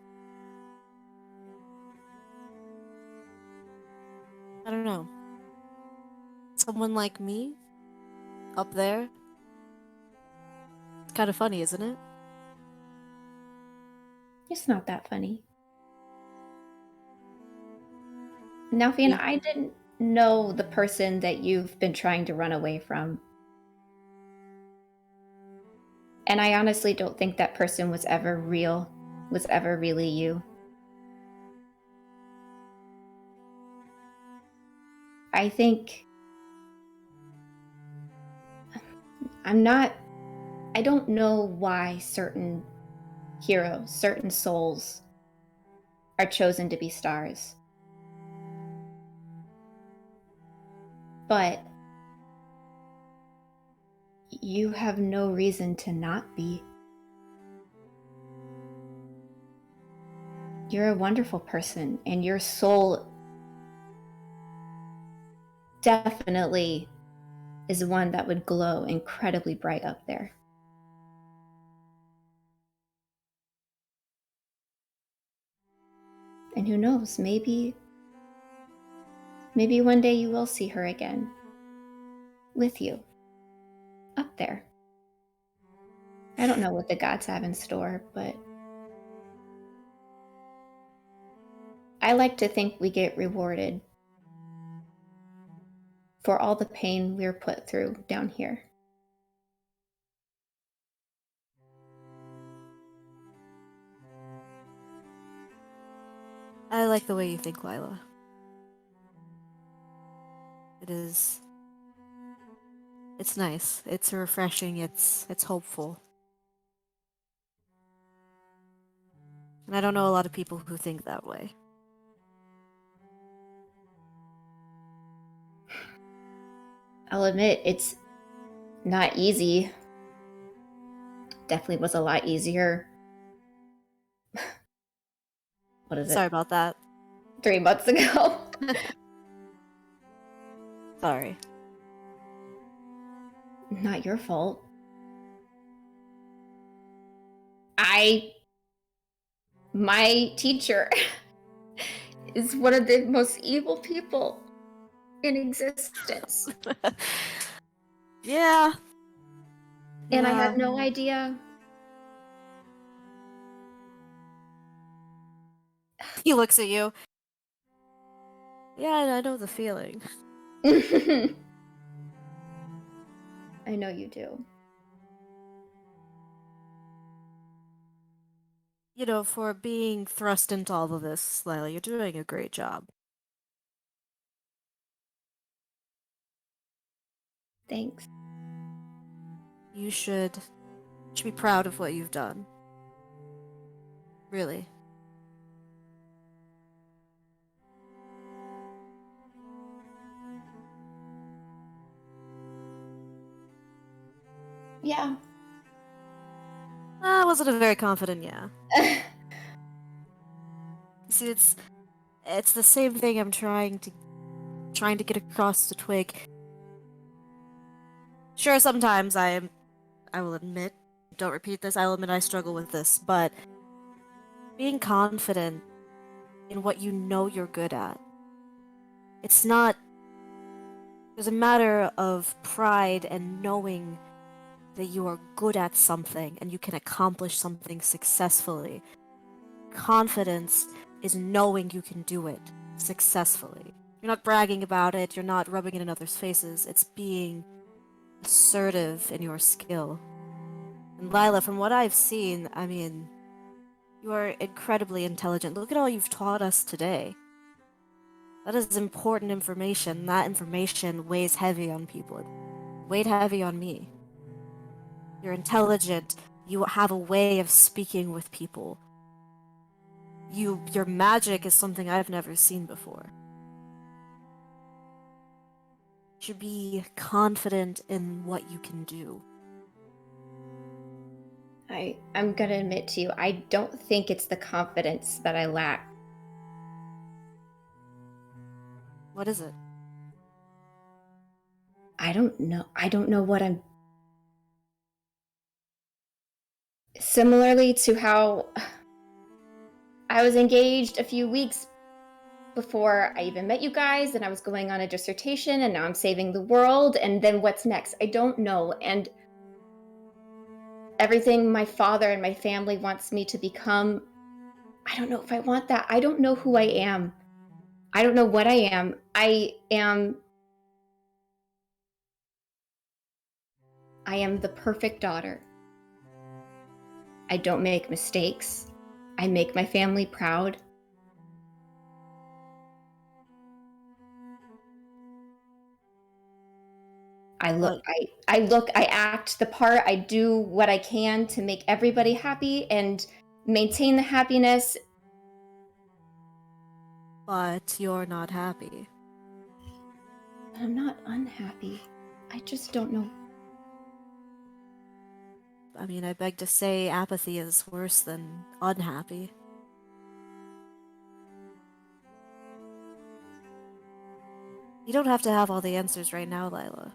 I don't know. Someone like me? Up there? It's kind of funny, isn't it? It's not that funny. Now, Fiona, I didn't know the person that you've been trying to run away from. And I honestly don't think that person was ever real, was ever really you. I think... I don't know why certain heroes, certain souls are chosen to be stars. But you have no reason to not be. You're a wonderful person, and your soul definitely is one that would glow incredibly bright up there. And who knows, maybe one day you will see her again. With you. Up there. I don't know what the gods have in store, but I like to think we get rewarded for all the pain we're put through down here. I like the way you think, Lila. It's nice. It's refreshing. It's hopeful. And I don't know a lot of people who think that way. I'll admit, it's not easy. Definitely was a lot easier. What is it? Sorry about that. 3 months ago. Sorry. Not your fault. My teacher is one of the most evil people in existence. Yeah. And I had no idea. He looks at you. Yeah, I know the feeling. I know you do. for being thrust into all of this, Lila, you're doing a great job. Thanks. You should be proud of what you've done. Really. Yeah. That wasn't a very confident yeah. See, it's the same thing I'm trying to get across to Twig. Sure, sometimes I will admit, don't repeat this, I'll admit I struggle with this, but being confident in what you know you're good at. It's not. There's a matter of pride and knowing that you are good at something and you can accomplish something successfully. Confidence is knowing you can do it successfully. You're not bragging about it, you're not rubbing it in others' faces, it's being assertive in your skill. And Lila, from what I've seen, I mean, you are incredibly intelligent. Look at all you've taught us today. That is important information. That information weighs heavy on people. It weighed heavy on me. You're intelligent. You have a way of speaking with people. Your magic is something I've never seen before. You should be confident in what you can do. I'm gonna admit to you, I don't think it's the confidence that I lack. What is it? I don't know. I don't know what I'm. Similarly to how I was engaged a few weeks before I even met you guys, and I was going on a dissertation, and now I'm saving the world, and then what's next? I don't know. And everything my father and my family wants me to become, I don't know if I want that. I don't know who I am. I don't know what I am. I am the perfect daughter. I don't make mistakes. I make my family proud. I act the part. I do what I can to make everybody happy and maintain the happiness. But you're not happy. But I'm not unhappy. I just don't know. I mean, I beg to say apathy is worse than unhappy. You don't have to have all the answers right now, Lila.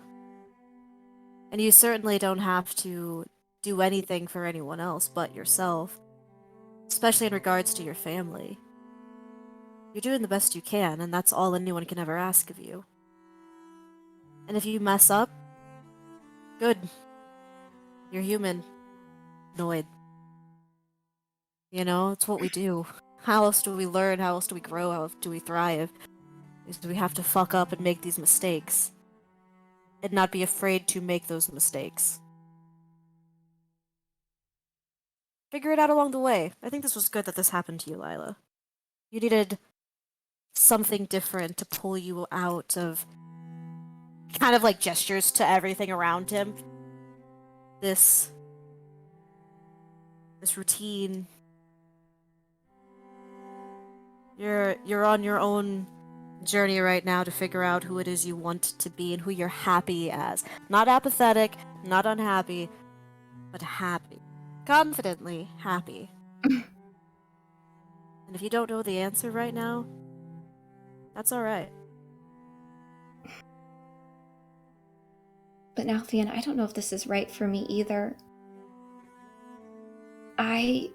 And you certainly don't have to do anything for anyone else but yourself, especially in regards to your family. You're doing the best you can, and that's all anyone can ever ask of you. And if you mess up, good. You're human. Annoyed. It's what we do. How else do we learn? How else do we grow? How else do we thrive? Is we have to fuck up and make these mistakes. And not be afraid to make those mistakes. Figure it out along the way. I think this was good that this happened to you, Lila. You needed something different to pull you out of kind of like gestures to everything around him. This routine. You're on your own journey right now to figure out who it is you want to be and who you're happy as. Not apathetic, not unhappy, but happy. Confidently happy. And if you don't know the answer right now, that's alright. But now, Althea, I don't know if this is right for me either. I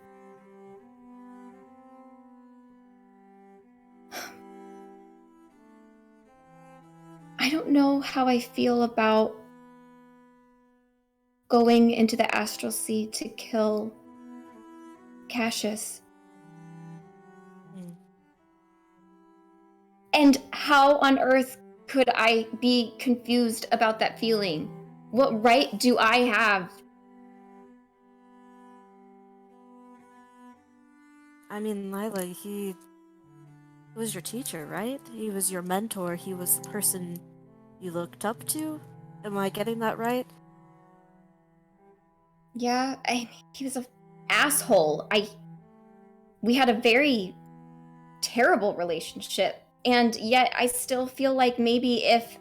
don't know how I feel about going into the astral sea to kill Cassius. And how on earth could I be confused about that feeling? What right do I have? I mean, Lila, he was your teacher, right? He was your mentor. He was the person you looked up to. Am I getting that right? Yeah, he was an asshole. We had a very terrible relationship, and yet I still feel like maybe if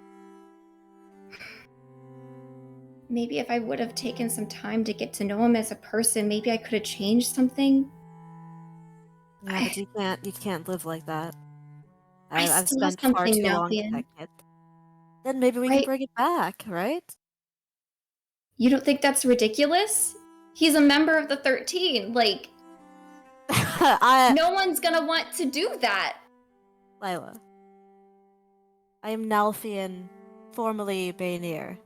I would have taken some time to get to know him as a person, maybe I could have changed something. Yeah, but you can't live like that. I I've still have spent far something, too long with Malthian. that kid. Then maybe we can Right? bring it back, right? You don't think that's ridiculous? He's a member of the 13. Like, no one's gonna want to do that. Lila. I am Nalfian, formerly Baynir.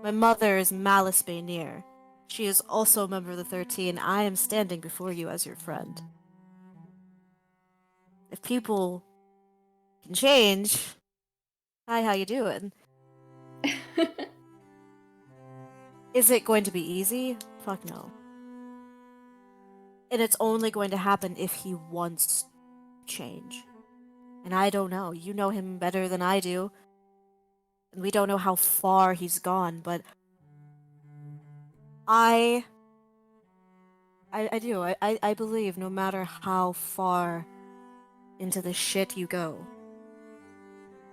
My mother is Malice Baynir. She is also a member of the 13. I am standing before you as your friend. If people can change... Hi, how you doing? Is it going to be easy? Fuck no. And it's only going to happen if he wants change. And I don't know. You know him better than I do. And we don't know how far he's gone, but I do. I believe no matter how far into the shit you go,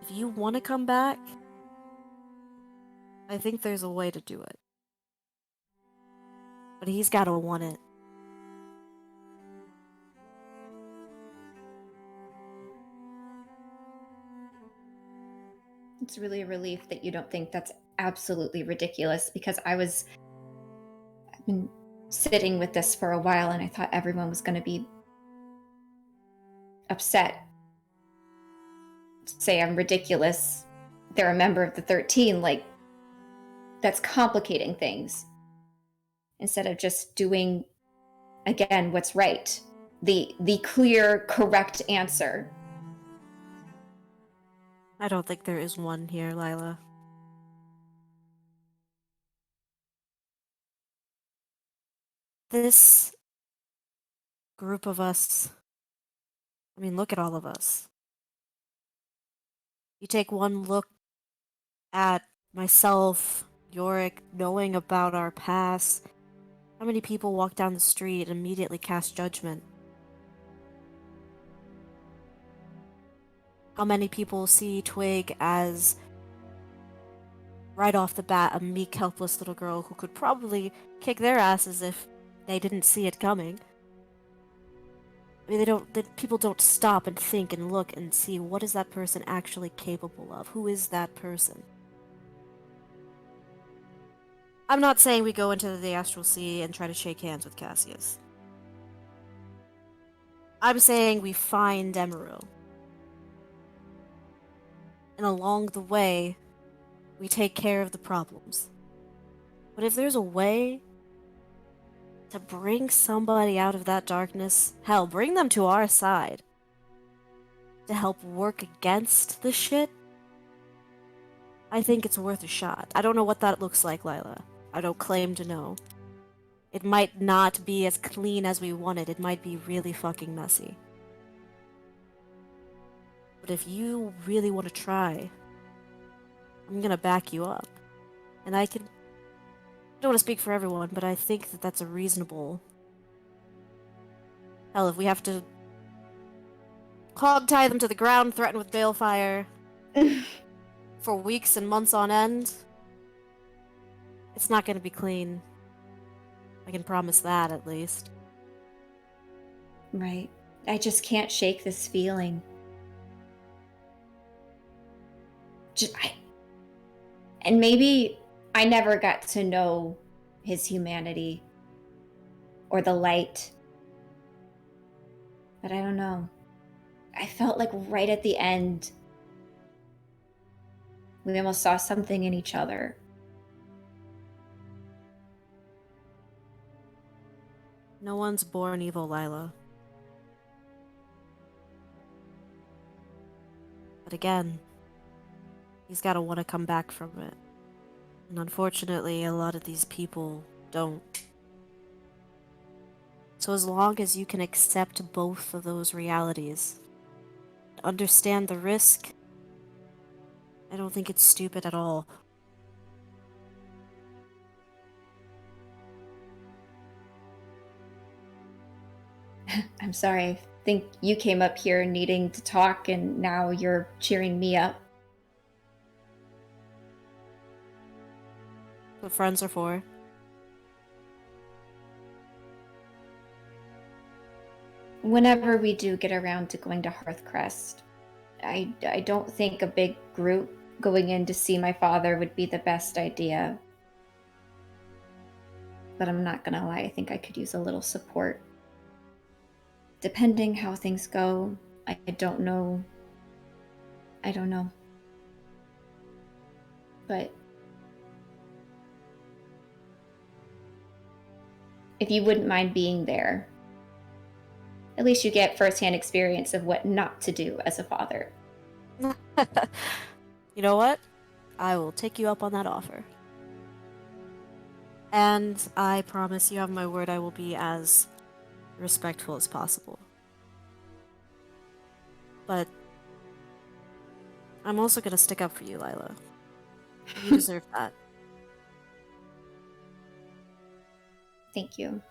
if you want to come back, I think there's a way to do it. But he's gotta want it. It's really a relief that you don't think that's absolutely ridiculous, because I've been sitting with this for a while and I thought everyone was going to be upset. Say I'm ridiculous. They're a member of the 13. Like, that's complicating things. Instead of just doing, again, what's right. The clear, correct answer. I don't think there is one here, Lila. This group of us, I mean, look at all of us. You take one look at myself, Yorick, knowing about our past. How many people walk down the street and immediately cast judgment? How many people see Twig as, right off the bat, a meek, helpless little girl who could probably kick their asses if they didn't see it coming? I mean, people don't stop and think and look and see what is that person actually capable of? Who is that person? I'm not saying we go into the Astral Sea and try to shake hands with Cassius. I'm saying we find Emeril. And along the way, we take care of the problems. But if there's a way to bring somebody out of that darkness, hell, bring them to our side, to help work against the shit, I think it's worth a shot. I don't know what that looks like, Lila. I don't claim to know. It might not be as clean as we wanted. It might be really fucking messy. But if you really want to try, I'm gonna back you up. And I don't want to speak for everyone, but I think that that's a reasonable... Hell, if we have to hog tie them to the ground, threaten with balefire for weeks and months on end, it's not gonna be clean. I can promise that, at least. Right. I just can't shake this feeling. And maybe I never got to know his humanity or the light. But I don't know. I felt like right at the end, we almost saw something in each other. No one's born evil, Lila. But again, he's gotta want to come back from it. And unfortunately, a lot of these people don't. So as long as you can accept both of those realities, understand the risk, I don't think it's stupid at all. I'm sorry. I think you came up here needing to talk, and now you're cheering me up. What friends are for. Whenever we do get around to going to Hearthcrest, I don't think a big group going in to see my father would be the best idea. But I'm not gonna lie, I think I could use a little support. Depending how things go, I don't know. I don't know. But if you wouldn't mind being there, at least you get firsthand experience of what not to do as a father. You know what? I will take you up on that offer. And I promise you have my word, I will be as respectful as possible. But I'm also gonna stick up for you, Lila. You deserve that. Thank you.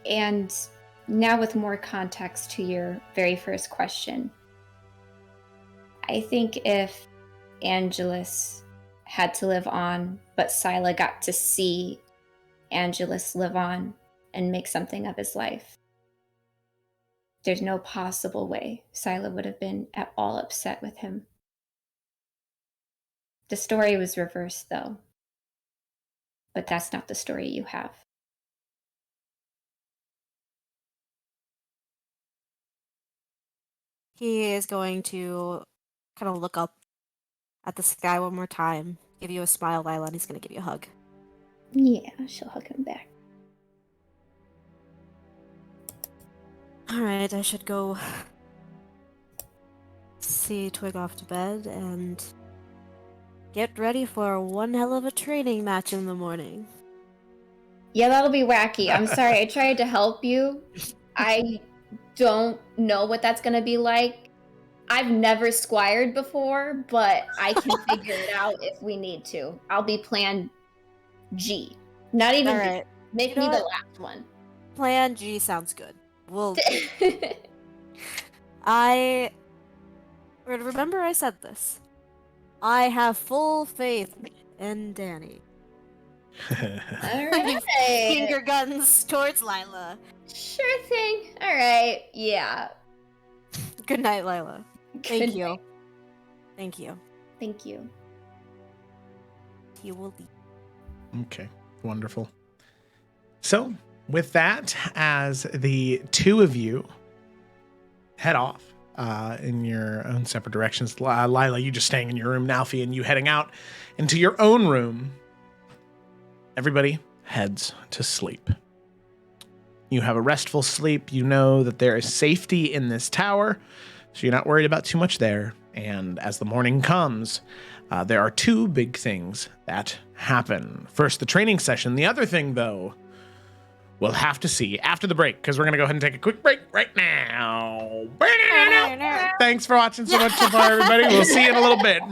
And now with more context to your very first question, I think if Angelus had to live on, but Scylla got to see Angelus live on and make something of his life, there's no possible way Scylla would have been at all upset with him. The story was reversed, though. But that's not the story you have. He is going to kind of look up at the sky one more time, give you a smile, Lila, and he's gonna give you a hug. Yeah, she'll hug him back. Alright, I should go see Twig off to bed and get ready for one hell of a training match in the morning. Yeah, that'll be wacky. I'm sorry, I tried to help you. I don't know what that's gonna be like. I've never squired before, but I can figure it out if we need to. I'll be plan G. Not even B. Alright. Make You know me the what? last one. Plan G sounds good. Well, remember I said this. I have full faith in Danny. Alright. Finger guns towards Lila. Sure thing. Alright, yeah. Good night, Lila. Thank Good you. night. Thank you. Thank you. He will be. Okay, wonderful. So, with that, as the two of you head off in your own separate directions, Lila, you just staying in your room, Nalfi, and you heading out into your own room, everybody heads to sleep. You have a restful sleep. You know that there is safety in this tower, so you're not worried about too much there. And as the morning comes, there are two big things that happen. First, the training session. The other thing, though, we'll have to see after the break, because we're going to go ahead and take a quick break right now. Thanks for watching so much so far, everybody. We'll see you in a little bit.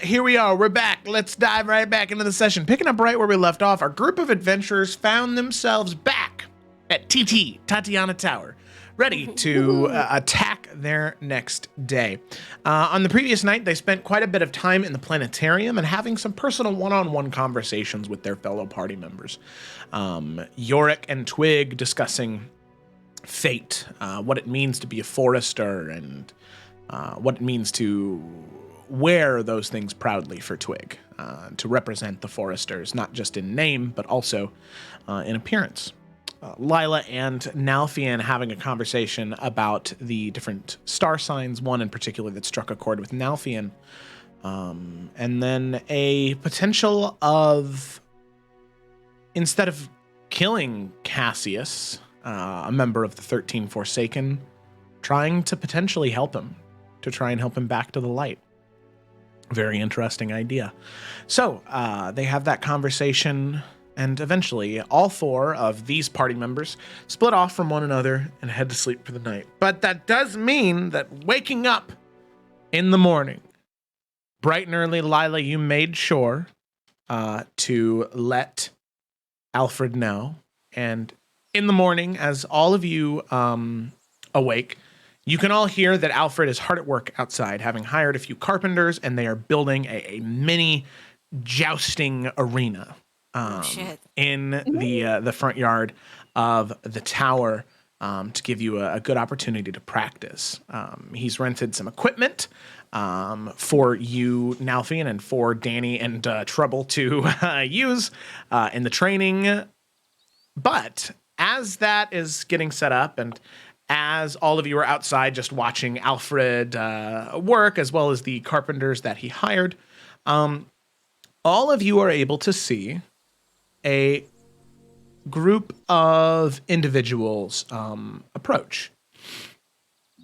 here we are. We're back. Let's dive right back into the session. Picking up right where we left off, our group of adventurers found themselves back at Tatiana Tower, ready to attack their next day. On the previous night, they spent quite a bit of time in the planetarium and having some personal one-on-one conversations with their fellow party members. Yorick and Twig discussing fate, what it means to be a forester, and what it means to wear those things proudly for Twig, to represent the foresters, not just in name, but also in appearance. Lila and Nalfian having a conversation about the different star signs, one in particular that struck a chord with Nalfian, and then a potential of, instead of killing Cassius, a member of the 13 Forsaken, trying to potentially help him, to try and help him back to the light. Very interesting idea. So they have that conversation, and eventually all 4 of these party members split off from one another and head to sleep for the night. But that does mean that waking up in the morning, bright and early, Lila, you made sure to let Alfred know. And in the morning, as all of you awake, you can all hear that Alfred is hard at work outside, having hired a few carpenters, and they are building a mini jousting arena in the front yard of the tower, to give you a good opportunity to practice. He's rented some equipment for you, Nalfian, and for Danny and Trouble to use in the training. But as that is getting set up, and as all of you are outside just watching Alfred work, as well as the carpenters that he hired, all of you are able to see a group of individuals approach.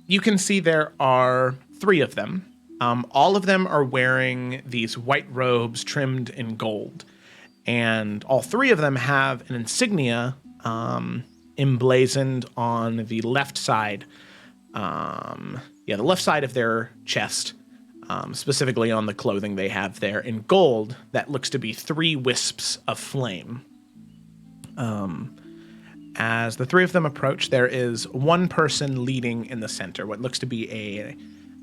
You can see there are 3 of them. All of them are wearing these white robes trimmed in gold, and all 3 of them have an insignia emblazoned on the left side. The left side of their chest, specifically on the clothing they have there in gold, that looks to be 3 wisps of flame. As the 3 of them approach, there is one person leading in the center, what looks to be a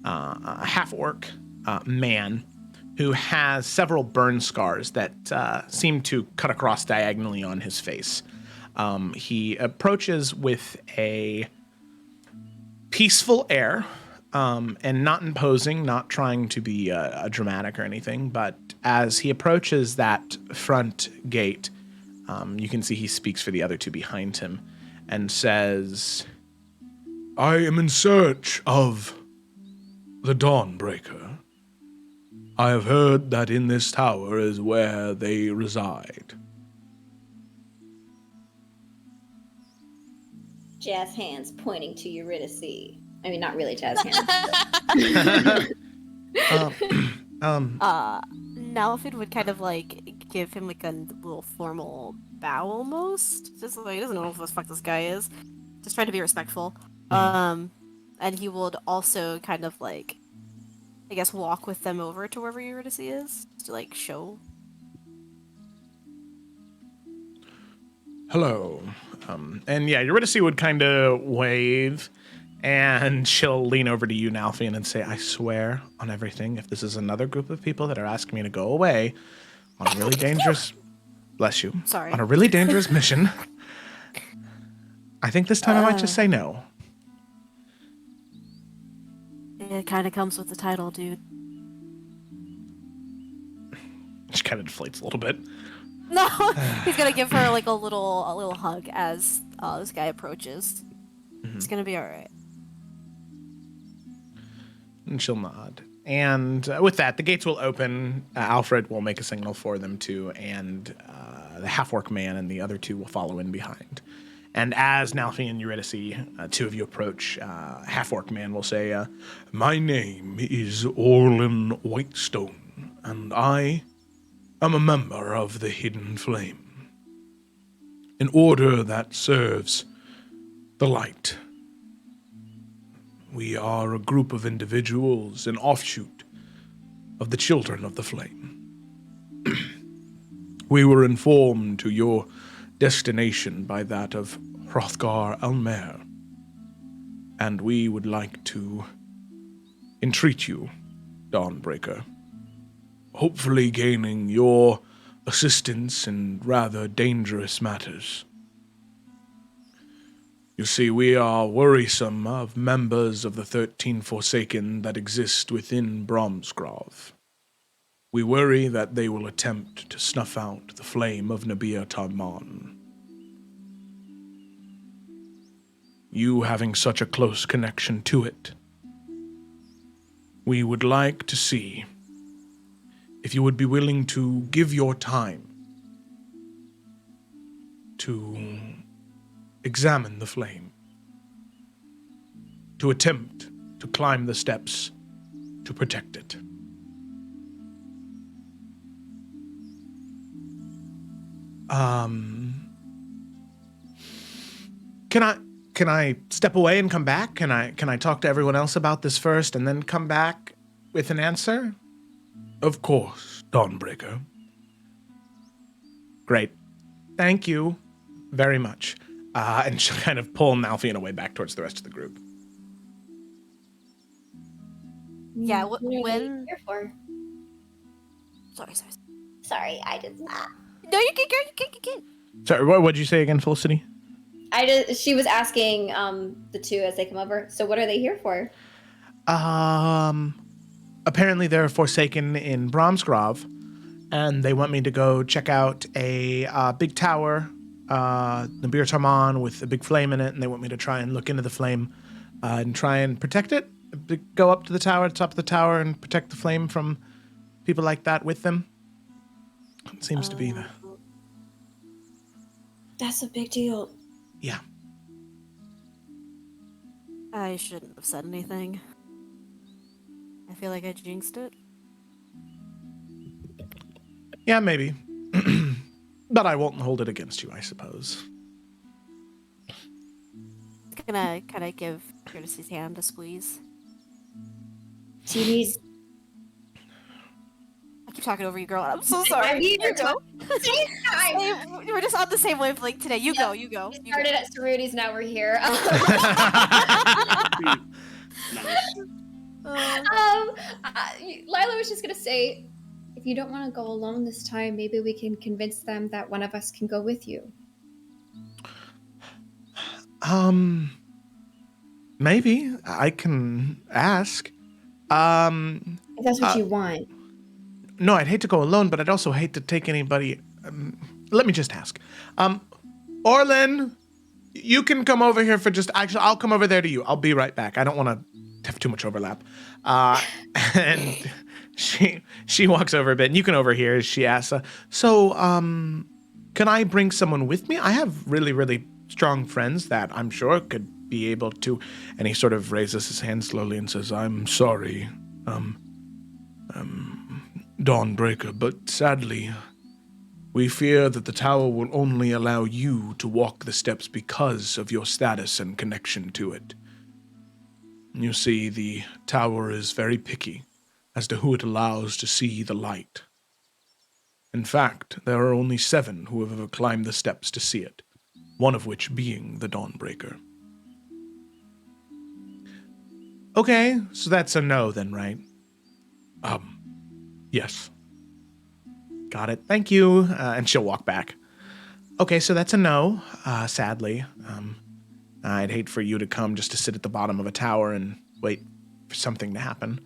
half-orc man who has several burn scars that seem to cut across diagonally on his face. He approaches with a peaceful air, and not imposing, not trying to be dramatic or anything, but as he approaches that front gate, you can see he speaks for the other 2 behind him and says, "I am in search of the Dawnbreaker. I have heard that in this tower is where they reside." Jazz hands pointing to Eurydice. I mean, not really jazz hands. Nalfin would kind of give him a little formal bow almost. Just he doesn't know who the fuck this guy is. Just trying to be respectful. And he would also kind of I guess walk with them over to wherever Eurydice is to show. Hello. And yeah, Eurydice would kind of wave, and she'll lean over to you, Nalfian, and say, "I swear on everything, if this is another group of people that are asking me to go away on a really dangerous, bless you, Sorry, on a really dangerous mission, I think this time I might just say no." It kind of comes with the title, dude. She kind of deflates a little bit. No, he's gonna give her a little hug as this guy approaches. Mm-hmm. It's gonna be all right. And she'll nod. And with that, the gates will open. Alfred will make a signal for them to, and the half-orc man and the other 2 will follow in behind. And as Nalfi and Eurydice, 2 of you approach, half-orc man will say, "My name is Orlin Whitestone, and I am a member of the Hidden Flame, an order that serves the light. We are a group of individuals, an offshoot of the Children of the Flame. We were informed to your destination by that of Hrothgar Almer, and we would like to entreat you, Dawnbreaker, hopefully gaining your assistance in rather dangerous matters. You see, we are worrisome of members of the 13 Forsaken that exist within Bromsgrove. We worry that they will attempt to snuff out the flame of Nabir Tarman. You having such a close connection to it, we would like to see if you would be willing to give your time to examine the flame, to attempt to climb the steps to protect it. Can I step away and come back? Can I talk to everyone else about this first and then come back with an answer? Of course, Dawnbreaker. Great. Thank you very much. And she'll kind of pull Malfian away back towards the rest of the group. Yeah, What are they when... here for? Sorry. Sorry, I did not. No, you can, girl. You can. Sorry, what'd you say again, Felicity? She was asking the two as they come over. So what are they here for? Apparently they're Forsaken in Bromsgrove, and they want me to go check out a big tower, Nabir Tarman, with a big flame in it, and they want me to try and look into the flame and try and protect it. Go up to the tower, top of the tower, and protect the flame from people like that with them. It seems to be the... That's a big deal. Yeah. I shouldn't have said anything. I feel like I jinxed it. Yeah, maybe. But I won't hold it against you, I suppose. Can I give Courtesy's hand a squeeze? Do you need... I keep talking over you, girl. I'm so sorry. We You go. We're We're just on the same wavelength today. You go. We started at Cerruti's, now we're here. Lila was just gonna say, if you don't want to go alone this time, maybe we can convince them that one of us can go with you. Maybe I can ask. If that's what you want. No, I'd hate to go alone, but I'd also hate to take anybody. Let me just ask. Orlin, you can come over here for just. Actually, I'll come over there to you. I'll be right back. I don't want to have too much overlap. And she walks over a bit, and you can overhear as she asks, can I bring someone with me? I have really, really strong friends that I'm sure could be able to. And he sort of raises his hand slowly and says, I'm sorry, Dawnbreaker, but sadly, we fear that the tower will only allow you to walk the steps because of your status and connection to it. You see, the tower is very picky as to who it allows to see the light. In fact, there are only 7 who have ever climbed the steps to see it, one of which being the Dawnbreaker. Okay, so that's a no then, right? Yes. Got it. Thank you. And she'll walk back. Okay, so that's a no, sadly. I'd hate for you to come just to sit at the bottom of a tower and wait for something to happen.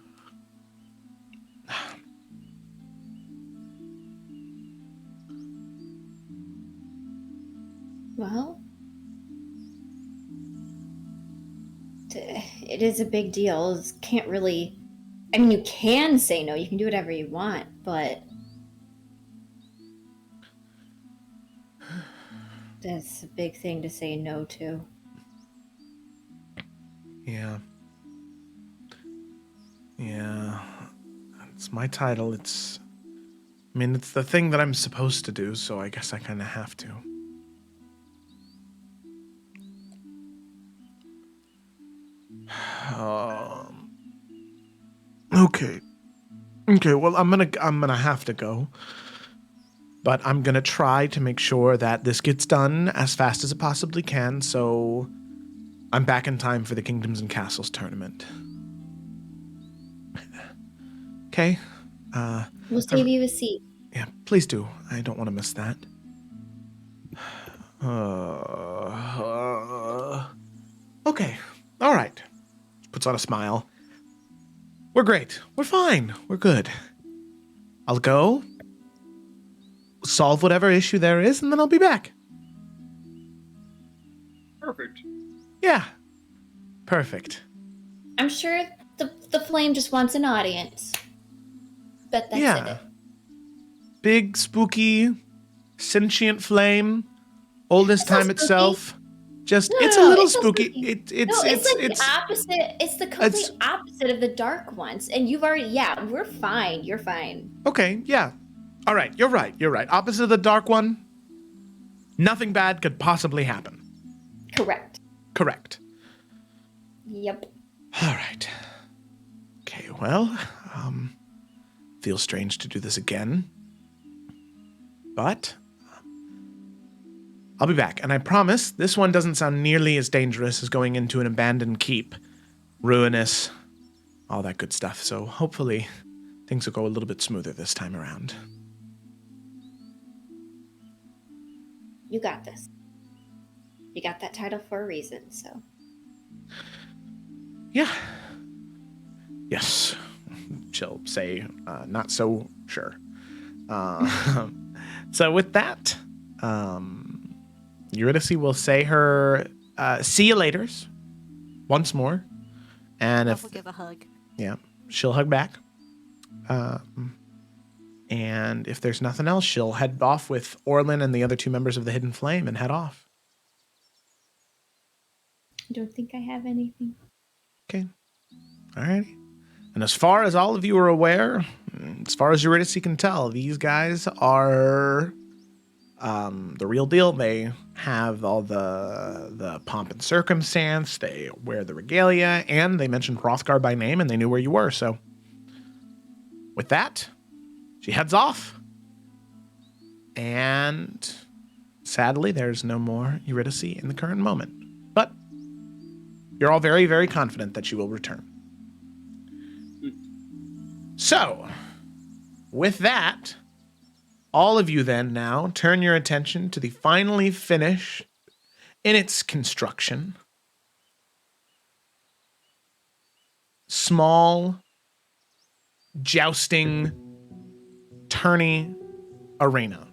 Well, it is a big deal. Can't really... I mean, you can say no. You can do whatever you want, but... That's a big thing to say no to. Yeah. It's my title. It's the thing that I'm supposed to do, so I guess I kind of have to. Okay. Okay, well, I'm gonna have to go. But I'm gonna try to make sure that this gets done as fast as it possibly can, so I'm back in time for the Kingdoms and Castles tournament. Okay? We'll save you a seat. Yeah, please do. I don't want to miss that. Okay. All right. Puts on a smile. We're great. We're fine. We're good. I'll go, solve whatever issue there is, and then I'll be back. Perfect. Yeah. Perfect. I'm sure the flame just wants an audience. Bet that's Yeah. it. Big, spooky, sentient flame. Oldest It's not time spooky. itself. Just, No, it's no, a little it's not spooky. spooky. It's The opposite. It's the complete opposite of the dark ones. And you've already, we're fine. You're fine. Okay, yeah. All right, you're right. Opposite of the dark one, nothing bad could possibly happen. Correct. Correct. Yep. All right. Okay, well, feels strange to do this again. But I'll be back, and I promise this one doesn't sound nearly as dangerous as going into an abandoned keep. Ruinous, all that good stuff. So hopefully things will go a little bit smoother this time around. You got this. You got that title for a reason, so. Yeah. Yes. She'll say, not so sure. So with that, Eurydice will say her see you laters once more. And I'll give a hug. Yeah, she'll hug back. And if there's nothing else, she'll head off with Orlin and the other two members of the Hidden Flame and head off. I don't think I have anything. Okay. All right. And as far as all of you are aware, as far as Eurydice can tell, these guys are the real deal. They have all the pomp and circumstance. They wear the regalia, and they mentioned Hrothgar by name, and they knew where you were. So with that, she heads off. And sadly, there's no more Eurydice in the current moment. But you're all very, very confident that she will return. So, with that, all of you then now turn your attention to the finally finished in its construction small jousting tourney arena.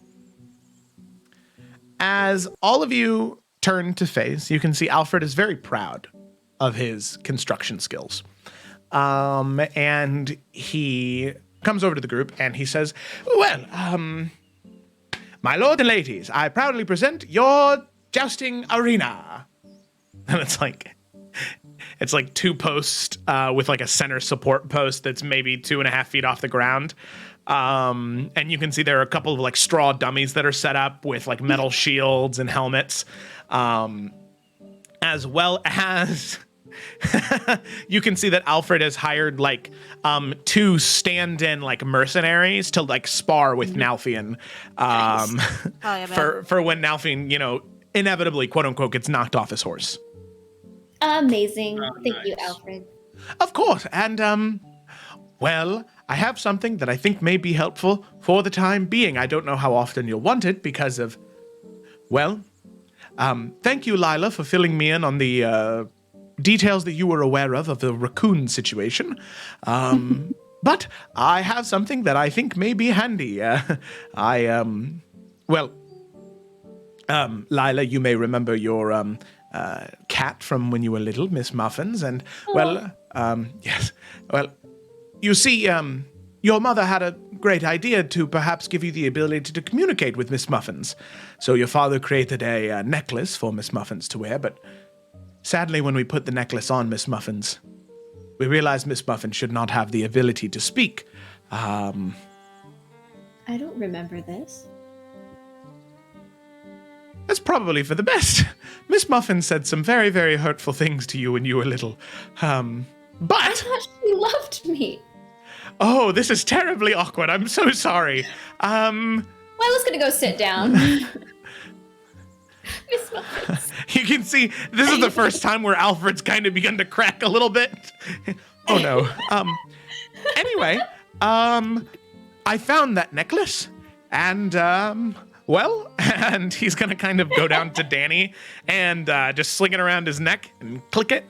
As all of you turn to face, you can see Alfred is very proud of his construction skills. And he comes over to the group and he says, well, my lord and ladies, I proudly present your jousting arena. And it's like two posts with like a center support post that's maybe 2.5 feet off the ground. And you can see there are a couple of like straw dummies that are set up with like metal shields and helmets, as well as you can see that Alfred has hired like 2 stand-in like mercenaries to like spar with Nalfion, for when Nalfion, inevitably, quote unquote, gets knocked off his horse. Amazing. Thank nice. you, Alfred. Of course, and well, I have something that I think may be helpful for the time being. I don't know how often you'll want it because of, well, thank you, Lila, for filling me in on the details that you were aware of the raccoon situation. But I have something that I think may be handy. Lila, you may remember your cat from when you were little, Miss Muffins, and yes. Well, you see, your mother had a great idea to perhaps give you the ability to communicate with Miss Muffins. So your father created a necklace for Miss Muffins to wear, but sadly, when we put the necklace on Miss Muffins, we realized Miss Muffins should not have the ability to speak. I don't remember this. That's probably for the best. Miss Muffins said some very, very hurtful things to you when you were little. I But, thought she loved me. Oh, this is terribly awkward. I'm so sorry. Well, I was gonna go sit down. Miss Muffins. You can see this is the first time where Alfred's kind of begun to crack a little bit. Oh no. Anyway, I found that necklace, and well, and he's gonna kind of go down to Danny and just sling it around his neck and click it,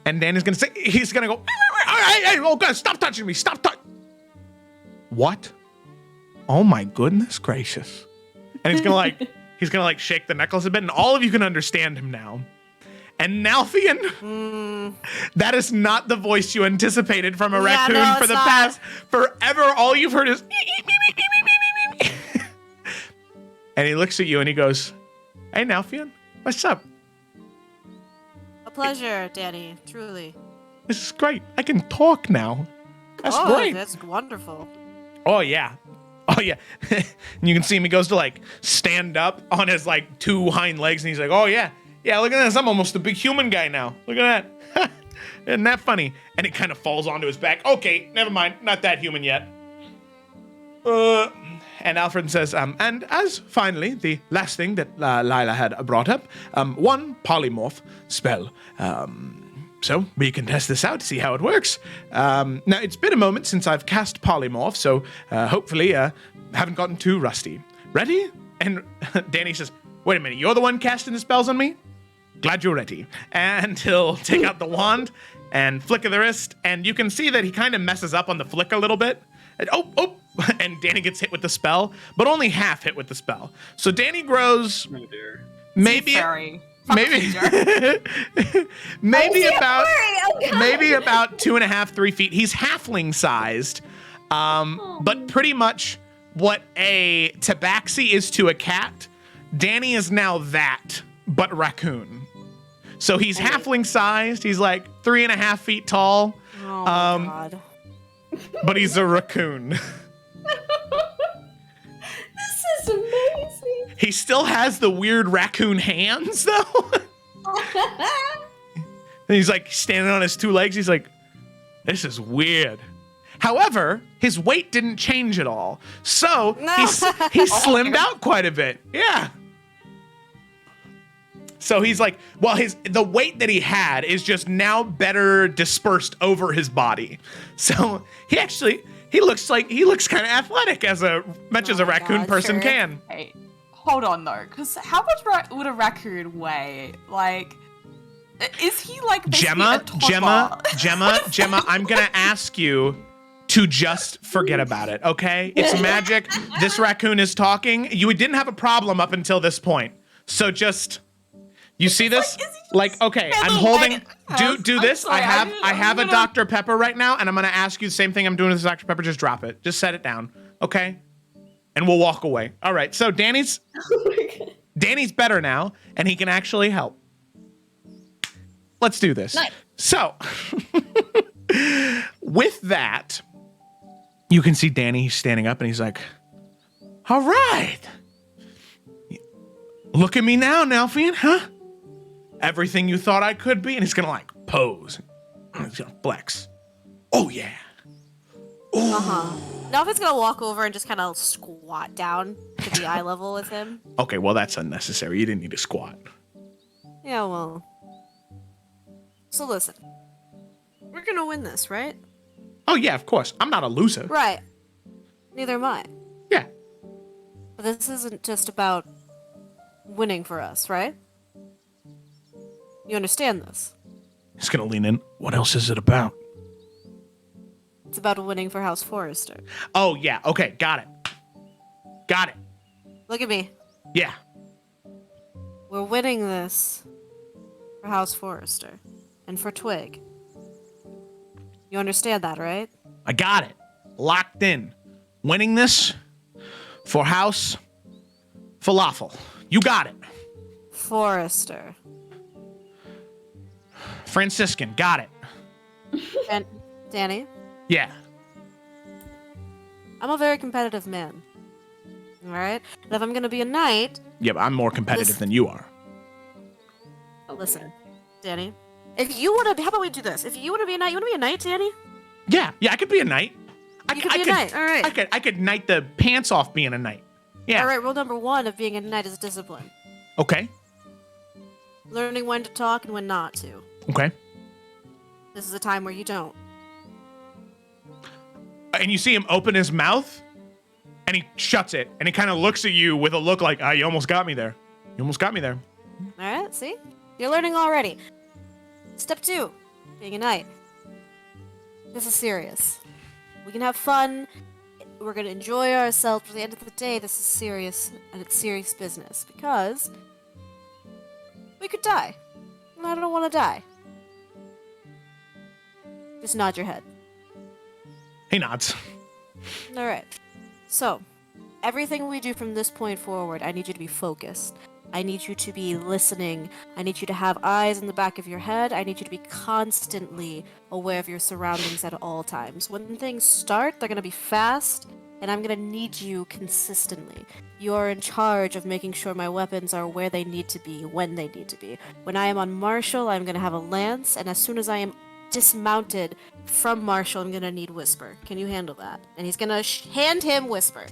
and Danny's gonna say, he's gonna go, hey, oh God, stop touching me, stop touching. What? Oh my goodness gracious! And he's gonna like shake the necklace a bit, and all of you can understand him now. And Nalfian, that is not the voice you anticipated from a raccoon no, for it's the not. past. Forever, all you've heard is. And he looks at you and he goes, "Hey, Nalfian, what's up? A pleasure, Danny. Truly. This is great. I can talk now. That's great. That's wonderful. Oh yeah." Oh yeah. And you can see him, he goes to like stand up on his like two hind legs and he's like, oh yeah, look at this. I'm almost a big human guy now. Look at that. Isn't that funny? And it kind of falls onto his back. Okay, never mind. Not that human yet. And Alfred says, and as finally, the last thing that Lila had brought up, one polymorph spell. So we can test this out, see how it works. Now, it's been a moment since I've cast polymorph, so hopefully haven't gotten too rusty. Ready? And Danny says, wait a minute, you're the one casting the spells on me? Glad you're ready. And he'll take out the wand and flick of the wrist, and you can see that he kind of messes up on the flick a little bit. And, and Danny gets hit with the spell, but only half hit with the spell. So Danny grows Oh dear. maybe... Fairy. Maybe, maybe about 2.5, 3 feet. He's halfling sized, but pretty much what a tabaxi is to a cat. Danny is now that, but raccoon. So he's halfling sized. He's like 3.5 feet tall. Oh my God. But he's a raccoon. This is amazing. He still has the weird raccoon hands, though. And he's like standing on his two legs. He's like, this is weird. However, his weight didn't change at all. So he slimmed out quite a bit. Yeah. So he's like, well, the weight that he had is just now better dispersed over his body. So he looks kind of athletic as much as a raccoon person can. Hey, hold on though, because how much would a raccoon weigh? Like, is he like basically a toddler? Gemma, I'm gonna ask you to just forget about it, okay? It's magic. This raccoon is talking. You didn't have a problem up until this point. So just, you see this? Like, okay, I'm holding, do this. sorry, I have a Dr. Pepper right now, and I'm gonna ask you the same thing I'm doing with this Dr. Pepper. Just drop it. Just set it down, okay? And we'll walk away. All right, so Danny's better now, and he can actually help. Let's do this. Nice. So, with that, you can see Danny standing up and he's like, all right. Look at me now, Nalfian, huh? Everything you thought I could be. And he's going to like pose. He's going to flex. Oh, yeah. Nalfian's gonna walk over and just kind of squat down to the eye level with him. Okay, well, that's unnecessary. You didn't need to squat. Yeah, well. So listen. We're gonna win this, right? Oh, yeah, of course. I'm not a loser. Right. Neither am I. Yeah. But this isn't just about winning for us, right? You understand this? He's gonna lean in. What else is it about? It's about winning for House Forrester. Oh, yeah. Okay, got it. Got it. Look at me. Yeah. We're winning this for House Forrester and for Twig. You understand that, right? I got it. Locked in. Winning this for House Falafel. You got it. Forrester. Franciscan. Got it. And Danny, Yeah. I'm a very competitive man. Alright? And if I'm gonna be a knight, Yeah, but I'm more competitive Listen. than you are. listen, Danny. If you wanna be, how about we do this? If you wanna be a knight, you wanna be a knight, Danny? Yeah, I could be a knight. You could be a knight. All right. I could knight the pants off being a knight. Yeah. All right. Rule number 1 of being a knight is discipline. Okay. Learning when to talk and when not to. Okay. This is a time where you don't. And you see him open his mouth, and he shuts it, and he kind of looks at you with a look like, you almost got me there. You almost got me there. All right. See, you're learning already. Step 2, being a knight. This is serious. We can have fun. We're gonna enjoy ourselves. But at the end of the day, this is serious, and it's serious business because we could die, and I don't want to die. Just nod your head. He nods. All right. So, everything we do from this point forward, I need you to be focused. I need you to be listening. I need you to have eyes in the back of your head. I need you to be constantly aware of your surroundings at all times. When things start, they're going to be fast, and I'm going to need you consistently. You're in charge of making sure my weapons are where they need to be, when they need to be. When I am on Marshall, I'm going to have a lance, and as soon as I am dismounted from Marshall, I'm going to need Whisper. Can you handle that? And he's going to hand him Whisper.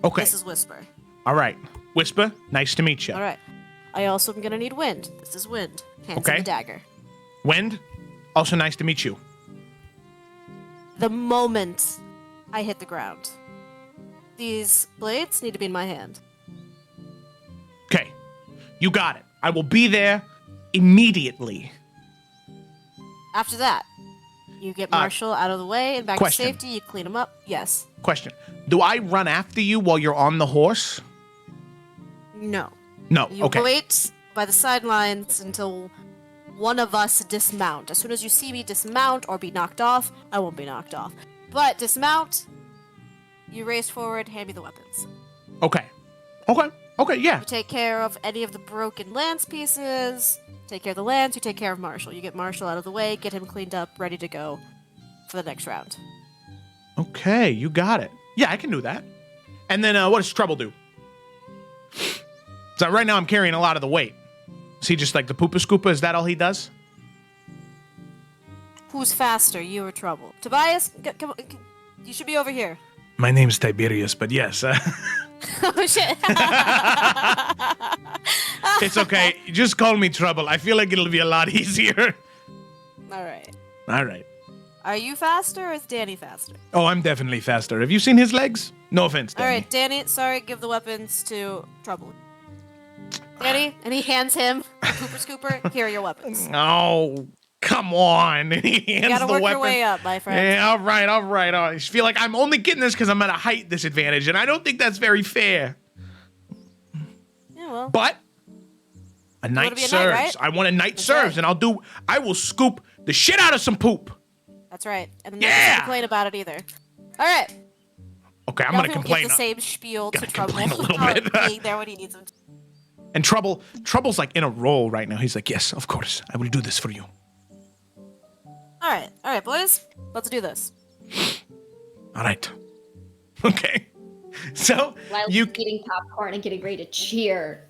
Okay. This is Whisper. All right. Whisper, nice to meet you. All right. I also am going to need Wind. This is Wind. Hands Okay. him the dagger. Wind, also nice to meet you. The moment I hit the ground, these blades need to be in my hand. Okay. You got it. I will be there immediately. After that, you get Marshall out of the way and back question. to safety. You clean him up. Yes. Question. Do I run after you while you're on the horse? No. No. You Okay. wait by the sidelines until one of us dismount. As soon as you see me dismount or be knocked off, I won't be knocked off. But dismount, you race forward, hand me the weapons. Okay. Yeah. You take care of any of the broken lance pieces. Take care of the lance, you take care of Marshall. You get Marshall out of the way, get him cleaned up, ready to go for the next round. Okay, you got it. Yeah, I can do that. And then what does Trouble do? So right now I'm carrying a lot of the weight. Is he just like the poopa scoopa? Is that all he does? Who's faster, you or Trouble? Tobias, come on, you should be over here. My name's Tiberius, but yes. Oh shit. It's okay. Just call me Trouble. I feel like it'll be a lot easier. All right. All right. Are you faster or is Danny faster? Oh, I'm definitely faster. Have you seen his legs? No offense, Danny. All right, Danny, sorry, give the weapons to Trouble. Danny, and he hands him Cooper Scooper. Here are your weapons. Oh, come on. He hands You gotta the work weapon. your way up, my friend. Yeah, all right. I feel like I'm only getting this because I'm at a height disadvantage, and I don't think that's very fair. Yeah, well. But a knight be a knight, serves. right? I want a knight That's serves, right. and I will scoop the shit out of some poop. That's right. And then Yeah! don't complain about it either. All right. Okay, I'm Now gonna he'll complain. Give the same spiel to Gonna Trouble complain a little about bit. being there when he needs him to. And Trouble's like in a role right now. He's like, yes, of course, I will do this for you. All right, boys. Let's do this. All right. Okay. So Lila's you eating popcorn and getting ready to cheer.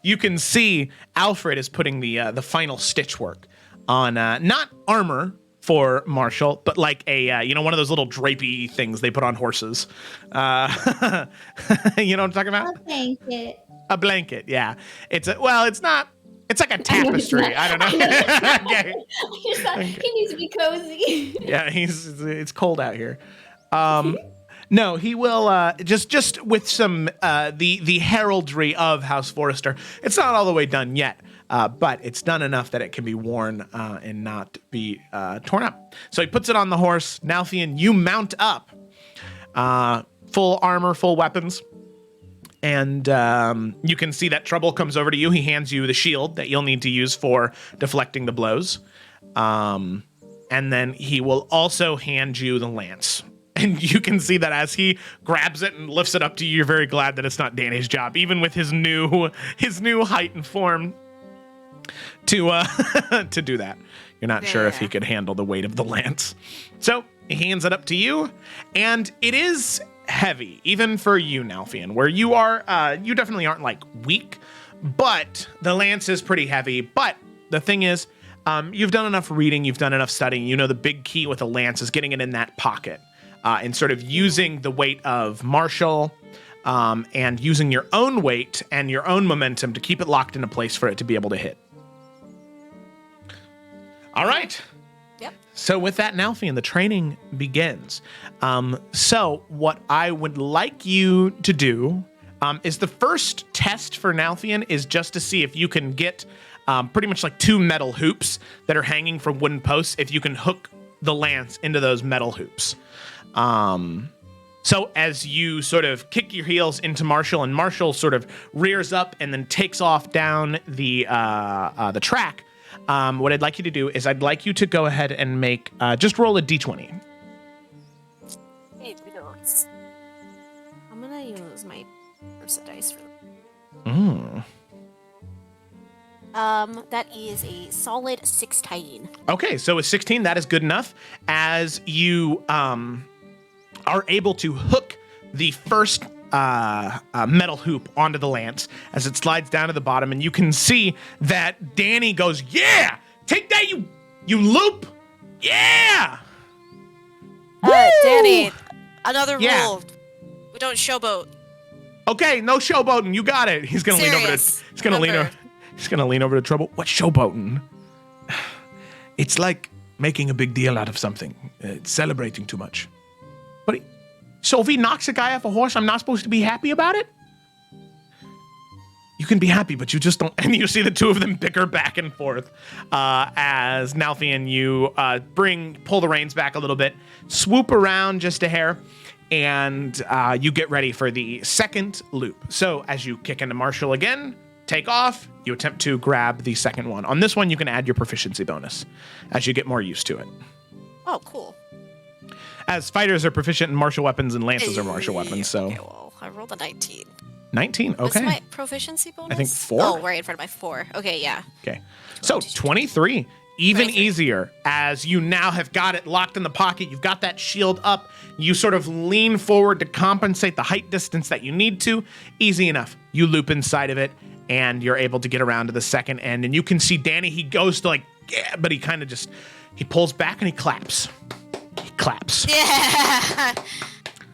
you can see Alfred is putting the final stitch work on not armor for Marshall, but like a one of those little drapey things they put on horses. You know what I'm talking about? A blanket. A blanket, yeah. It's not. It's like a tapestry. I don't know. Okay. He needs to be cozy. Yeah, it's cold out here. No, he will just with some the heraldry of House Forrester. It's not all the way done yet, but it's done enough that it can be worn and not be torn up. So he puts it on the horse. Nalthian, you mount up, full armor, full weapons. And you can see that Trouble comes over to you. He hands you the shield that you'll need to use for deflecting the blows. And then he will also hand you the lance. And you can see that as he grabs it and lifts it up to you, you're very glad that it's not Danny's job, even with his new height and form to do that. You're not sure if he could handle the weight of the lance. So he hands it up to you, and it is heavy, even for you, Nalfian, where you are, you definitely aren't like weak, but the lance is pretty heavy. But the thing is, you've done enough reading, you've done enough studying. You know the big key with a lance is getting it in that pocket. and sort of using the weight of Marshall and using your own weight and your own momentum to keep it locked into place for it to be able to hit. All right. Yep. So with that, Nalfian, the training begins. So what I would like you to do is the first test for Nalfian is just to see if you can get pretty much like 2 metal hoops that are hanging from wooden posts, if you can hook the lance into those metal hoops. So as you sort of kick your heels into Marshall, and Marshall sort of rears up and then takes off down the track, what I'd like you to do is I'd like you to go ahead and make just roll a d20. Hey, Beatles. I'm gonna use my Versa dice for that is a solid 16. Okay, so with 16, that is good enough. As you are able to hook the first metal hoop onto the lance as it slides down to the bottom, and you can see that Danny goes, "Yeah, take that, you loop, yeah." Danny, another Yeah. rule: we don't showboat. Okay, no showboating. You got it. He's gonna lean over to. Serious. He's gonna lean over. Remember. He's gonna lean over to Trouble. What's showboating? It's like making a big deal out of something. It's celebrating too much. But so if he knocks a guy off a horse, I'm not supposed to be happy about it? You can be happy, but you just don't. And you see the two of them bicker back and forth as Nalfian, you pull the reins back a little bit, swoop around just a hair, and you get ready for the second loop. So as you kick into Marshall again, take off, you attempt to grab the second one. On this one, you can add your proficiency bonus as you get more used to it. Oh, cool. As fighters are proficient in martial weapons and lances are martial weapons, so... Okay, well, I rolled a 19. 19, What's okay. my proficiency bonus? I think 4. Oh, right in front of my 4. Okay, yeah. Okay. So 23, even 23. easier, as you now have got it locked in the pocket. You've got that shield up. You sort of lean forward to compensate the height distance that you need to. Easy enough. You loop inside of it, and you're able to get around to the second end. And you can see Danny, he goes to yeah, but he kind of just, he pulls back and he claps. He claps. Yeah!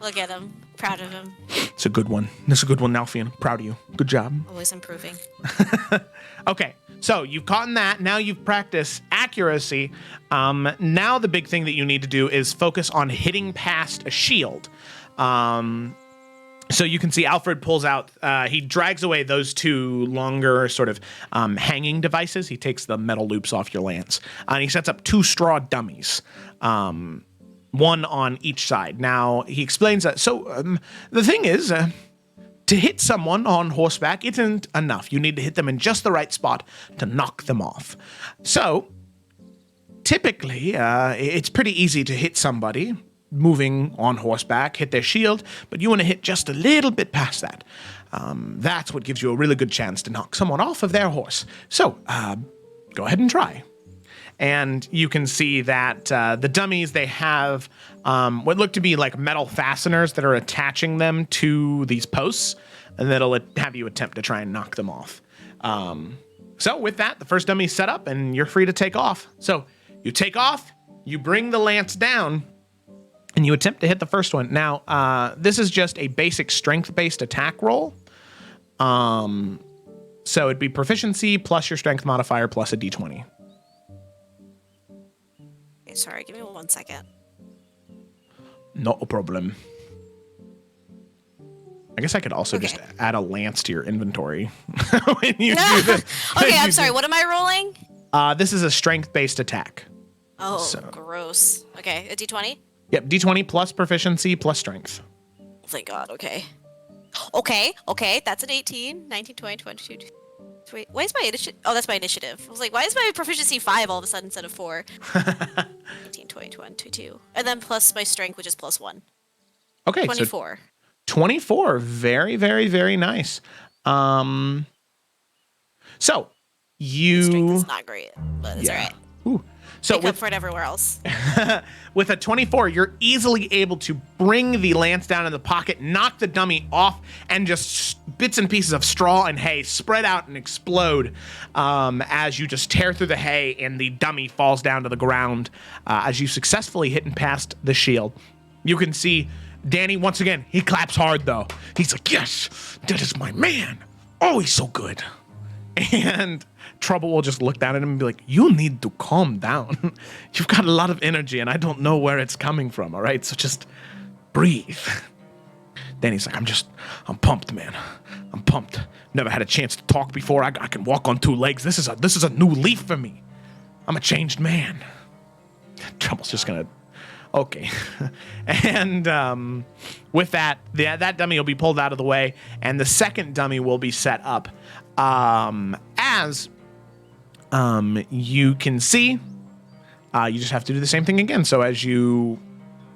Look at him. Proud of him. It's a good one. That's a good one, Nalfian. Proud of you. Good job. Always improving. Okay, so you've caught in that. Now you've practiced accuracy. Now the big thing that you need to do is focus on hitting past a shield. So you can see Alfred pulls out, he drags away those 2 longer sort of hanging devices. He takes the metal loops off your lance. And he sets up 2 straw dummies. One on each side. Now, he explains that. So, the thing is, to hit someone on horseback isn't enough. You need to hit them in just the right spot to knock them off. So, typically, it's pretty easy to hit somebody moving on horseback, hit their shield, but you want to hit just a little bit past that. That's what gives you a really good chance to knock someone off of their horse. So, go ahead and try. And you can see that the dummies, they have what look to be like metal fasteners that are attaching them to these posts, and that'll have you attempt to try and knock them off. So with that, the first dummy is set up, and you're free to take off. So you take off, you bring the lance down, and you attempt to hit the first one. Now, this is just a basic strength-based attack roll. So it'd be proficiency plus your strength modifier plus a d20. Okay, sorry, give me 1 second. Not a problem. I guess I could also just add a lance to your inventory when you do this. Okay, I'm sorry, what am I rolling? This is a strength-based attack. Oh, So- gross. Okay, a d20? Yep, d20 plus proficiency plus strength. Thank God, okay. Okay, that's an 18, 19, 20, 22. Wait, why is my initiative? Oh, that's my initiative. I was like, why is my proficiency 5 all of a sudden instead of 4? 18, 20, 21, 22. And then plus my strength, which is plus 1. Okay, 24. so 24. Very, very, very nice. So Strength you... is not great, but it's alright. Ooh. So Make up with, for it everywhere else. with a 24, you're easily able to bring the lance down in the pocket, knock the dummy off, and just bits and pieces of straw and hay spread out and explode as you just tear through the hay and the dummy falls down to the ground as you successfully hit and past the shield. You can see Danny, once again, he claps hard, though. He's like, yes, that is my man. Oh, he's so good. And Trouble will just look down at him and be like, you need to calm down. You've got a lot of energy, and I don't know where it's coming from, all right? So just breathe. Danny's like, I'm pumped, man. I'm pumped. Never had a chance to talk before. I can walk on 2 legs. This is a new leaf for me. I'm a changed man. Trouble's just gonna, okay. And with that, that dummy will be pulled out of the way, and the second dummy will be set up. As you can see, you just have to do the same thing again. So as you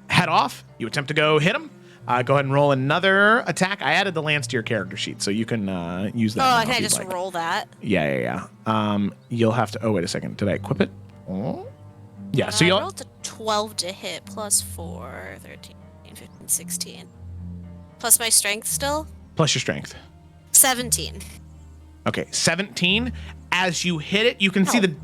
head off, you attempt to go hit him. Go ahead and roll another attack. I added the lance to your character sheet, so you can use that. Oh, now can if I you'd just like. roll that? Yeah. You'll have to. Oh, wait a second. Did I equip it? Oh. Yeah. So I you'll. rolled a 12 to hit, plus 4, 13, 15, 16. Plus my strength still? Plus your strength. 17. Okay, 17. As you hit it, you can see the.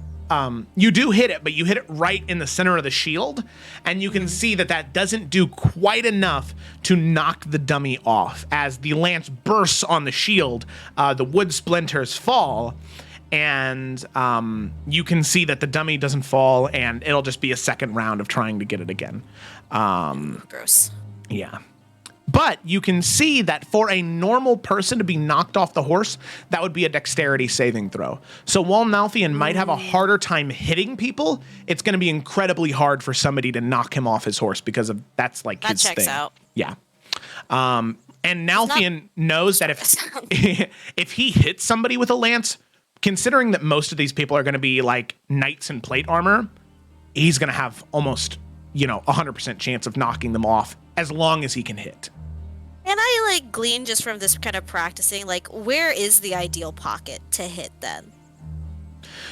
You do hit it, but you hit it right in the center of the shield, and you can see that doesn't do quite enough to knock the dummy off. As the lance bursts on the shield, the wood splinters fall, and you can see that the dummy doesn't fall, and it'll just be a second round of trying to get it again. Gross. Yeah. But you can see that for a normal person to be knocked off the horse, that would be a dexterity saving throw. So while Nalthian might have a harder time hitting people, it's going to be incredibly hard for somebody to knock him off his horse because of that's like That his checks thing. out. Yeah. And Nalthian knows that if he hits somebody with a lance, considering that most of these people are going to be like knights in plate armor, he's going to have almost, 100% chance of knocking them off as long as he can hit. Can I glean just from this kind of practicing, where is the ideal pocket to hit then?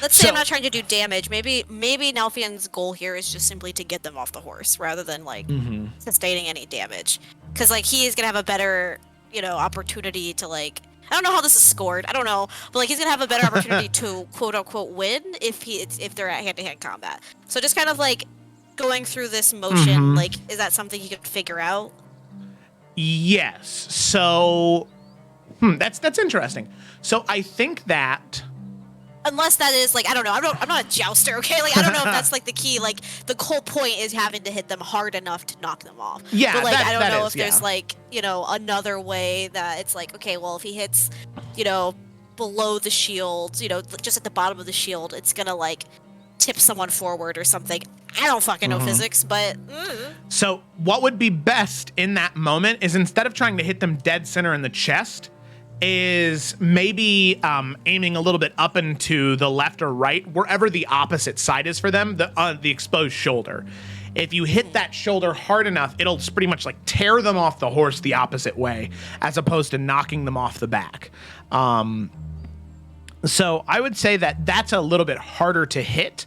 Let's say I'm not trying to do damage. Maybe Nalfian's goal here is just simply to get them off the horse rather than sustaining any damage. Because he is gonna have a better, opportunity to I don't know how this is scored. I don't know, but he's gonna have a better opportunity to quote unquote win if they're at hand-to-hand combat. So just kind of going through this motion, is that something you could figure out? Yes. So, that's interesting. So I think that, unless that is I don't know. I'm not a jouster, okay? I don't know if that's the key. The whole point is having to hit them hard enough to knock them off. Yeah, but I don't know if there's another way that it's okay. Well, if he hits, below the shield, just at the bottom of the shield, it's gonna tip someone forward or something. I don't fucking know physics, but... So what would be best in that moment is instead of trying to hit them dead center in the chest, is maybe aiming a little bit up into the left or right, wherever the opposite side is for them, the exposed shoulder. If you hit that shoulder hard enough, it'll pretty much tear them off the horse the opposite way, as opposed to knocking them off the back. So I would say that that's a little bit harder to hit,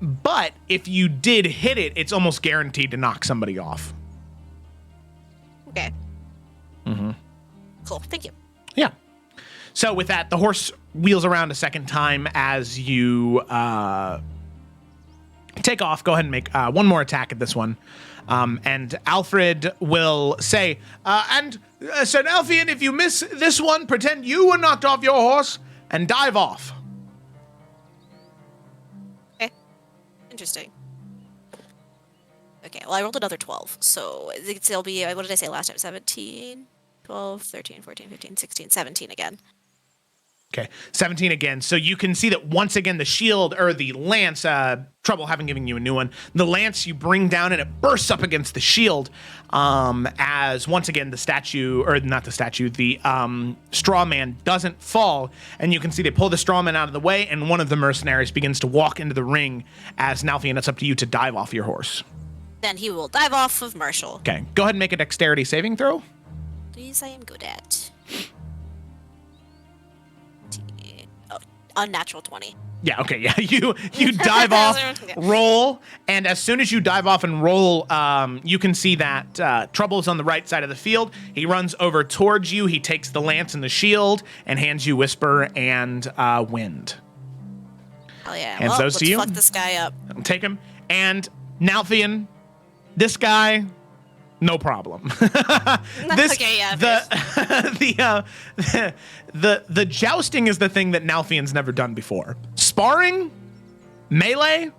but if you did hit it, it's almost guaranteed to knock somebody off. Okay. Cool. Thank you. Yeah. So with that, the horse wheels around a second time as you take off. Go ahead and make one more attack at this one. And Alfred will say, Sir Nalfian, if you miss this one, pretend you were knocked off your horse and dive off. Okay. Interesting. Okay, well, I rolled another 12, so it'll be, what did I say last time? 17, 12, 13, 14, 15, 16, 17 again. Okay, 17 again. So you can see that once again, the shield, or the lance, Trouble having given you a new one, the lance you bring down and it bursts up against the shield, as once again the statue, or not the statue, the straw man doesn't fall, and you can see they pull the straw man out of the way, and one of the mercenaries begins to walk into the ring as Nalfian, it's up to you to dive off your horse. Then he will dive off of Marshall. Okay, go ahead and make a dexterity saving throw. These I am good at. Unnatural 20. Yeah, okay, yeah. You dive off, roll, and as soon as you dive off and roll, you can see that Trouble's on the right side of the field. He runs over towards you. He takes the lance and the shield and hands you Whisper and Wind. Hell yeah. Hands those to you. Let's fuck this guy up. Take him. And Nalfian, this guy, No problem. Okay, yeah, the jousting is the thing that Nalfian's never done before. Sparring, melee,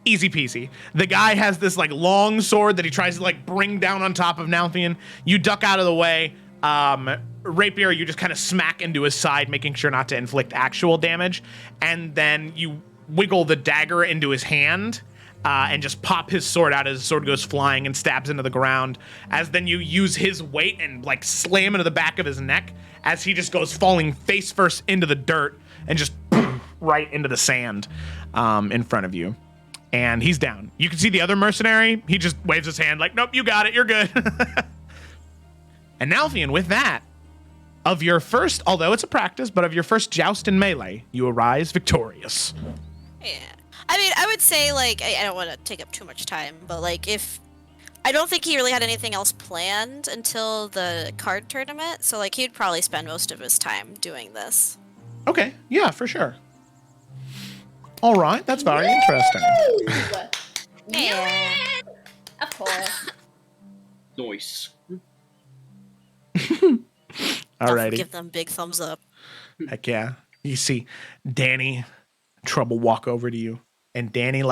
easy peasy. The guy has this like long sword that he tries to like bring down on top of Nalfian. You duck out of the way. Rapier, you just kind of smack into his side, making sure not to inflict actual damage, and then you wiggle the dagger into his hand. And just pop his sword out as his sword goes flying and stabs into the ground. As then you use his weight and like slam into the back of his neck as he just goes falling face first into the dirt and just right into the sand in front of you. And he's down. You can see the other mercenary. He just waves his hand like, nope, you got it. You're good. And Nalfian, with that, of your first, although it's a practice, but of your first joust in melee, you arise victorious. Yeah. I mean, I would say, like, I don't want to take up too much time, but, like, I don't think he really had anything else planned until the card tournament, so, like, he'd probably spend most of his time doing this. Okay, yeah, for sure. All right, that's very interesting. Yeah. Of course. Nice. Alrighty. Give them big thumbs up. Heck yeah. You see Danny Trouble walk over to you, and Danny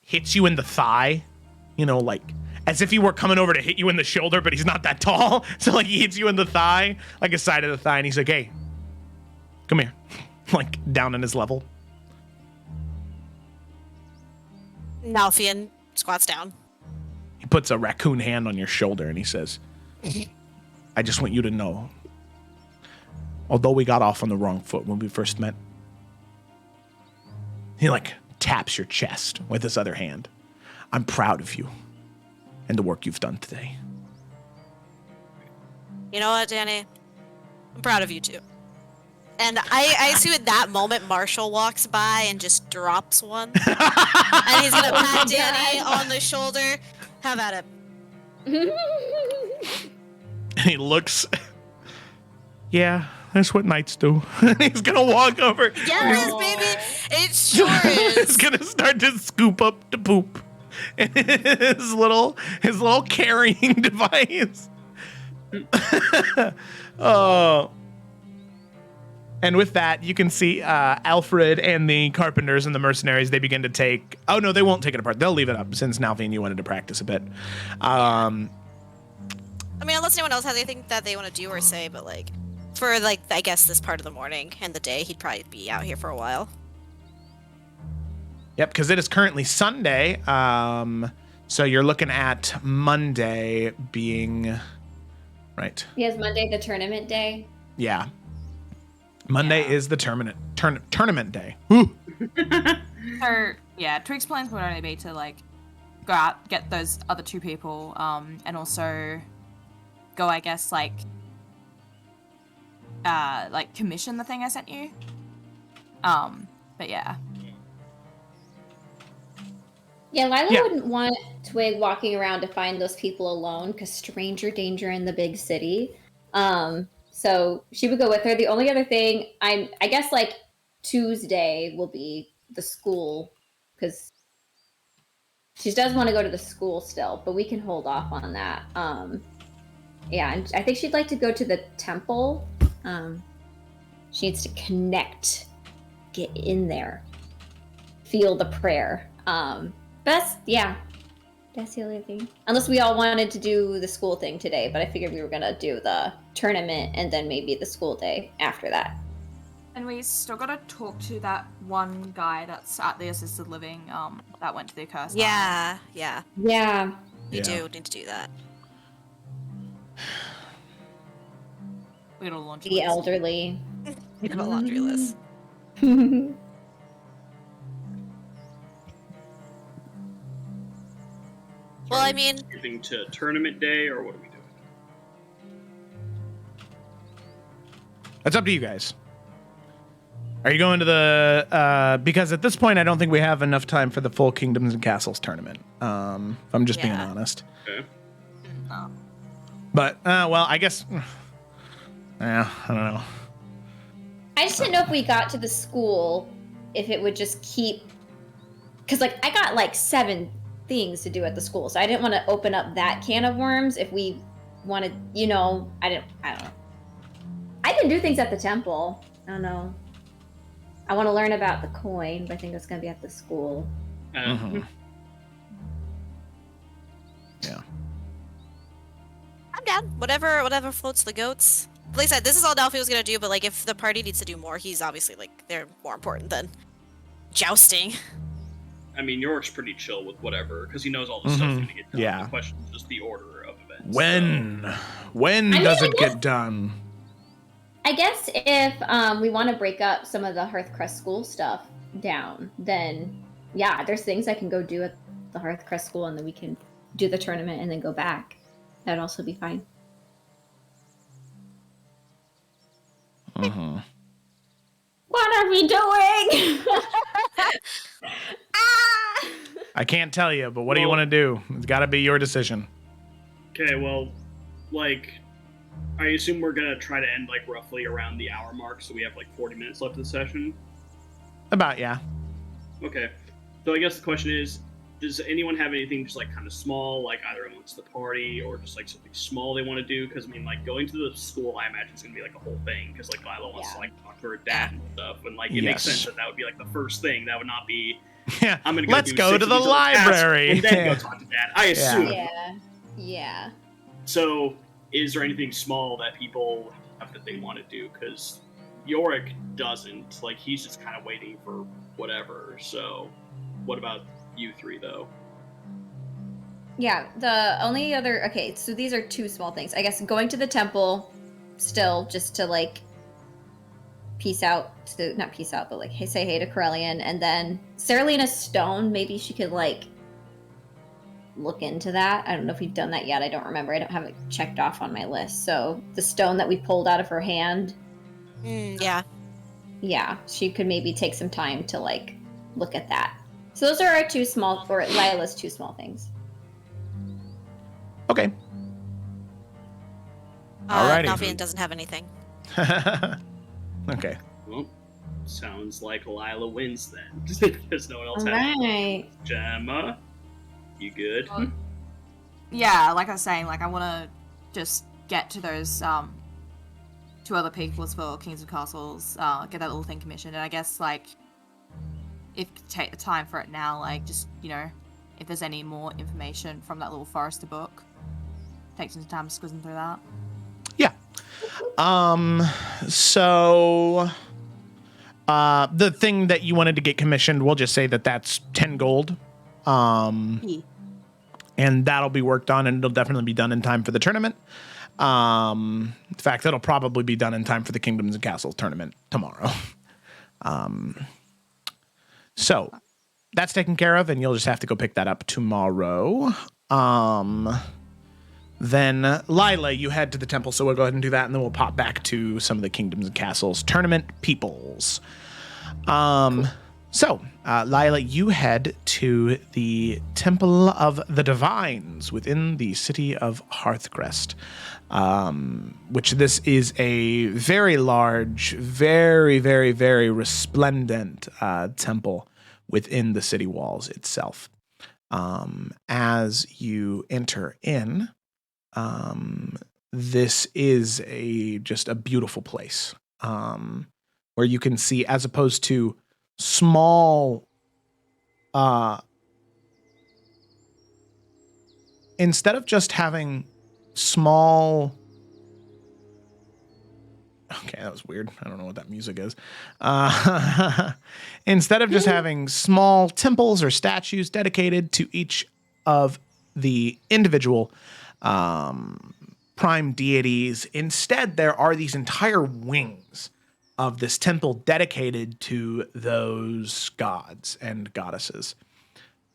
hits you in the thigh, you know, like as if he were coming over to hit you in the shoulder, but he's not that tall. So like he hits you in the thigh, like a side of the thigh, and he's like, hey, come here. Like down in his level. Nalfian squats down. He puts a raccoon hand on your shoulder and he says, I just want you to know, although we got off on the wrong foot when we first met, he like taps your chest with his other hand. I'm proud of you and the work you've done today. You know what, Danny? I'm proud of you too. And I assume at that moment Marshall walks by and just drops one. And he's gonna pat Danny on the shoulder. How about it? And he looks, yeah, that's what knights do. He's gonna walk over. Yes, baby! It sure is. He's gonna start to scoop up the poop in his little carrying device. Oh. And with that, you can see Alfred and the carpenters and the mercenaries, they begin to take... Oh, no, they won't take it apart. They'll leave it up since Nalfian, you wanted to practice a bit. I mean, unless anyone else has anything that they want to do or say, but, like, for, like, I guess this part of the morning and the day, he'd probably be out here for a while. Yep, because it is currently Sunday. So you're looking at Monday being... Right. Yes, Monday, the tournament day. Yeah. Monday is the tournament day. Woo. So yeah, Twig's plans would only be to like go out, get those other two people, and also go, I guess, like commission the thing I sent you. But yeah. Yeah, Lila Yeah. wouldn't want Twig walking around to find those people alone because stranger danger in the big city. So she would go with her. The only other thing, I guess, like, Tuesday will be the school, because she does want to go to the school still, but we can hold off on that. Yeah, and I think she'd like to go to the temple. She needs to connect, get in there, feel the prayer. That's the only thing. Unless we all wanted to do the school thing today, but I figured we were gonna do the tournament and then maybe the school day after that. And we still gotta talk to that one guy that's at the assisted living, that went to the accursed. Yeah. Yeah. You do need to do that. We gotta launch The elderly. You have a laundry list. Well, I mean... Skipping to tournament day, or what are we doing? That's up to you guys. Are you going to the... because at this point, I don't think we have enough time for the full Kingdoms and Castles tournament. If I'm just being honest. Okay. Oh. But, well, I guess... Yeah, I don't know. I just didn't know if we got to the school, if it would just keep... Because, like, I got, like, 7 things to do at the school. So I didn't want to open up that can of worms if we wanted, I don't know. I can do things at the temple. I don't know. I want to learn about the coin, but I think that's going to be at the school. Mhm. I'm down. Whatever floats the goats. Like I said, this is all Delphi was gonna do, but like if the party needs to do more, he's obviously like they're more important than jousting. I mean, York's pretty chill with whatever because he knows all the stuff going to get done. Yeah. The question is just the order of events. When does it get done? I guess if we want to break up some of the Hearthcrest school stuff down, then yeah, there's things I can go do at the Hearthcrest school, and then we can do the tournament and then go back. That'd also be fine. Mhm. What are we doing? I can't tell you, but what do you want to do? It's got to be your decision. Okay, well, like, I assume we're going to try to end, like, roughly around the hour mark, so we have, like, 40 minutes left of the session. About, yeah. Okay. So I guess the question is, does anyone have anything just, like, kind of small, like, either amongst the party or just, like, something small they want to do? Because, I mean, like, going to the school, I imagine, is going to be, like, a whole thing, because, like, Lila wants to, like, talk to her dad and stuff, and, like, it makes sense that would be, like, the first thing. That would not be... Yeah, I'm gonna let's do go 6 to of the these other tasks library. and then go talk to dad. I assume. Yeah. So, is there anything small that people have that they want to do? Because Yorick doesn't. Like, he's just kind of waiting for whatever. So, what about you three, though? Yeah, the only other... Okay, so these are 2 small things. I guess going to the temple still, just to, like, peace out to... Not peace out, but, like, hey, say hey to Corellian. And then Saralina's stone, maybe she could, like, look into that. I don't know if we've done that yet. I don't remember. I don't have it checked off on my list. So the stone that we pulled out of her hand... Yeah. Yeah, she could maybe take some time to, like, look at that. So those are our 2 small... Or Lila's 2 small things. Okay. Alrighty. Nalfian doesn't have anything. Okay. Well, sounds like Lila wins then. Because no one else has. Right. Gemma, you good? Yeah, like I was saying, like I want to just get to those 2 other peoples for Kings of Castles, get that little thing commissioned, and I guess like if take the time for it now, like just if there's any more information from that little Forrester book, take some time squizzing through that. Yeah. So the thing that you wanted to get commissioned, we'll just say that that's 10 gold. And that'll be worked on, and it'll definitely be done in time for the tournament. In fact, it'll probably be done in time for the Kingdoms and Castles tournament tomorrow. So that's taken care of, and you'll just have to go pick that up tomorrow. Then Lila, you head to the temple, so we'll go ahead and do that, and then we'll pop back to some of the Kingdoms and Castles tournament peoples. So, Lila, you head to the Temple of the Divines within the city of Hearthcrest, which this is a very large, very, very, very resplendent temple within the city walls itself. As you enter in, this is just a beautiful place, where you can see, as opposed to small, instead of just having small, okay, that was weird. I don't know what that music is. Instead of just having small temples or statues dedicated to each of the individual prime deities, instead there are these entire wings of this temple dedicated to those gods and goddesses,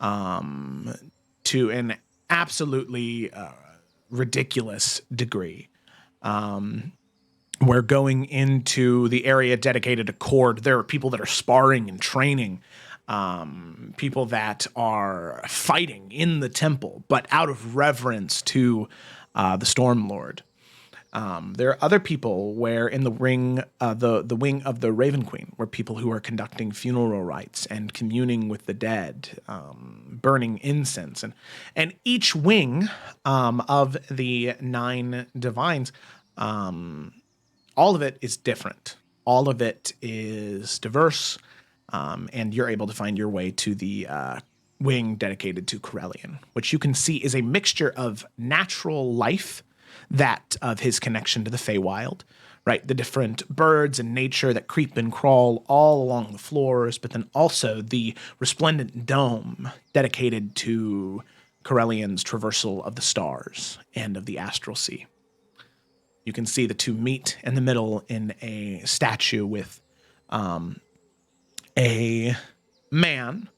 to an absolutely ridiculous degree. We're going into the area dedicated to Cord. There are people that are sparring and training, people that are fighting in the temple, but out of reverence to the Stormlord. There are other people where in the wing of the Raven Queen, where people who are conducting funeral rites and communing with the dead, burning incense. And each wing of the 9 divines, all of it is different. All of it is diverse, and you're able to find your way to the wing dedicated to Corellian, which you can see is a mixture of natural life, that of his connection to the Feywild, right? The different birds and nature that creep and crawl all along the floors, but then also the resplendent dome dedicated to Corellian's traversal of the stars and of the astral sea. You can see the two meet in the middle in a statue with a man.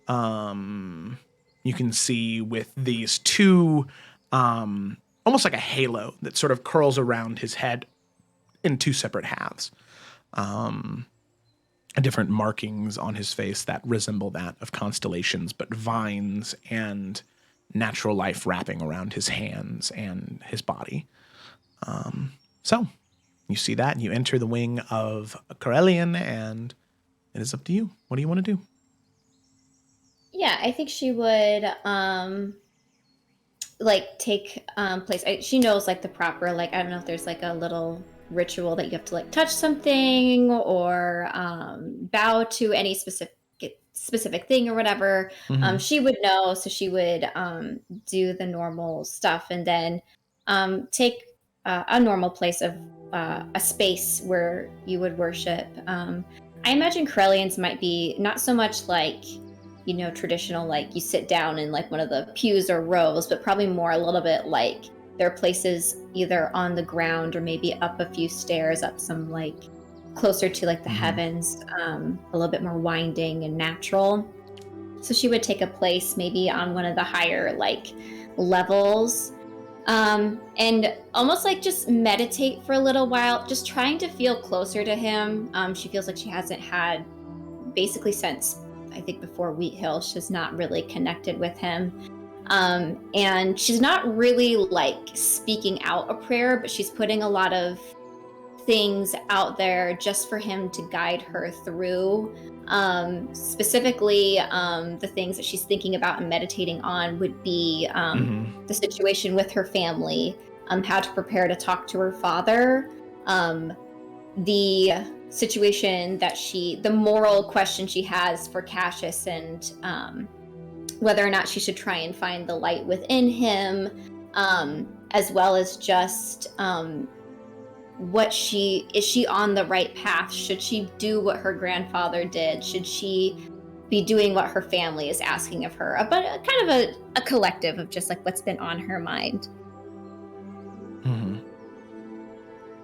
You can see with these two, almost like a halo that sort of curls around his head in 2 separate halves. Different markings on his face that resemble that of constellations, but vines and natural life wrapping around his hands and his body. So you see that, and you enter the wing of Corellian, and it is up to you. What do you want to do? Yeah, I think she would take place. She knows like the proper, like, I don't know if there's like a little ritual that you have to like touch something or bow to any specific thing or whatever. Mm-hmm. She would know, so she would do the normal stuff, and then take a normal place of a space where you would worship. I imagine Corellians might be not so much like, traditional, like you sit down in like one of the pews or rows, but probably more a little bit like there are places either on the ground or maybe up a few stairs, up some like closer to like the heavens, a little bit more winding and natural. So she would take a place maybe on one of the higher like levels, and almost like just meditate for a little while, just trying to feel closer to him. She feels like she hasn't had, basically since I think before Wheat Hill, she's not really connected with him. And she's not really like speaking out a prayer, but she's putting a lot of things out there just for him to guide her through. Specifically, the things that she's thinking about and meditating on would be the situation with her family, how to prepare to talk to her father, the situation that the moral question she has for Cassius, and whether or not she should try and find the light within him, as well as just is she on the right path? Should she do what her grandfather did? Should she be doing what her family is asking of her? But kind of a collective of just like what's been on her mind.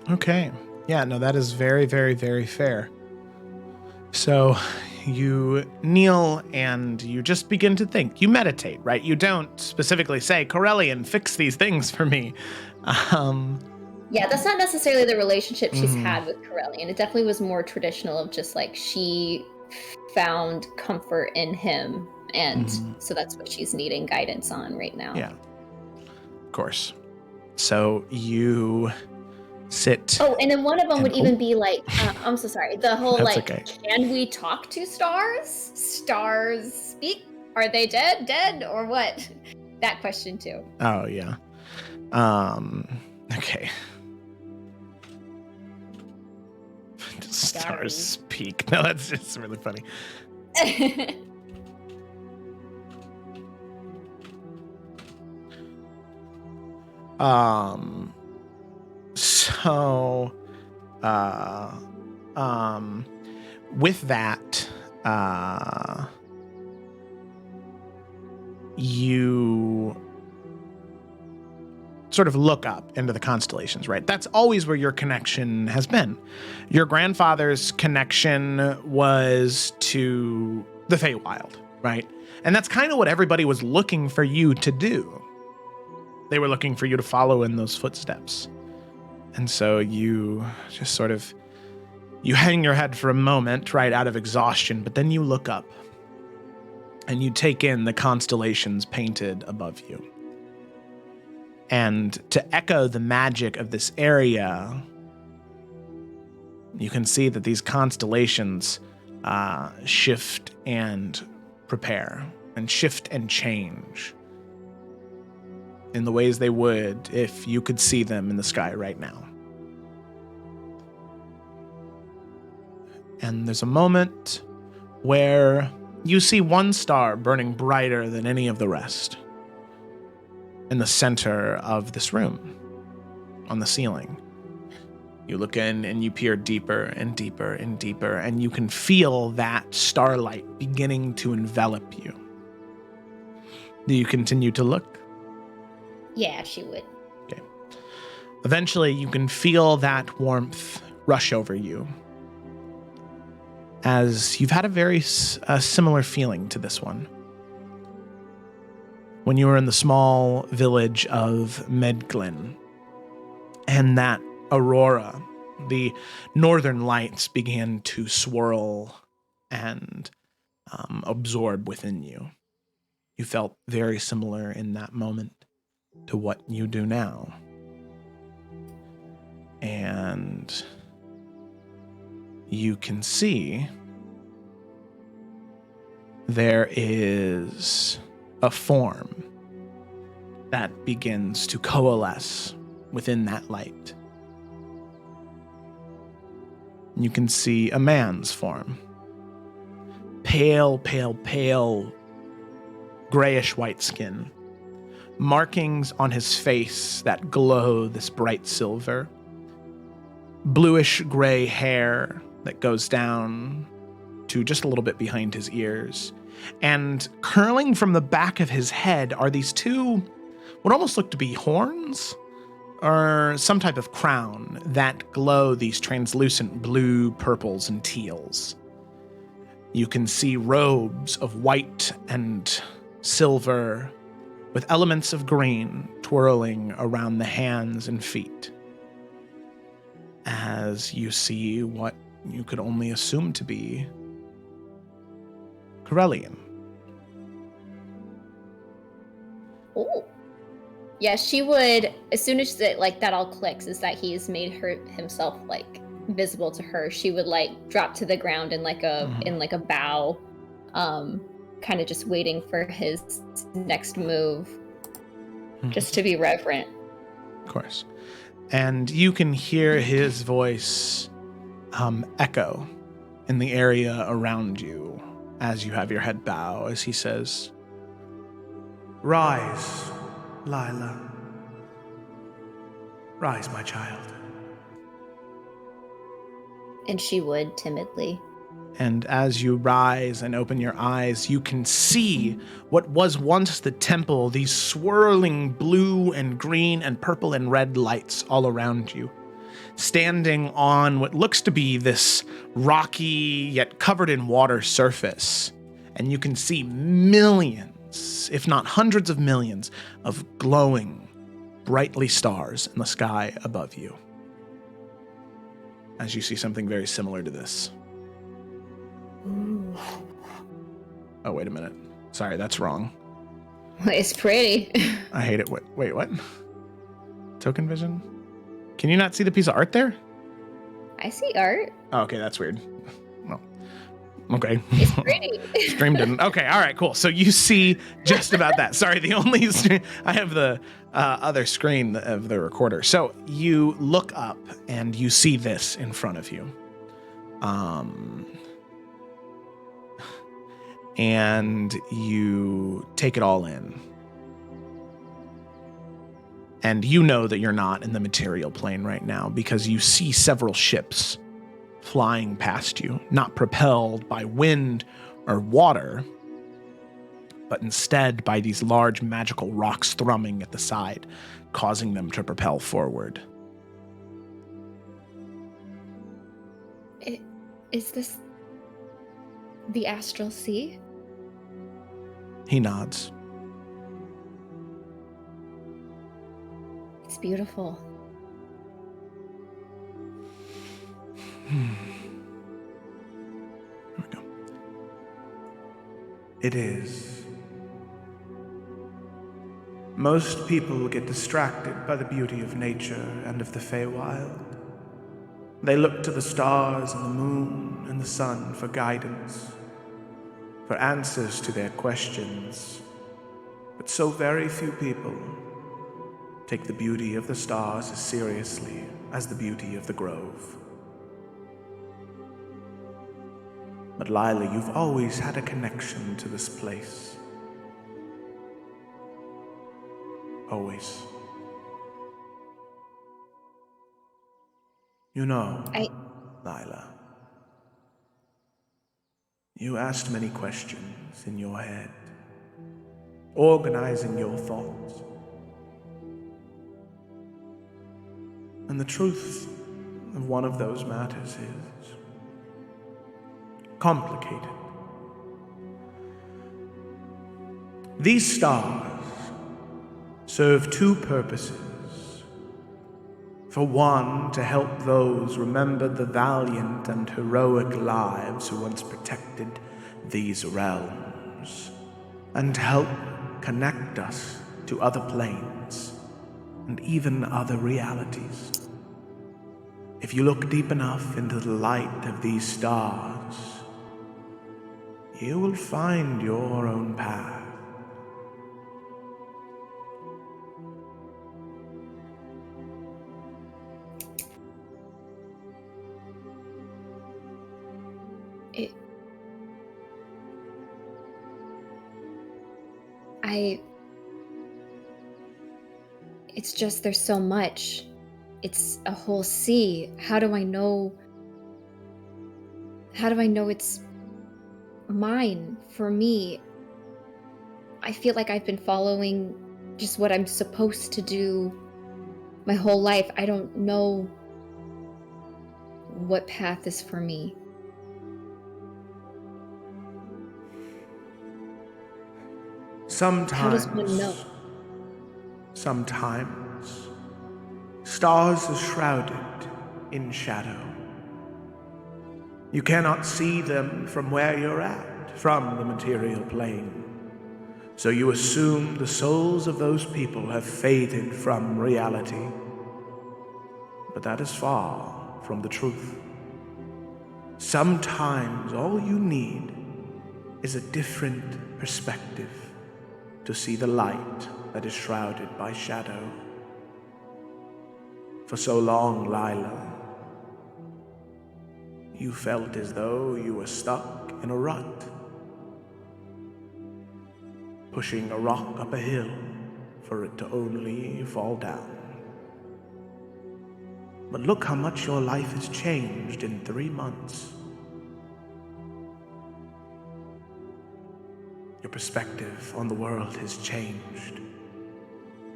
Okay. Yeah, no, that is very, very, very fair. So you kneel and you just begin to think. You meditate, right? You don't specifically say, Corellian, fix these things for me. Yeah, that's not necessarily the relationship she's had with Corellian. It definitely was more traditional of just like she found comfort in him. And so that's what she's needing guidance on right now. Yeah, of course. So you sit. Oh, and then one of them would even be like, I'm so sorry. The whole That's like, okay. Can we talk to stars? Stars speak? Are they dead, or what? That question too. Oh, yeah. Okay. Stars speak. No, that's just really funny. So, with that, you sort of look up into the constellations, right? That's always where your connection has been. Your grandfather's connection was to the Feywild, right? And that's kind of what everybody was looking for you to do. They were looking for you to follow in those footsteps. And so you just sort of, you hang your head for a moment, right, out of exhaustion, but then you look up and you take in the constellations painted above you. And to echo the magic of this area, you can see that these constellations shift and prepare. and shift and change in the ways they would if you could see them in the sky right now. And there's a moment where you see one star burning brighter than any of the rest in the center of this room, on the ceiling. You look in and you peer deeper and deeper and deeper, and you can feel that starlight beginning to envelop you. Do you continue to look? Yeah, she would. Okay. Eventually, you can feel that warmth rush over you, as you've had a very similar feeling to this one. When you were in the small village of Medglin, and that aurora, the northern lights began to swirl and absorb within you. You felt very similar in that moment to what you do now. And you can see there is a form that begins to coalesce within that light. You can see a man's form. Pale, pale, pale, grayish white skin. Markings on his face that glow this bright silver. Bluish gray hair that goes down to just a little bit behind his ears. And curling from the back of his head are these two, what almost look to be horns, or some type of crown that glow these translucent blue, purples, and teals. You can see robes of white and silver with elements of green twirling around the hands and feet, as you see what you could only assume to be Corellian. Oh. Yeah, she would, as soon as that all clicks, is that he's made himself visible to her, she would drop to the ground in a bow, kind of just waiting for his next move, just to be reverent. Of course. And you can hear his voice echo in the area around you as you have your head bow, as he says, "Rise, Lila. Rise, my child." And she would, timidly. And as you rise and open your eyes, you can see what was once the temple, these swirling blue and green and purple and red lights all around you, standing on what looks to be this rocky yet covered in water surface. And you can see millions, if not hundreds of millions, of glowing, brightly stars in the sky above you. As you see something very similar to this. Ooh. Oh, wait a minute. Sorry, that's wrong. It's pretty. I hate it. Wait, what? Token vision? Can you not see the piece of art there? I see art. Oh, okay, that's weird. Well, okay. It's pretty. Stream didn't. Okay, all right, cool. So you see just about that. Sorry, the only I have the other screen of the recorder. So you look up and you see this in front of you. And you take it all in. And you know that you're not in the material plane right now because you see several ships flying past you, not propelled by wind or water, but instead by these large magical rocks thrumming at the side, causing them to propel forward. Is this the Astral Sea? He nods. It's beautiful. Here we go. It is. Most people get distracted by the beauty of nature and of the Feywild. They look to the stars and the moon and the sun for guidance, for answers to their questions, but so very few people take the beauty of the stars as seriously as the beauty of the grove. But Lila, you've always had a connection to this place. Always. You know, Lila, you asked many questions in your head, organizing your thoughts. And the truth of one of those matters is complicated. These stars serve two purposes. For one, to help those remember the valiant and heroic lives who once protected these realms, and help connect us to other planes and even other realities. If you look deep enough into the light of these stars, you will find your own path. It's just there's so much. It's a whole sea. How do I know it's mine, for me? I feel like I've been following just what I'm supposed to do my whole life. I don't know what path is for me. Sometimes, How does one know? Sometimes, stars are shrouded in shadow. You cannot see them from where you're at, from the material plane. So you assume the souls of those people have faded from reality. But that is far from the truth. Sometimes all you need is a different perspective to see the light that is shrouded by shadow. For so long, Lila, you felt as though you were stuck in a rut, pushing a rock up a hill for it to only fall down. But look how much your life has changed in 3 months. Your perspective on the world has changed,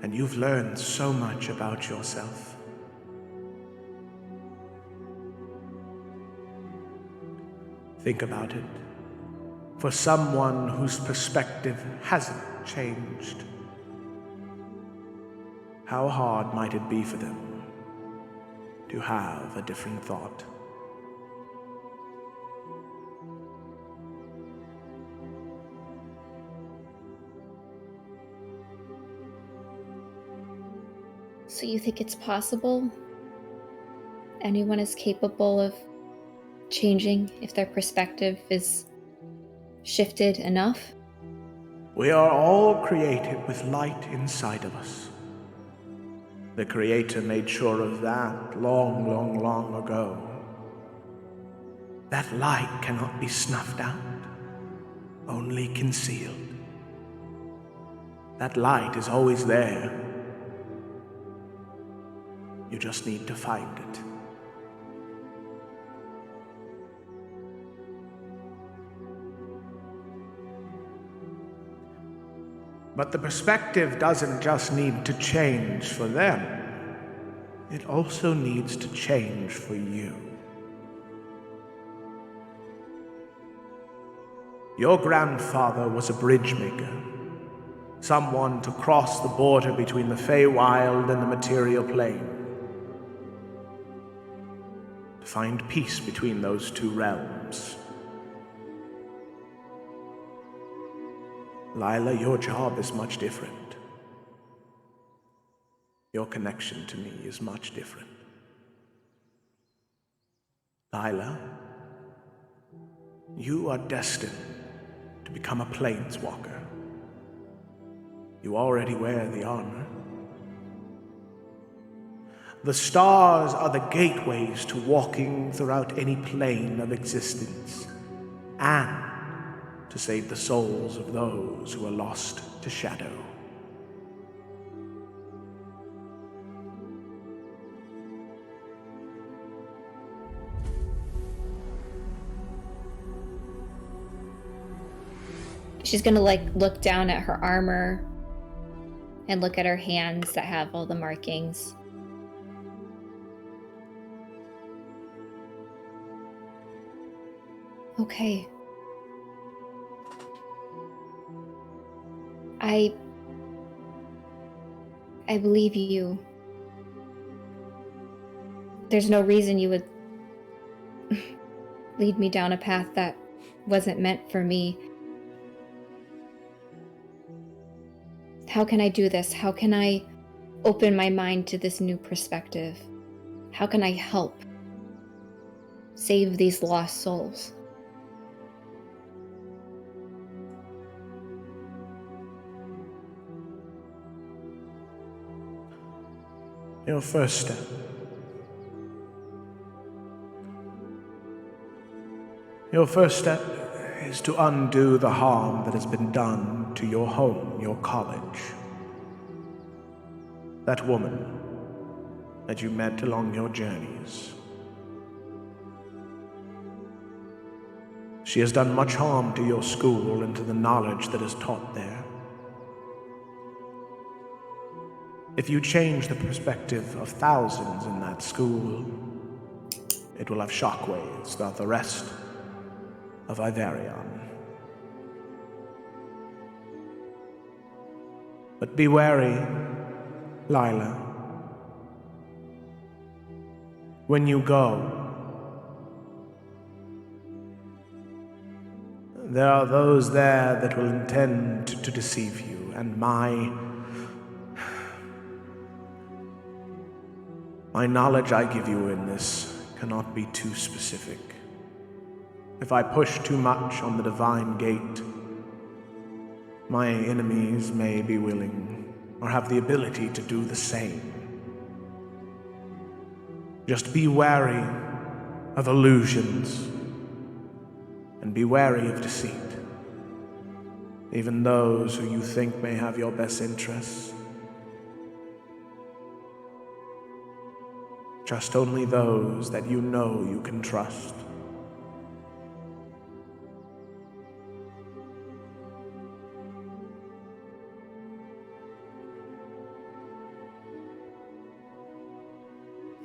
and you've learned so much about yourself. Think about it. For someone whose perspective hasn't changed, how hard might it be for them to have a different thought? So you think it's possible? Anyone is capable of changing if their perspective is shifted enough? We are all created with light inside of us. The Creator made sure of that long, long, long ago. That light cannot be snuffed out, only concealed. That light is always there. You just need to find it. But the perspective doesn't just need to change for them. It also needs to change for you. Your grandfather was a bridge maker, someone to cross the border between the Feywild and the material plane, to find peace between those two realms. Lila, your job is much different. Your connection to me is much different. Lila, you are destined to become a planeswalker. You already wear the armor. The stars are the gateways to walking throughout any plane of existence, and to save the souls of those who are lost to shadow. She's gonna look down at her armor and look at her hands that have all the markings. Okay. I believe you. There's no reason you would lead me down a path that wasn't meant for me. How can I do this? How can I open my mind to this new perspective? How can I help save these lost souls? Your first step is to undo the harm that has been done to your home, your college. That woman that you met along your journeys. She has done much harm to your school and to the knowledge that is taught there. If you change the perspective of thousands in that school, it will have shockwaves throughout the rest of Iverion. But be wary, Lila. When you go, there are those there that will intend to deceive you, and my knowledge I give you in this cannot be too specific. If I push too much on the divine gate, my enemies may be willing or have the ability to do the same. Just be wary of illusions and be wary of deceit, even those who you think may have your best interests. Trust only those that you know you can trust.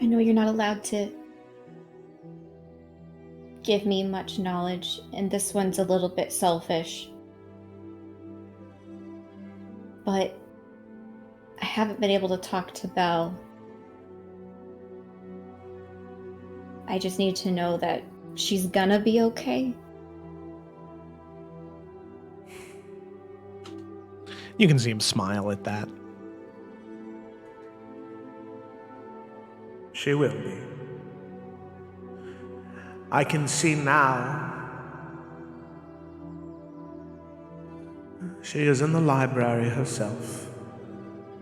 I know you're not allowed to give me much knowledge, and this one's a little bit selfish. But I haven't been able to talk to Belle. I just need to know that she's gonna be okay. You can see him smile at that. She will be. I can see now. She is in the library herself,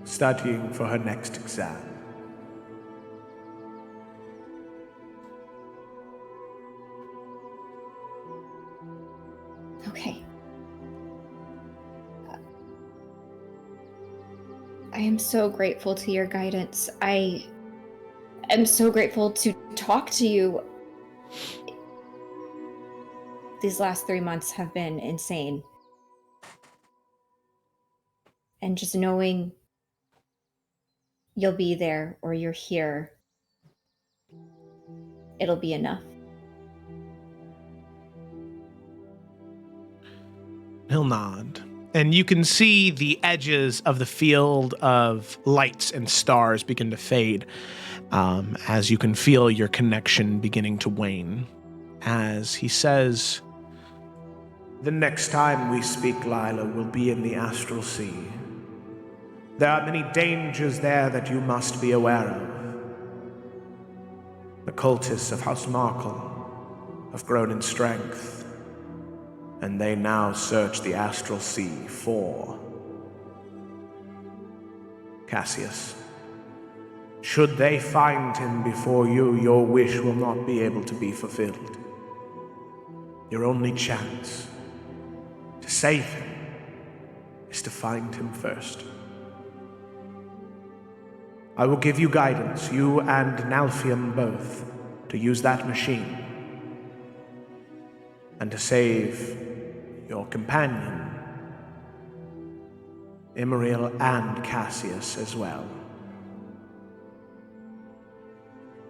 studying for her next exam. Okay. I am so grateful to your guidance. I am so grateful to talk to you. These last 3 months have been insane. And just knowing you'll be there or you're here, it'll be enough. He'll nod. And you can see the edges of the field of lights and stars begin to fade as you can feel your connection beginning to wane. As he says, The next time we speak, Lila, will be in the Astral Sea. There are many dangers there that you must be aware of. The cultists of House Markle have grown in strength. and they now search the astral sea for Cassius. Should they find him before you, your wish will not be able to be fulfilled. Your only chance to save him is to find him first. I will give you guidance, you and Nalfion both, to use that machine and to save your companion, Imriel, and Cassius as well.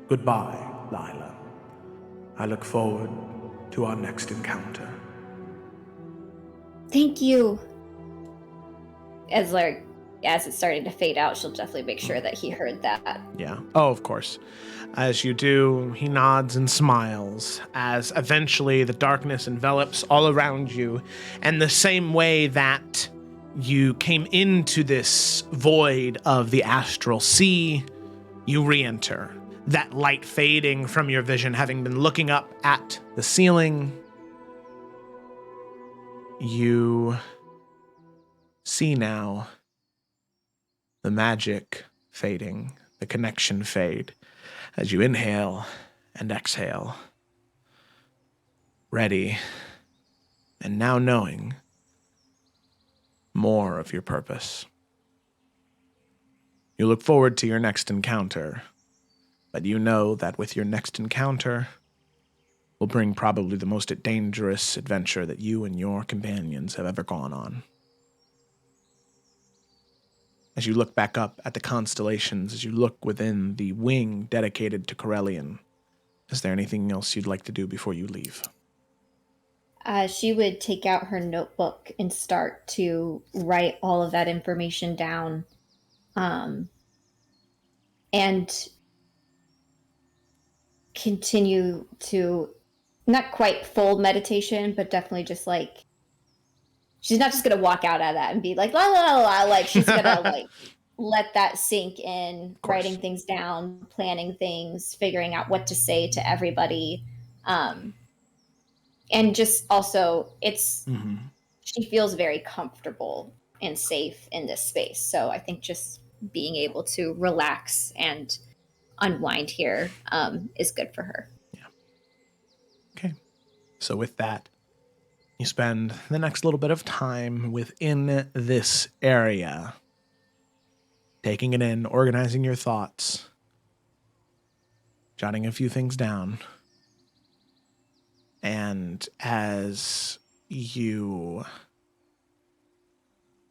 Goodbye, Lila. I look forward to our next encounter. Thank you. As it's starting to fade out, she'll definitely make sure that he heard that. Yeah. Oh, of course. As you do, he nods and smiles as eventually the darkness envelops all around you. And the same way that you came into this void of the astral sea, you re-enter. That light fading from your vision, having been looking up at the ceiling, you see now the magic fading, the connection fade, as you inhale and exhale, ready, and now knowing more of your purpose. You look forward to your next encounter, but you know that with your next encounter will bring probably the most dangerous adventure that you and your companions have ever gone on. As you look back up at the constellations, as you look within the wing dedicated to Corellian, is there anything else you'd like to do before you leave? She would take out her notebook and start to write all of that information down. And continue to, not quite full meditation, but definitely just like, she's not just going to walk out of that and be like, la la la la, like she's going to like let that sink in, writing things down, planning things, figuring out what to say to everybody. And just also she feels very comfortable and safe in this space. So I think just being able to relax and unwind here is good for her. Yeah. Okay. So with that, you spend the next little bit of time within this area, taking it in, organizing your thoughts, jotting a few things down. And as you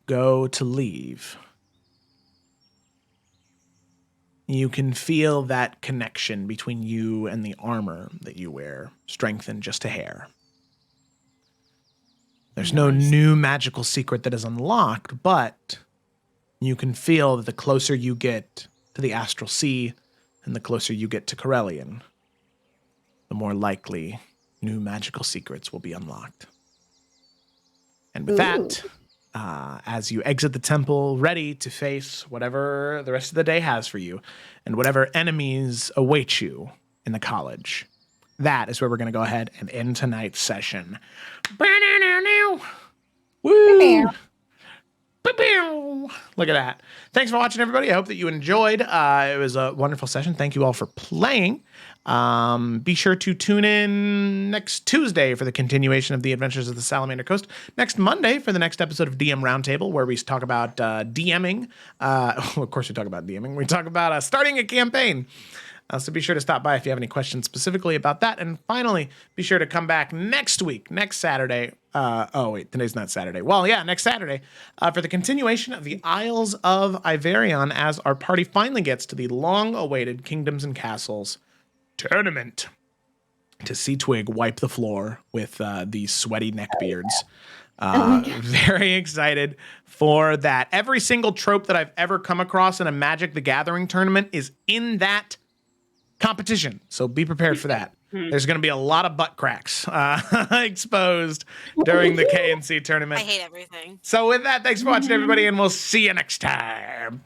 go to leave, you can feel that connection between you and the armor that you wear strengthen just a hair. There's no new magical secret that is unlocked, but you can feel that the closer you get to the astral sea and the closer you get to Corellian, the more likely new magical secrets will be unlocked. And with that, as you exit the temple, ready to face whatever the rest of the day has for you and whatever enemies await you in the college, that is where we're going to go ahead and end tonight's session. Woo! Look at that. Thanks for watching, everybody. I hope that you enjoyed. It was a wonderful session. Thank you all for playing. Be sure to tune in next Tuesday for the continuation of the Adventures of the Salamander Coast. Next Monday for the next episode of DM Roundtable, where we talk about DMing. Of course, we talk about DMing. We talk about starting a campaign. So be sure to stop by if you have any questions specifically about that. And finally, be sure to come back next week, next Saturday. Today's not Saturday. Well, yeah, next Saturday for the continuation of the Isles of Iverion as our party finally gets to the long-awaited Kingdoms and Castles tournament to see Twig wipe the floor with these sweaty neckbeards. Very excited for that. Every single trope that I've ever come across in a Magic the Gathering tournament is in that competition, so be prepared for that. There's going to be a lot of butt cracks exposed during the KNC tournament. I hate everything. So with that, thanks for watching, everybody, and we'll see you next time.